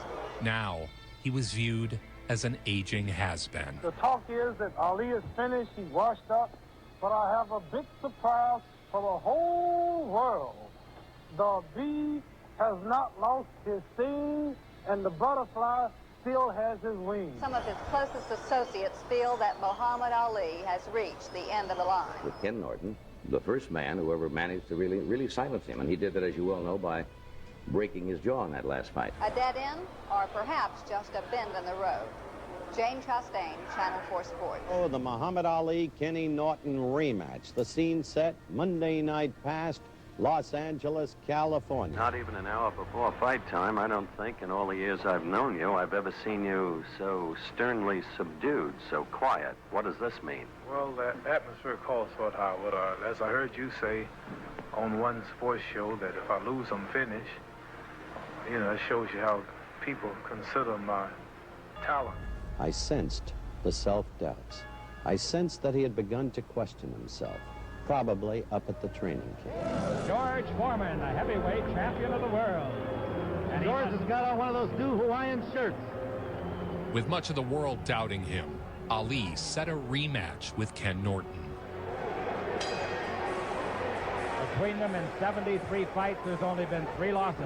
Speaker 12: Now, he was viewed as an aging has-been.
Speaker 24: The talk is that Ali is finished, he's washed up, but I have a big surprise for the whole world. The bee has not lost his sting, and the butterfly still has his wings.
Speaker 8: Some of his closest associates feel that Muhammad Ali has reached the end of the line.
Speaker 10: With Ken Norton, the first man who ever managed to really silence him, and he did that, as you well know, by breaking his jaw in that last fight.
Speaker 8: A dead end, or perhaps just a bend in the road. Jane Chastain, Channel 4 Sports.
Speaker 15: Oh, the Muhammad Ali-Kenny Norton rematch. The scene set Monday night past Los Angeles, California.
Speaker 5: Not even an hour before fight time, I don't think, in all the years I've known you, I've ever seen you so sternly subdued, so quiet. What does this mean?
Speaker 18: Well, the atmosphere calls for it, Howard. As I heard you say on one sports show, that if I lose, I'm finished. You know, it shows you how people consider my talent.
Speaker 15: I sensed the self-doubts. I sensed that he had begun to question himself, probably up at the training camp.
Speaker 20: George Foreman, the heavyweight champion of the world. And George has got on one of those new Hawaiian shirts.
Speaker 12: With much of the world doubting him, Ali set a rematch with Ken Norton.
Speaker 20: Between them in 73 fights, there's only been 3 losses.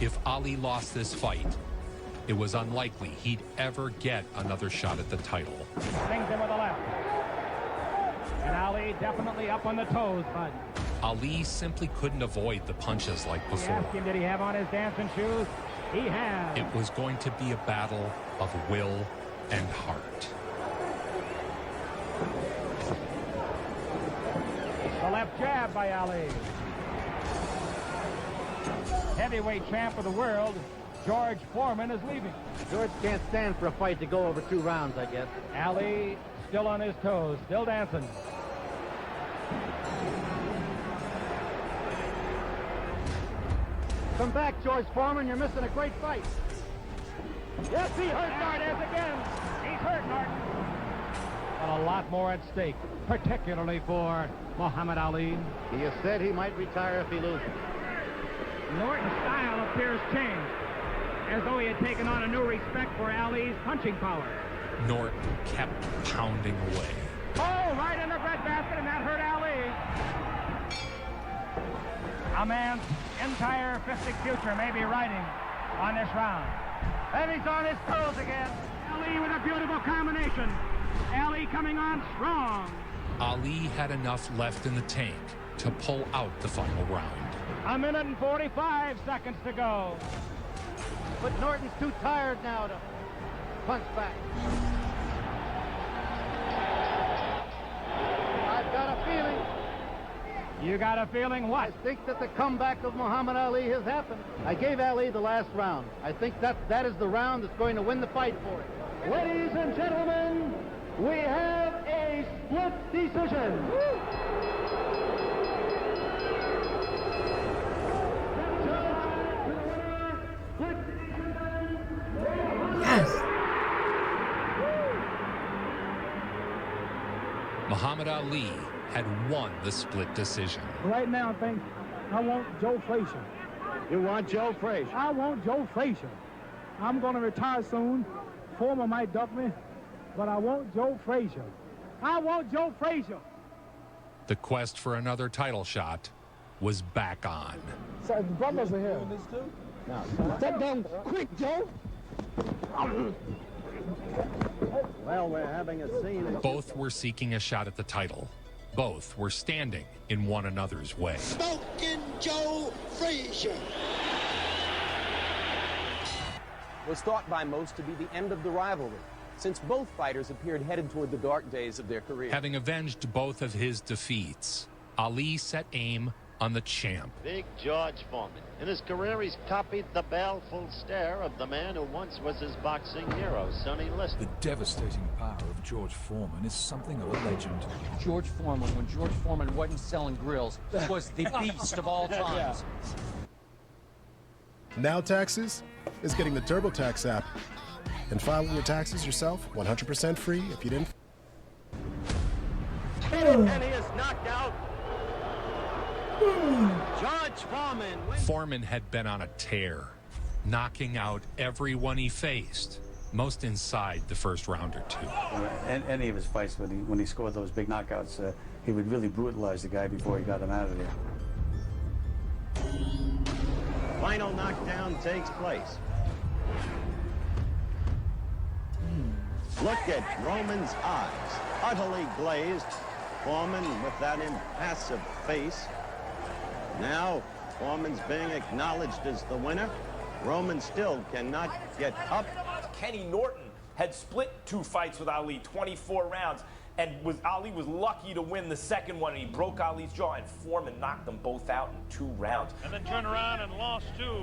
Speaker 12: If Ali lost this fight, it was unlikely he'd ever get another shot at the title.
Speaker 20: Swings him with a left. And Ali definitely up on the toes, bud.
Speaker 12: Ali simply couldn't avoid the punches like before.
Speaker 20: Ask him, did he have on his dancing shoes? He has.
Speaker 12: It was going to be a battle of will and heart.
Speaker 20: The left jab by Ali. Heavyweight champ of the world, George Foreman, is leaving.
Speaker 3: George can't stand for a fight to go over 2 rounds, I guess.
Speaker 20: Ali still on his toes, still dancing.
Speaker 3: Come back, George Foreman. You're missing a great fight.
Speaker 20: Yes, he hurt Nardes again. He's hurt Norton. But a lot more at stake, particularly for Muhammad Ali.
Speaker 3: He has said he might retire if he loses.
Speaker 20: Norton's style appears changed, as though he had taken on a new respect for Ali's punching power.
Speaker 12: Norton kept pounding away.
Speaker 20: Oh, right in the breadbasket, and that hurt Ali. A man's entire fistic future may be riding on this round. And he's on his toes again. Ali with a beautiful combination. Ali coming on strong.
Speaker 12: Ali had enough left in the tank to pull out the final round.
Speaker 20: 1 minute and 45 seconds to go.
Speaker 3: But Norton's too tired now to punch back. I've got a feeling.
Speaker 20: You got a feeling what?
Speaker 3: I think that the comeback of Muhammad Ali has happened. I gave Ali the last round. I think that is the round that's going to win the fight for it.
Speaker 20: Ladies and gentlemen, we have a split decision.
Speaker 19: Yes.
Speaker 12: Muhammad Ali had won the split decision.
Speaker 24: Right now, I think I want Joe Frazier.
Speaker 3: You want Joe Frazier?
Speaker 24: I want Joe Frazier. I'm going to retire soon. Foreman might duck me, but I want Joe Frazier. I want Joe Frazier.
Speaker 12: The quest for another title shot was back on.
Speaker 24: So the brothers are here.
Speaker 3: Now, step down quick, Joe. Well, we're having a scene.
Speaker 12: Both were seeking a shot at the title. Both were standing in one another's way.
Speaker 1: Smoking Joe Frazier
Speaker 4: was thought by most to be the end of the rivalry, since both fighters appeared headed toward the dark days of their career.
Speaker 12: Having avenged both of his defeats, Ali set aim on the champ.
Speaker 3: Big George Foreman. In his career, he's copied the baleful stare of the man who once was his boxing hero, Sonny Liston.
Speaker 6: The devastating power of George Foreman is something of a legend.
Speaker 16: George Foreman, when George Foreman wasn't selling grills, was the beast of all times.
Speaker 7: Now Taxes is getting the TurboTax app and filing your taxes yourself 100% free if you didn't.
Speaker 3: And he is knocked out. George Foreman.
Speaker 12: Foreman had been on a tear, knocking out everyone he faced, most inside the first round or two.
Speaker 22: Any of his fights, when he scored those big knockouts, he would really brutalize the guy before he got him out of there.
Speaker 3: Final knockdown takes place. Look at Roman's eyes, utterly glazed. Foreman with that impassive face. Now, Foreman's being acknowledged as the winner. Roman still cannot get up.
Speaker 25: Kenny Norton had split 2 fights with Ali, 24 rounds, and Ali was lucky to win the second one, and he broke Ali's jaw, and Foreman knocked them both out in 2 rounds.
Speaker 26: And then turned around and lost to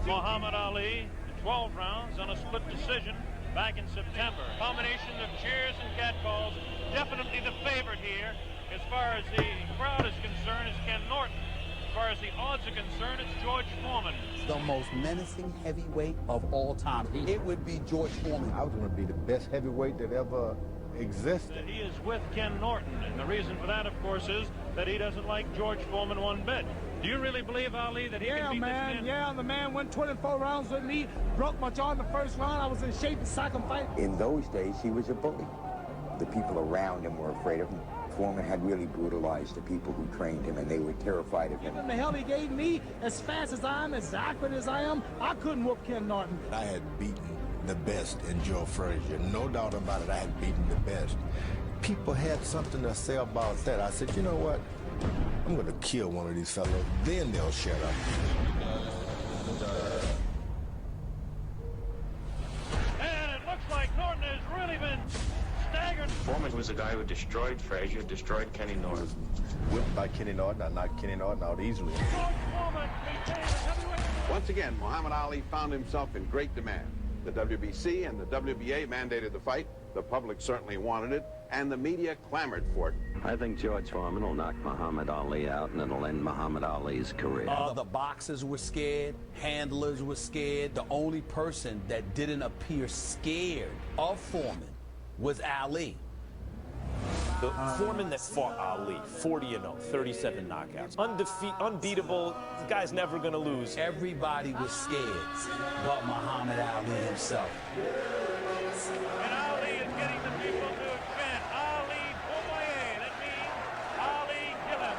Speaker 26: Muhammad Ali in 12 rounds on a split decision back in September. Combination of cheers and catcalls, definitely the favorite here. As far as the crowd is concerned, it's Ken Norton. As far as the odds are concerned, it's George Foreman.
Speaker 27: The most menacing heavyweight of all time. It would be George Foreman. I was going to be the best heavyweight that ever existed.
Speaker 26: He is with Ken Norton, and the reason for that, of course, is that he doesn't like George Foreman one bit. Do you really believe, Ali, that he can beat this man?
Speaker 24: Yeah, the man went 24 rounds with me, broke my jaw in the first round. I was in shape to second fight.
Speaker 28: In those days, he was a bully. The people around him were afraid of him. Foreman had really brutalized the people who trained him, and they were terrified of him.
Speaker 24: Given the hell he gave me, as fast as I am, as accurate as I am, I couldn't whoop Ken Norton.
Speaker 27: I had beaten the best in Joe Frazier. No doubt about it, I had beaten the best. People had something to say about that. I said, you know what?
Speaker 2: I'm gonna kill one of these fellows, then they'll shut up.
Speaker 26: And it looks like Norton has really been staggered.
Speaker 9: Foreman was the guy who destroyed Frazier, destroyed Kenny Norton.
Speaker 2: Whipped by Kenny Norton, I knocked Kenny Norton out easily.
Speaker 11: Once again, Muhammad Ali found himself in great demand. The WBC and the WBA mandated the fight. The public certainly wanted it, and the media clamored for it.
Speaker 5: I think George Foreman will knock Muhammad Ali out, and it'll end Muhammad Ali's career.
Speaker 13: The boxers were scared, handlers were scared. The only person that didn't appear scared of Foreman was Ali.
Speaker 25: The Foreman that fought Ali, 40-0, 37 knockouts. Unbeatable. The guy's never going to lose.
Speaker 13: Everybody was scared, but Muhammad Ali himself.
Speaker 26: And Ali is getting the people to chant, Ali Bomaye. That means Ali kill him.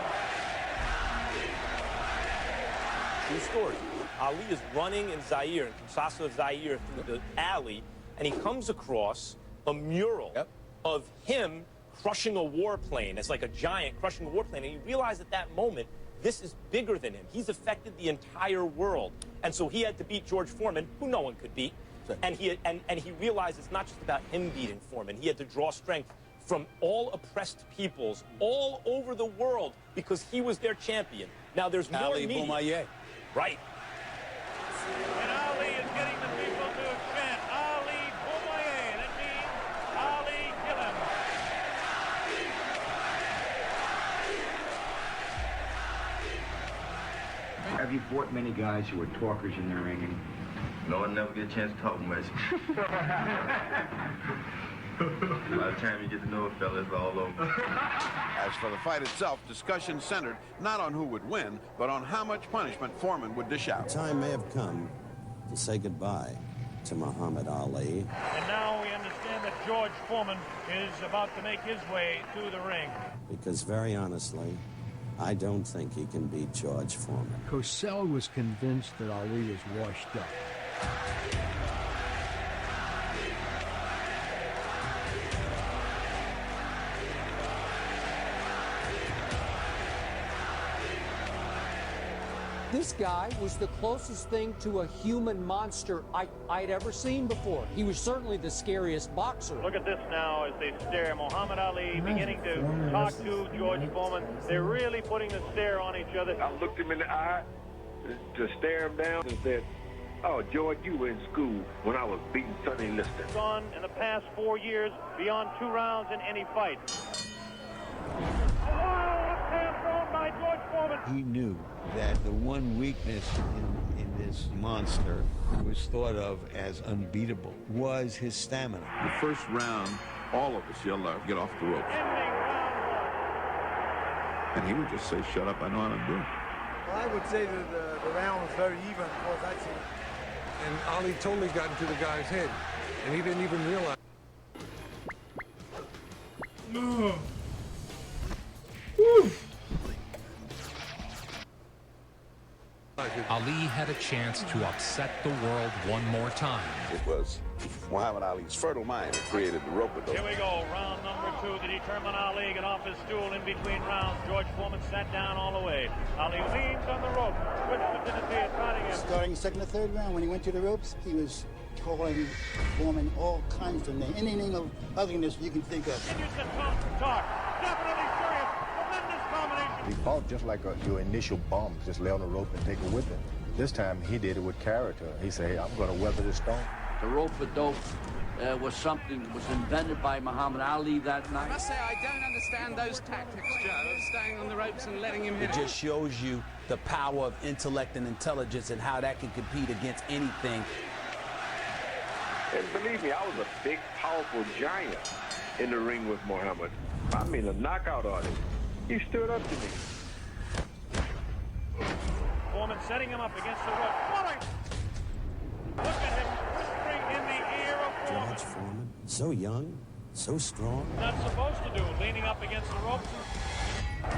Speaker 25: True story. Ali is running in Zaire, in Kinshasa of Zaire, through the alley, and he comes across a mural of him crushing a warplane. It's like a giant crushing a warplane, and he realized at that moment, this is bigger than him. He's affected the entire world. And so he had to beat George Foreman, who no one could beat. And he realized it's not just about him beating Foreman. He had to draw strength from all oppressed peoples all over the world because he was their champion. Now there's more
Speaker 13: Ali
Speaker 25: media.
Speaker 13: Bomaye.
Speaker 25: Right.
Speaker 26: And Ali is getting the people to chant, Ali Bomaye. That means Ali kill him.
Speaker 14: Have you fought many guys who were talkers in their ring?
Speaker 17: No, I never get a chance to talk much. By the time you get to know a fella, it's all over.
Speaker 11: As for the fight itself, discussion centered not on who would win, but on how much punishment Foreman would dish out.
Speaker 15: The time may have come to say goodbye to Muhammad Ali.
Speaker 26: And now we understand that George Foreman is about to make his way to the ring.
Speaker 15: Because very honestly, I don't think he can beat George Foreman.
Speaker 21: Cosell was convinced that Ali was washed up.
Speaker 23: This guy was the closest thing to a human monster I'd ever seen before. He was certainly the scariest boxer.
Speaker 26: Look at this now as they stare. Muhammad Ali beginning to talk to George Foreman. They're really putting the stare on each other.
Speaker 17: I looked him in the eye to stare him down and said, "Oh, George, you were in school when I was beating Sonny Liston."
Speaker 26: Gone in the past 4 years beyond 2 rounds in any fight. By George Foreman.
Speaker 21: He knew that the one weakness in this monster, who was thought of as unbeatable, was his stamina.
Speaker 11: The first round, all of us yelled out, "Get off the ropes." And he would just say, "Shut up, I know what I'm doing."
Speaker 29: Well, I would say that the round was very even, of course, I'd seen it.
Speaker 30: And Ali totally got into the guy's head, and he didn't even realize.
Speaker 12: Ali had a chance to upset the world one more time.
Speaker 11: It was Muhammad Ali's fertile mind that created the rope-a-dope.
Speaker 26: Here we go, round number 2 to determine Ali. Get off his stool in between rounds. George Foreman sat down all the way. Ali leans on the rope. Which vicinity is fighting him?
Speaker 31: Starting second or third round, when he went to the ropes, he was calling Foreman all kinds of names. Anything of ugliness you can think of.
Speaker 26: Continues to talk. Definitely serious. Tremendous combination.
Speaker 2: He fought just like your initial bum, just lay on the rope and take a whipping. This time he did it with character. He said, "Hey, I'm going to weather the storm."
Speaker 32: The rope-a-dope was something that was invented by Muhammad Ali that night.
Speaker 33: I must say, I don't understand those tactics, Joe, of staying on the ropes and letting him hit.
Speaker 13: It just shows you the power of intellect and intelligence and how that can compete against anything.
Speaker 17: And believe me, I was a big, powerful giant in the ring with Muhammad. I mean, a knockout artist. He stood up to me.
Speaker 26: Foreman setting him up against the rope. Look at him whispering in the ear of Foreman.
Speaker 15: George Foreman, so young, so strong.
Speaker 26: Not supposed to do, leaning up against the ropes.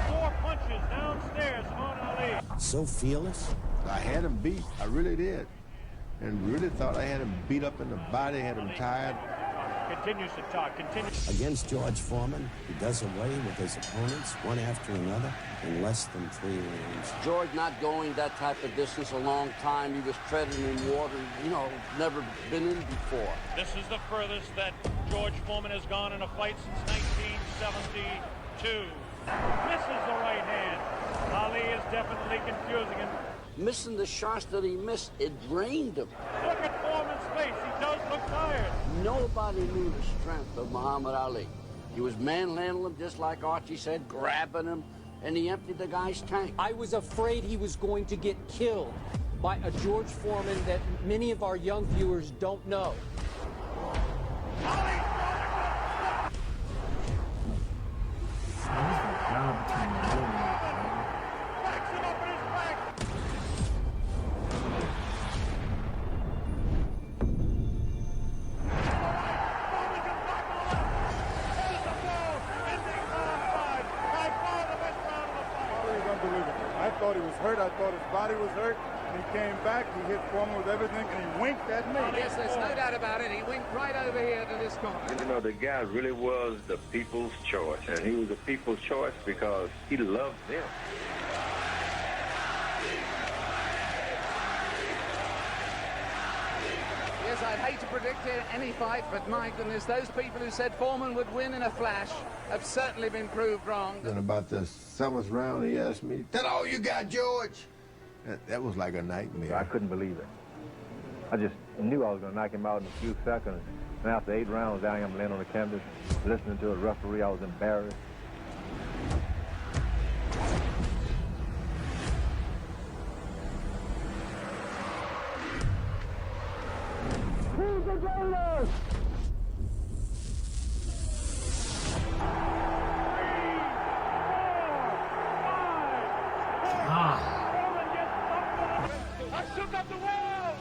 Speaker 26: 4 punches downstairs on Ali.
Speaker 15: So fearless.
Speaker 2: I had him beat. I really did. And really thought I had him beat up in the body, had him tired.
Speaker 26: continues to talk,
Speaker 15: Against George Foreman, he does away with his opponents one after another in less than 3 rounds.
Speaker 32: George not going that type of distance a long time. He was treading in water, you know, never been in before.
Speaker 26: This is the furthest that George Foreman has gone in a fight since 1972. Misses the right hand. Ali is definitely confusing him.
Speaker 32: Missing the shots that he missed, it drained him.
Speaker 26: Look at Foreman's face. He does look tired.
Speaker 32: Nobody knew the strength of Muhammad Ali. He was manhandling him, just like Archie said, grabbing him, and he emptied the guy's tank.
Speaker 23: I was afraid he was going to get killed by a George Foreman that many of our young viewers don't know.
Speaker 29: I thought he was hurt. I thought his body was hurt. And he came back. He hit Foreman with everything, and he winked at me.
Speaker 33: Yes, there's no doubt about it. He winked right over here to this corner.
Speaker 17: You know, the guy really was the people's choice. And he was the people's choice because he loved them.
Speaker 33: Yes, I'd hate to predict any fight, but my goodness, those people who said Foreman would win in a flash have certainly been proved wrong.
Speaker 21: Then about the 7th round, he asked me, "That all you got, George?" That was like a nightmare.
Speaker 1: I couldn't believe it. I just knew I was going to knock him out in a few seconds. And after 8 rounds, I am laying on the canvas, listening to a referee. I was embarrassed.
Speaker 24: Who's the greatest?
Speaker 26: I shook up the world!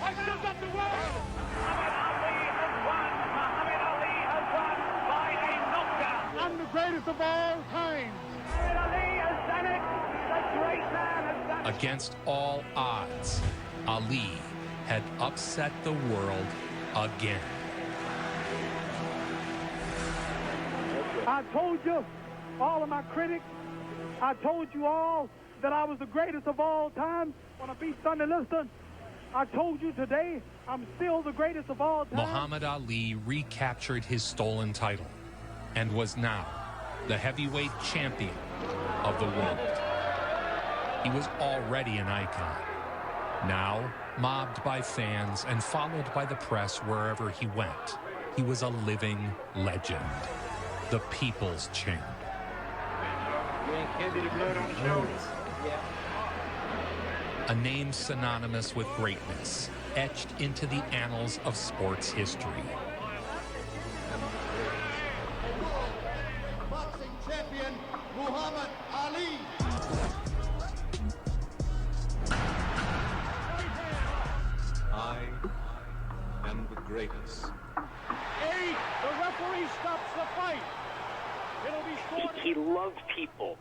Speaker 26: I shook up the world! Muhammad Ali has won! Muhammad Ali has won by a knockout!
Speaker 24: I'm the greatest of all time.
Speaker 26: Muhammad Ali has done it! The great man has done it!
Speaker 12: Against all odds, Ali had upset the world again.
Speaker 24: I told you, all of my critics, I told you all that I was the greatest of all time when I beat Sonny Liston. I told you today, I'm still the greatest of all time.
Speaker 12: Muhammad Ali recaptured his stolen title and was now the heavyweight champion of the world. He was already an icon. Now, mobbed by fans and followed by the press wherever he went, he was a living legend. The people's champ.
Speaker 1: You ain't candy the blood on the shoulders.
Speaker 12: A name synonymous with greatness, etched into the annals of sports history.
Speaker 24: Boxing champion, Muhammad Ali.
Speaker 3: I am the greatest.
Speaker 24: 8, the referee stops the fight. It'll be scored.
Speaker 4: He loved people,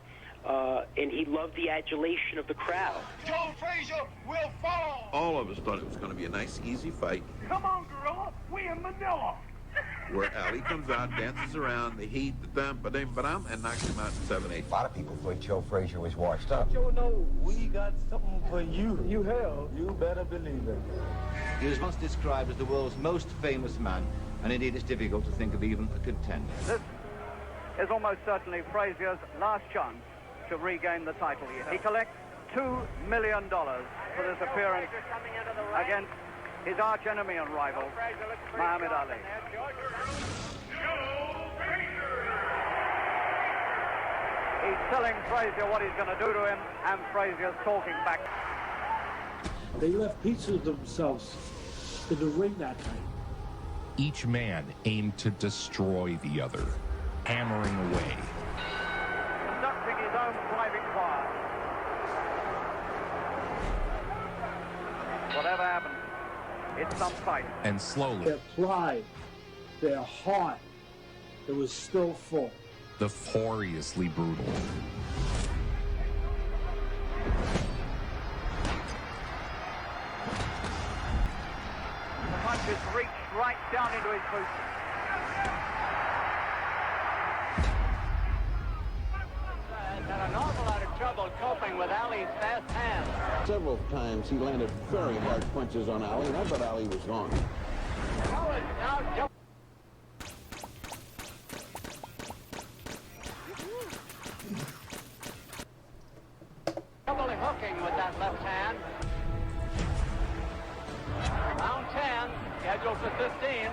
Speaker 4: and he loved the adulation of the crowd.
Speaker 24: Joe Frazier will fall.
Speaker 11: All of us thought it was going to be a nice, easy fight,
Speaker 24: Come on, Gorilla. We in Manila.
Speaker 11: where Ali comes out, dances around, the heat, the thump, ba-dum, and knocks him out in 7-8.
Speaker 14: A lot of people thought Joe Frazier was washed up.
Speaker 29: Joe, no, we got something for you. You have. You better believe it.
Speaker 14: He was once described as the world's most famous man, and indeed it's difficult to think of even a contender.
Speaker 6: This is almost certainly Frazier's last chance to regain the title. He collects $2 million for this appearance against his arch-enemy and rival, Muhammad Ali. He's telling Frazier what he's going to do to him, and Frazier's talking back.
Speaker 23: They left pieces of themselves in the ring that night.
Speaker 12: Each man aimed to destroy the other, hammering away.
Speaker 6: Conducting his own private choir. Whatever happens, it's some fight.
Speaker 12: And slowly,
Speaker 23: Their pride, their heart, it was still full.
Speaker 12: notoriously brutal.
Speaker 6: The punches reached right down into his boots.
Speaker 31: Ali's fast hands.
Speaker 15: Several times he landed very hard punches on Ali, and I thought Ali was gone.
Speaker 31: Doubly hooking with that left hand. Round 10, scheduled for 15.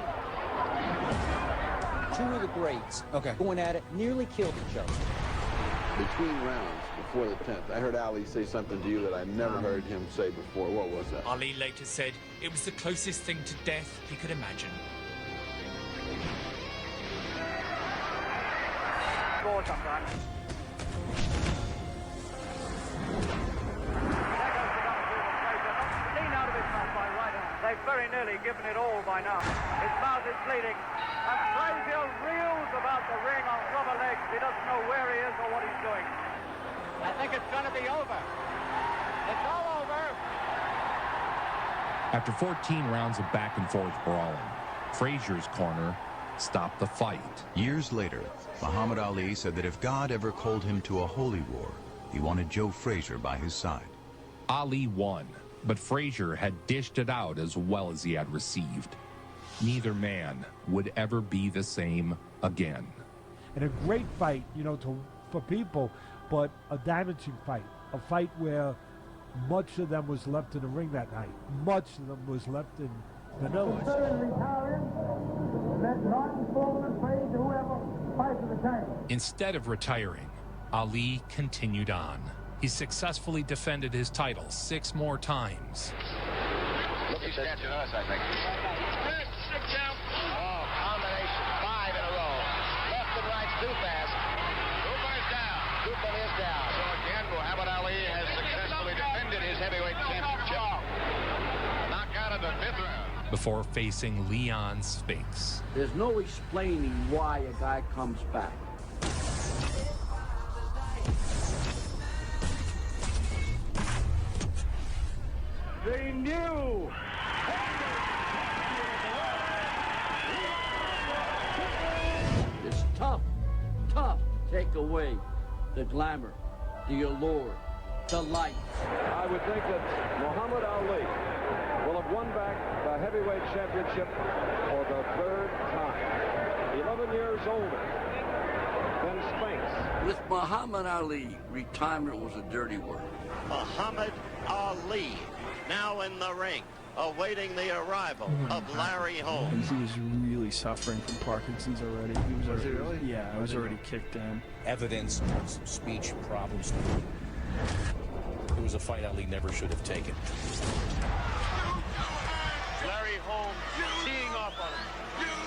Speaker 23: Two of the greats going at it nearly killed each other.
Speaker 2: Between rounds, before the 10th, I heard Ali say something to you that I never heard him say before. What was that?
Speaker 5: Ali later said it was the closest thing to death he could imagine.
Speaker 6: Score sometimes. Clean out of his mouth by right hand. They've very nearly given it all by now. His mouth is bleeding. And Frazier reels about the ring on rubber legs. He doesn't know where he is or what he's doing.
Speaker 31: I think it's going to be over. It's all over.
Speaker 12: After 14 rounds of back-and-forth brawling, Frazier's corner stopped the fight.
Speaker 7: Years later, Muhammad Ali said that if God ever called him to a holy war, he wanted Joe Frazier by his side.
Speaker 12: Ali won, but Frazier had dished it out as well as he had received. Neither man would ever be the same again.
Speaker 8: And a great fight, you know, for people, but a damaging fight. A fight where much of them was left in the ring that night. Much of them was left in Manila.
Speaker 12: Instead of retiring, Ali continued on. He successfully defended his title 6 more times.
Speaker 31: He's catching us, I think. 6 down. Oh, combination. 5 in a row. Left and right's too fast. Cooper is down. Cooper is down. So again, Muhammad Ali has successfully defended his heavyweight championship. Knockout of the 5th round.
Speaker 12: Before facing Leon Spinks.
Speaker 32: There's no explaining why a guy comes back.
Speaker 6: The new
Speaker 32: It's tough to take away the glamour, the allure, the lights.
Speaker 9: I would think that Muhammad Ali will have won back the heavyweight championship for the 3rd time. 11 years older than Spinks.
Speaker 32: With Muhammad Ali, retirement was a dirty word.
Speaker 10: Muhammad Ali, now in the ring, awaiting the arrival of Larry Holmes.
Speaker 16: He was really suffering from Parkinson's already.
Speaker 10: Was he really?
Speaker 16: Yeah, it was already kicked in.
Speaker 18: Evidence of some speech problems. It was a fight Ali never should have taken.
Speaker 10: Larry Holmes teeing off on him.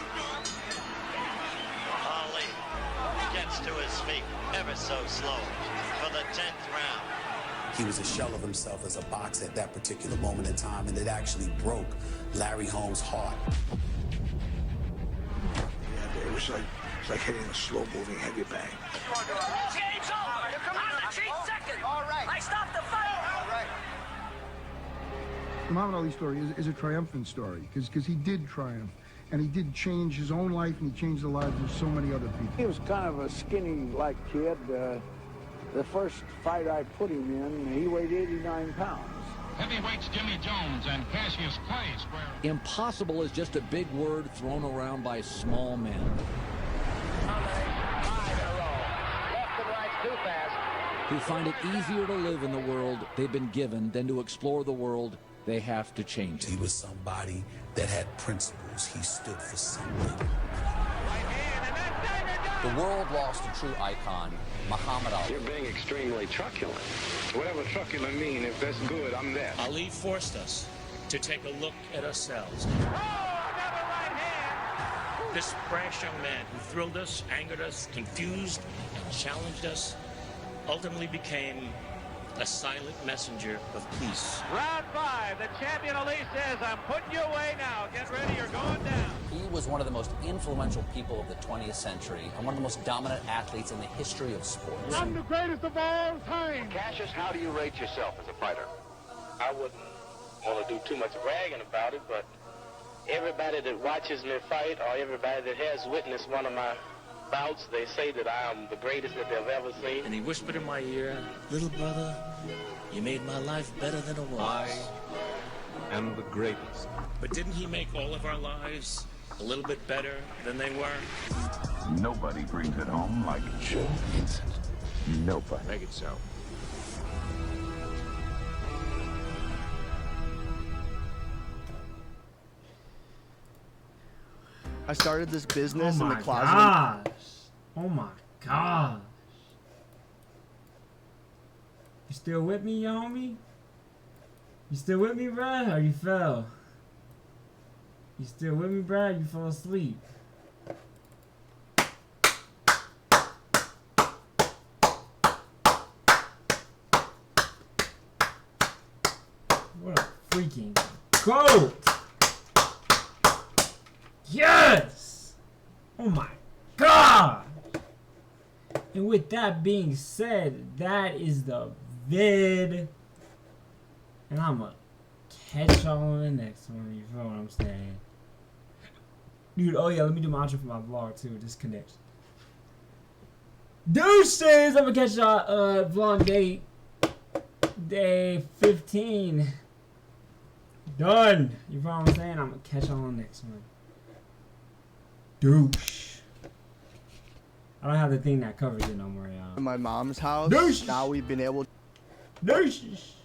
Speaker 10: Ali gets to his feet ever so slow for the 10th round.
Speaker 19: He was a shell of himself as a boxer at that particular moment in time, and it actually broke Larry Holmes' heart.
Speaker 20: Yeah, it was like hitting a slow-moving heavy bang.
Speaker 31: Game's over. I'm the chief second. All right. I stopped the fight. All right.
Speaker 22: The Muhammad Ali story is a triumphant story because he did triumph, and he did change his own life, and he changed the lives of so many other people.
Speaker 31: He was kind of a skinny-like kid. The first fight I put him in, he weighed 89 pounds.
Speaker 25: Heavyweights Jimmy Jones and Cassius Clay square.
Speaker 23: Impossible is just a big word thrown around by small men.
Speaker 31: 5 in a row. Left and right's too fast.
Speaker 23: Who find it easier to live in the world they've been given than to explore the world they have to change.
Speaker 19: He was somebody that had principles. He stood for something.
Speaker 5: The world lost a true icon, Muhammad Ali.
Speaker 17: You're being extremely truculent. Whatever truculent mean, if that's good, I'm there.
Speaker 18: Ali forced us to take a look at ourselves. This brash young man who thrilled us, angered us, confused, and challenged us, ultimately became a silent messenger of peace.
Speaker 26: Round 5, the champion Ali says, I'm putting you away now. Get ready, you're going down.
Speaker 5: He was one of the most influential people of the 20th century and one of the most dominant athletes in the history of sports.
Speaker 29: I'm the greatest of all time.
Speaker 10: Cassius, how do you rate yourself as a fighter?
Speaker 27: I wouldn't want to do too much bragging about it, but everybody that watches me fight or everybody that has witnessed one of my bouts, they say that I am the greatest that they've ever seen.
Speaker 18: And he whispered in my ear, little brother, you made my life better than it was.
Speaker 9: I am the greatest.
Speaker 18: But didn't he make all of our lives a little bit better than they were?
Speaker 7: Nobody brings it home like Joe Vincent. Nobody.
Speaker 9: Make it so.
Speaker 1: I started this business in the closet.
Speaker 2: Gosh. Oh my gosh. You still with me, you homie? You still with me, bruh? Or you fell? You still with me, bruh? You fell asleep? What a freaking goat! Yes! Oh my god! And with that being said, that is the vid. And I'ma catch y'all on the next one. You feel what I'm saying? Dude, oh yeah, let me do my outro for my vlog too. Disconnect. Deuces! I'ma catch y'all vlog day 15. Done. You feel what I'm saying? I'ma catch y'all on the next one. Douche. I don't have the thing that covers it no more, y'all.
Speaker 1: In my mom's house.
Speaker 2: Douche.
Speaker 1: Now we've been able.
Speaker 2: Douches.